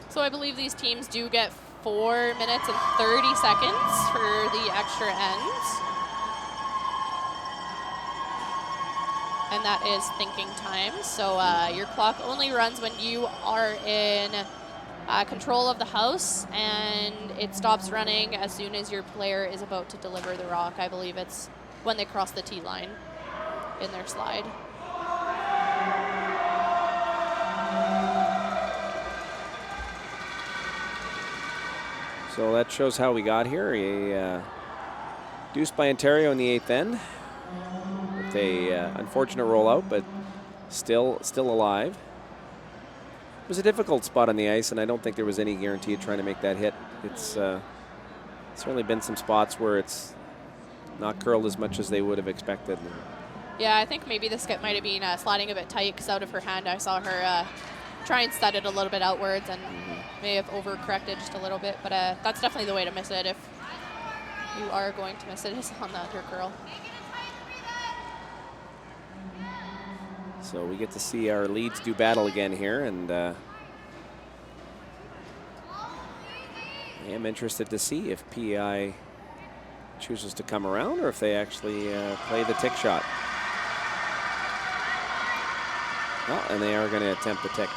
So I believe these teams do get 4 minutes and 30 seconds for the extra end. And that is thinking time. So your clock only runs when you are in control of the house, and it stops running as soon as your player is about to deliver the rock. I believe it's when they cross the tee line in their slide. So that shows how we got here. A deuce by Ontario in the 8th end. With a unfortunate rollout, but still alive. It was a difficult spot on the ice, and I don't think there was any guarantee of trying to make that hit. It's certainly been some spots where it's not curled as much as they would have expected. Yeah, I think maybe the skip might have been sliding a bit tight, because out of her hand I saw her try and set it a little bit outwards and may have overcorrected just a little bit, but that's definitely the way to miss it if you are going to miss it, is on the under curl. So we get to see our leads do battle again here, and I am interested to see if PEI chooses to come around or if they actually play the tick shot. Oh, and they are going to attempt the tick.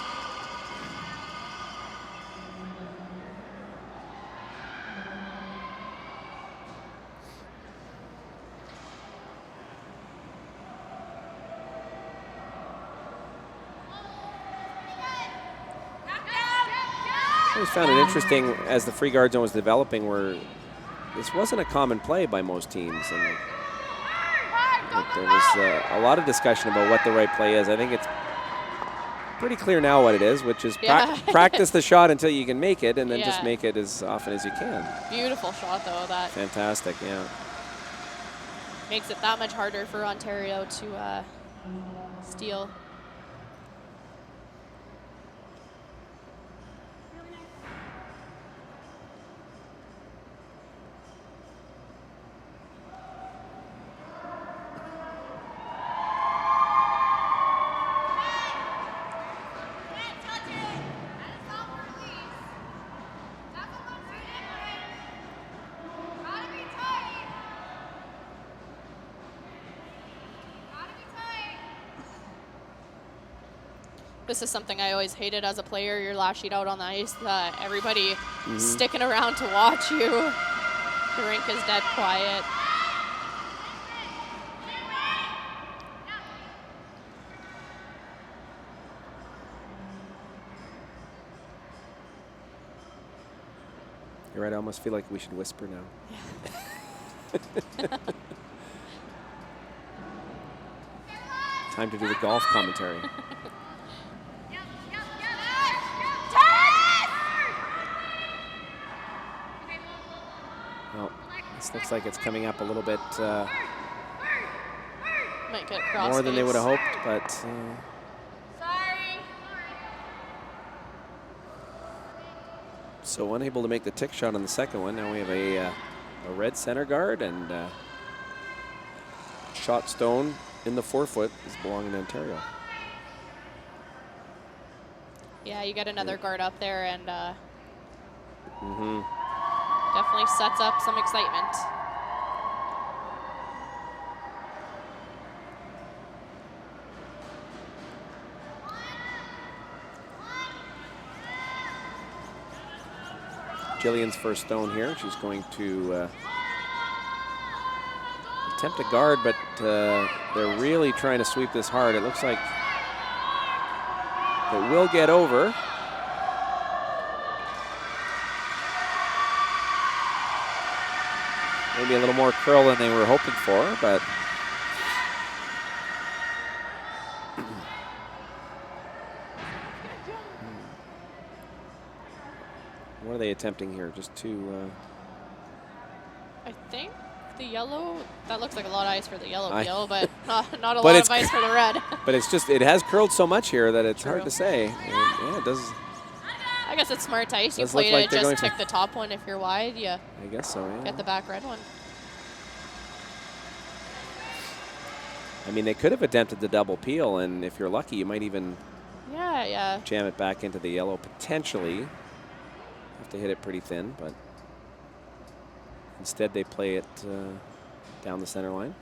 I always found it interesting as the free guard zone was developing where this wasn't a common play by most teams. And there was a lot of discussion about what the right play is. I think it's pretty clear now what it is, which is practice the shot until you can make it, and then just make it as often as you can. Beautiful shot, though. That fantastic, yeah. Makes it that much harder for Ontario to steal. This is something I always hated as a player. You're lashing out on the ice. Everybody sticking around to watch you. The rink is dead quiet. You're right. I almost feel like we should whisper now. Yeah. Time to do the golf commentary. Well, this looks like it's coming up a little bit Might get cross more than they would have hoped, but so unable to make the tick shot on the second one. Now we have a red center guard, and shot stone in the forefoot is belonging to Ontario. Yeah, you get another guard up there, and definitely sets up some excitement. Jillian's first stone here. She's going to attempt a guard, but they're really trying to sweep this hard. It looks like it will get over. Maybe a little more curl than they were hoping for, but what are they attempting here? Just to I think the yellow, that looks like a lot of ice for the yellow peel, but not a but lot of ice for the red. But it's just, it has curled so much here that it's hard to say. And, yeah, it does. I guess it's smart ice. You Does play look like to they're just going pick the top one if you're wide. You I guess so, yeah. get the back red one. I mean, they could have attempted the double peel, and if you're lucky, you might even jam it back into the yellow, potentially. Have to hit it pretty thin, but instead they play it down the center line.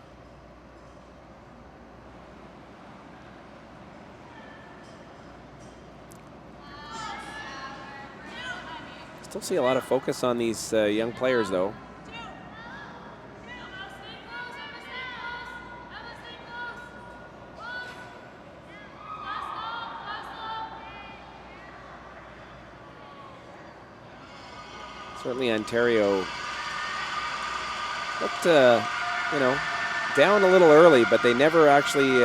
Still see a lot of focus on these young players, though. Certainly Ontario looked, you know, down a little early, but they never actually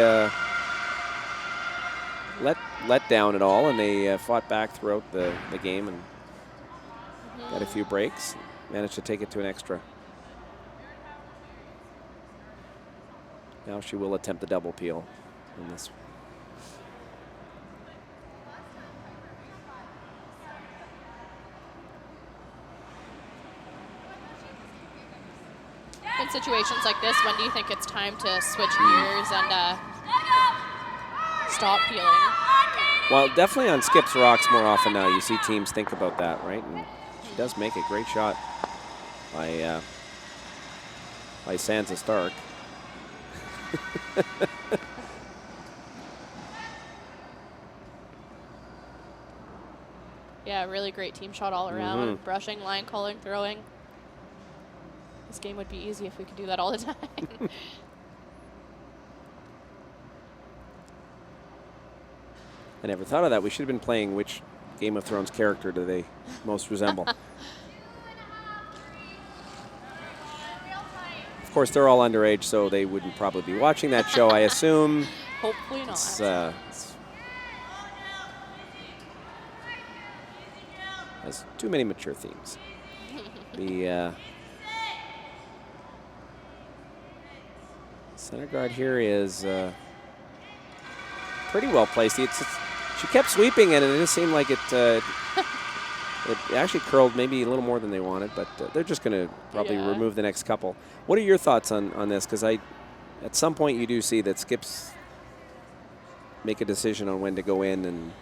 let down at all, and they fought back throughout the game and got a few breaks, managed to take it to an extra. Now she will attempt the double peel in this. In situations like this, when do you think it's time to switch gears and stop peeling. Well, definitely on Skip's rocks more often now. You see teams think about that, right? And she does make a great shot by Sansa Stark. Yeah, really great team shot all around. Brushing, line calling, throwing. This game would be easy if we could do that all the time. I never thought of that. We should have been playing which Game of Thrones character do they most resemble. Of course, they're all underage, so they wouldn't probably be watching that show, I assume. Hopefully not. Has too many mature themes. The center guard here is pretty well placed. She kept sweeping it, and it just seemed like it actually curled maybe a little more than they wanted, but they're just going to probably remove the next couple. What are your thoughts on this? Because at some point you do see that Skips make a decision on when to go in, and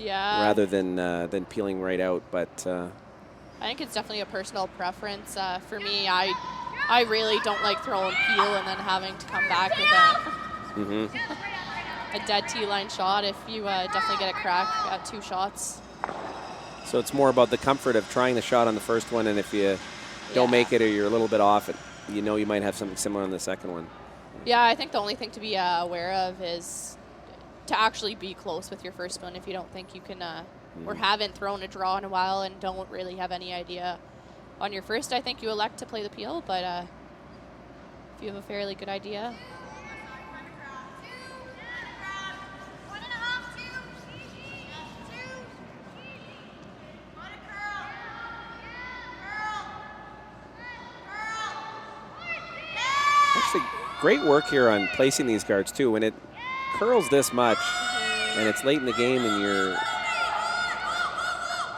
rather than peeling right out. But I think it's definitely a personal preference. For me, I really don't like throwing peel and then having to come back with a dead T-line shot if you definitely get a crack at 2 shots. So it's more about the comfort of trying the shot on the first one, and if you don't make it or you're a little bit off, you know you might have something similar on the second one. Yeah, I think the only thing to be aware of is to actually be close with your first one if you don't think you can or haven't thrown a draw in a while and don't really have any idea. On your first, I think you elect to play the peel, but if you have a fairly good idea. Actually, great work here on placing these guards too. When it curls this much and it's late in the game and you're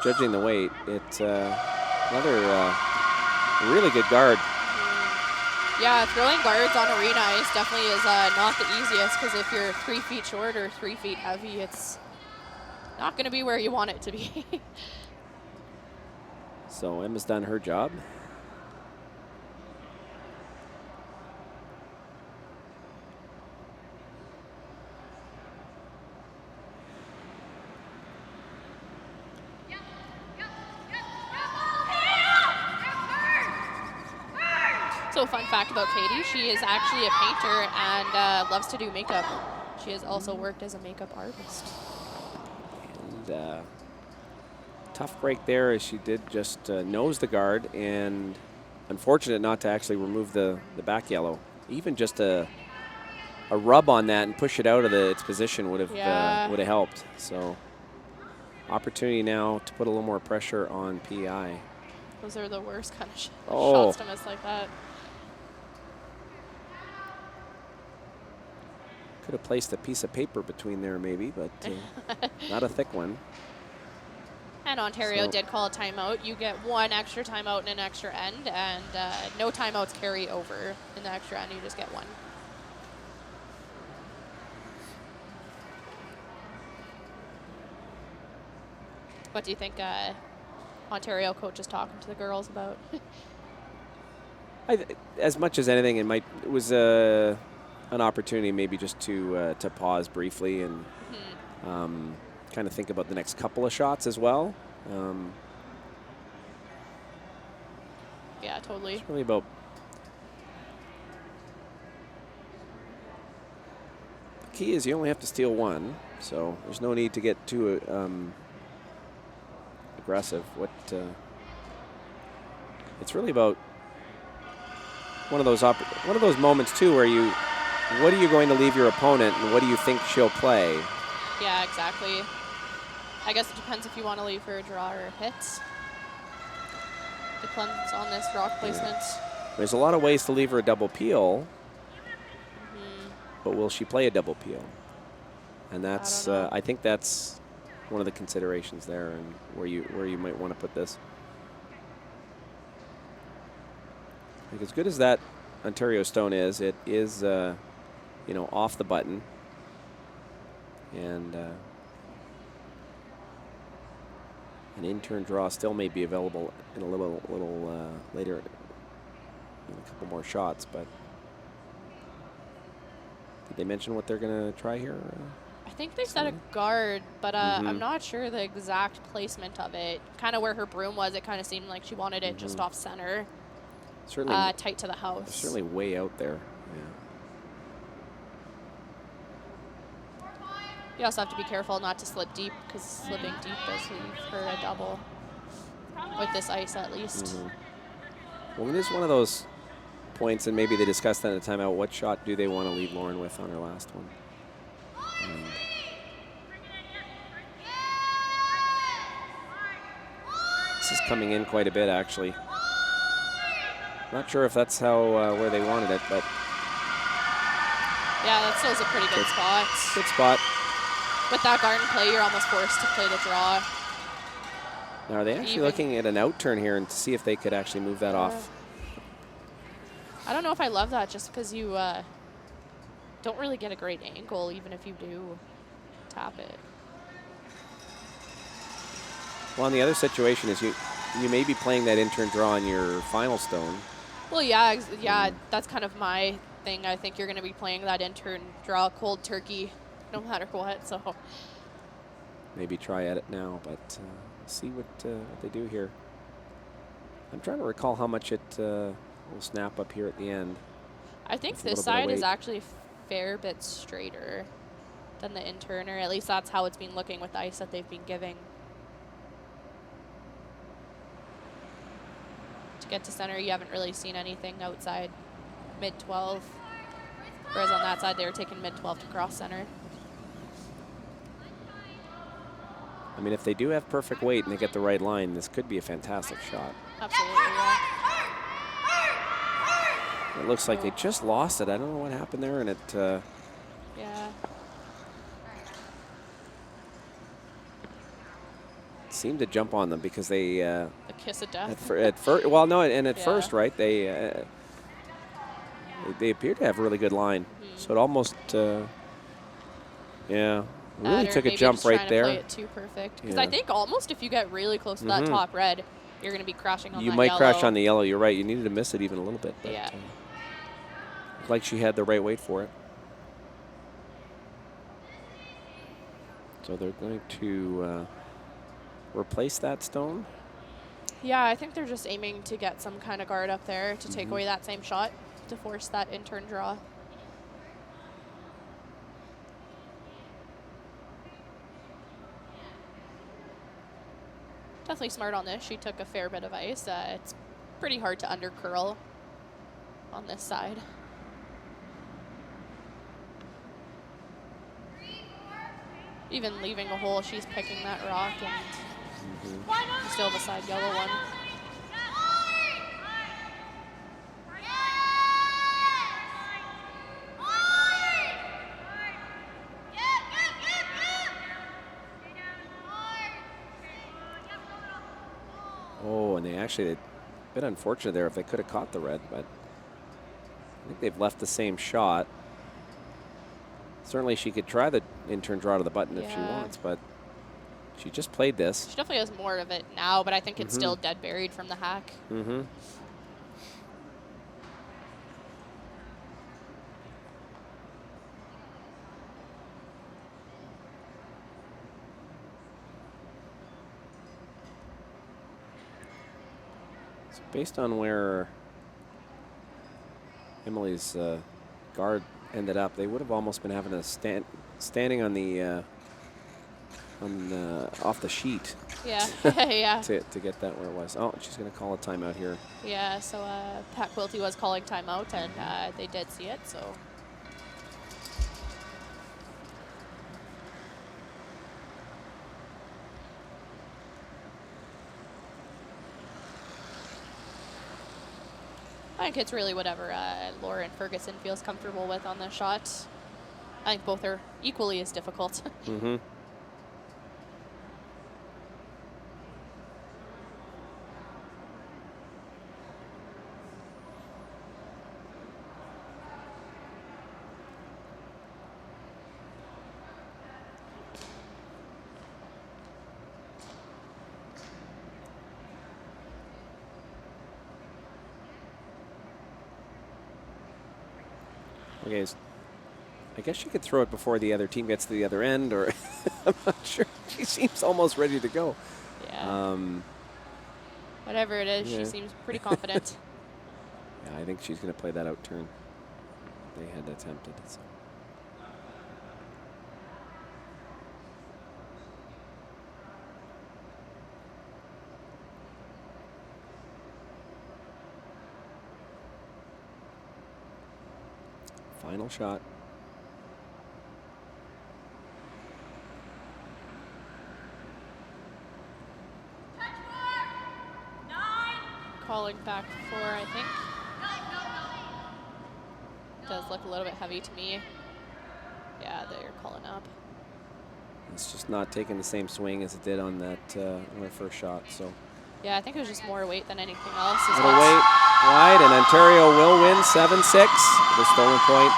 judging the weight, it's another really good guard. Yeah, throwing guards on arena ice definitely is not the easiest, because if you're 3 feet short or 3 feet heavy, it's not going to be where you want it to be. So Emma's done her job. So a fun fact about Katie, she is actually a painter and loves to do makeup. She has also worked as a makeup artist. And tough break there, as she did just nose the guard, and unfortunate not to actually remove the back yellow. Even just a rub on that and push it out of its position would have helped. So opportunity now to put a little more pressure on PI. Those are the worst kind of shots to miss like that. Could have placed a piece of paper between there maybe, but not a thick one. And Ontario did call a timeout. You get 1 extra timeout and an extra end, and no timeouts carry over in the extra end. You just get 1. What do you think Ontario coach is talking to the girls about? As much as anything, it was an opportunity maybe just to pause briefly and kind of think about the next couple of shots as well. Yeah, totally. It's really about the key is you only have to steal 1, so there's no need to get too aggressive. It's really about one of those moments too where what are you going to leave your opponent and what do you think she'll play? Yeah, exactly. I guess it depends if you want to leave her a draw or a hit. Depends on this rock placement. There's a lot of ways to leave her a double peel, but will she play a double peel? And that's I think that's one of the considerations there, and where you might want to put this. Like, as good as that Ontario Stone is, it is off the button, And an in-turn draw still may be available in a little later, in a couple more shots. But did they mention what they're going to try here? I think they said a guard, but I'm not sure the exact placement of it. Kind of where her broom was, it kind of seemed like she wanted it just off center. Certainly tight to the house. Certainly way out there. Yeah. You also have to be careful not to slip deep, because slipping deep does leave her a double. With this ice, at least. Well, it is one of those points, and maybe they discussed that in the timeout. What shot do they want to leave Lauren with on her last one? And this is coming in quite a bit, actually. Not sure if that's how where they wanted it, but yeah, that still is a pretty good spot. Good spot. With that garden play, you're almost forced to play the draw. Now, are they actually looking at an out turn here and to see if they could actually move that off? I don't know if I love that, just because you don't really get a great angle, even if you do tap it. Well, and the other situation is you may be playing that in-turn draw on your final stone. Well, yeah, that's kind of my thing. I think you're going to be playing that in-turn draw cold turkey no matter what, so. Maybe try at it now, but see what they do here. I'm trying to recall how much it will snap up here at the end. I think this side is actually a fair bit straighter than the in-turner. At least that's how it's been looking with the ice that they've been giving. To get to center, you haven't really seen anything outside mid-12. Whereas on that side, they were taking mid-12 to cross center. I mean, if they do have perfect weight and they get the right line, this could be a fantastic shot. Absolutely, yeah. It looks like they just lost it. I don't know what happened there, and it. Yeah. Seemed to jump on them because they. The kiss of death. At first, well, no, and at first, right? They appear to have a really good line, so it almost. Yeah. Really took a jump right there. Play it too perfect. Because I think almost if you get really close to that top red, you're going to be crashing on that yellow. You might crash on the yellow. You're right. You needed to miss it even a little bit. But, yeah. Looked like she had the right weight for it. So they're going to replace that stone. Yeah, I think they're just aiming to get some kind of guard up there to take away that same shot to force that in-turn draw. Definitely smart on this. She took a fair bit of ice. It's pretty hard to undercurl on this side. Even leaving a hole, she's picking that rock, and you still have a side yellow one. Oh, and they actually, a bit unfortunate there if they could have caught the red, but I think they've left the same shot. Certainly she could try the in-turn draw to the button if she wants, but she just played this. She definitely has more of it now, but I think it's still dead buried from the hack. So based on where Emily's guard ended up, they would have almost been having a standing on the off the sheet. Yeah, yeah. To get that where it was. Oh, she's going to call a timeout here. Yeah, so Pat Quilty was calling timeout, and they did see it, so. I think it's really whatever Lauren Ferguson feels comfortable with on this shot. I think both are equally as difficult. Okay, I guess she could throw it before the other team gets to the other end, or I'm not sure. She seems almost ready to go. Yeah. Whatever it is, she seems pretty confident. Yeah, I think she's going to play that out turn. They had attempted it. So. Final shot. Calling back 4, I think. Does look a little bit heavy to me. Yeah, they're calling up. It's just not taking the same swing as it did on that on her first shot. So. Yeah, I think it was just more weight than anything else. Little weight wide, and Ontario will win 7-6. The stolen point.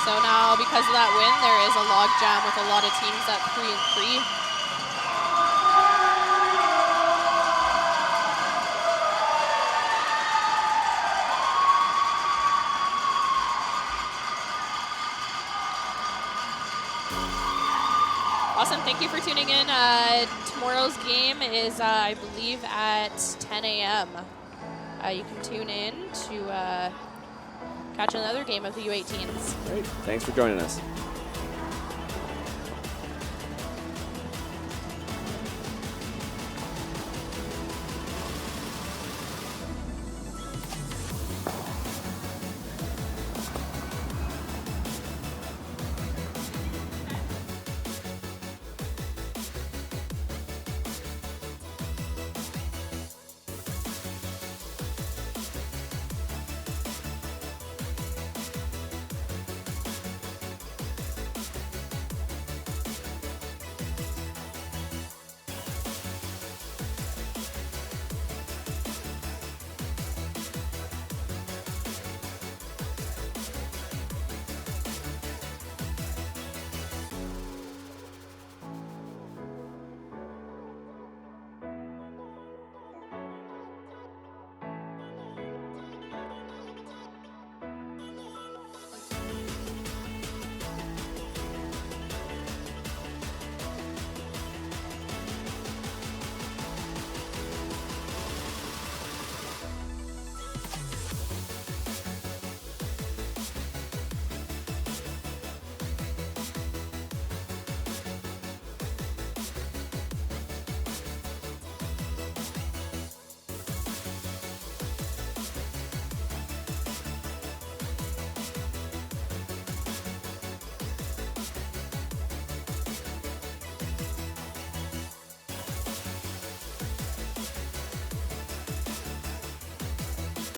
So now, because of that win, there is a log jam with a lot of teams at 3 and 3. Awesome, thank you for tuning in. Tomorrow's game is, I believe, at 10 a.m. You can tune in to catch another game of the U-18s. Great, thanks for joining us.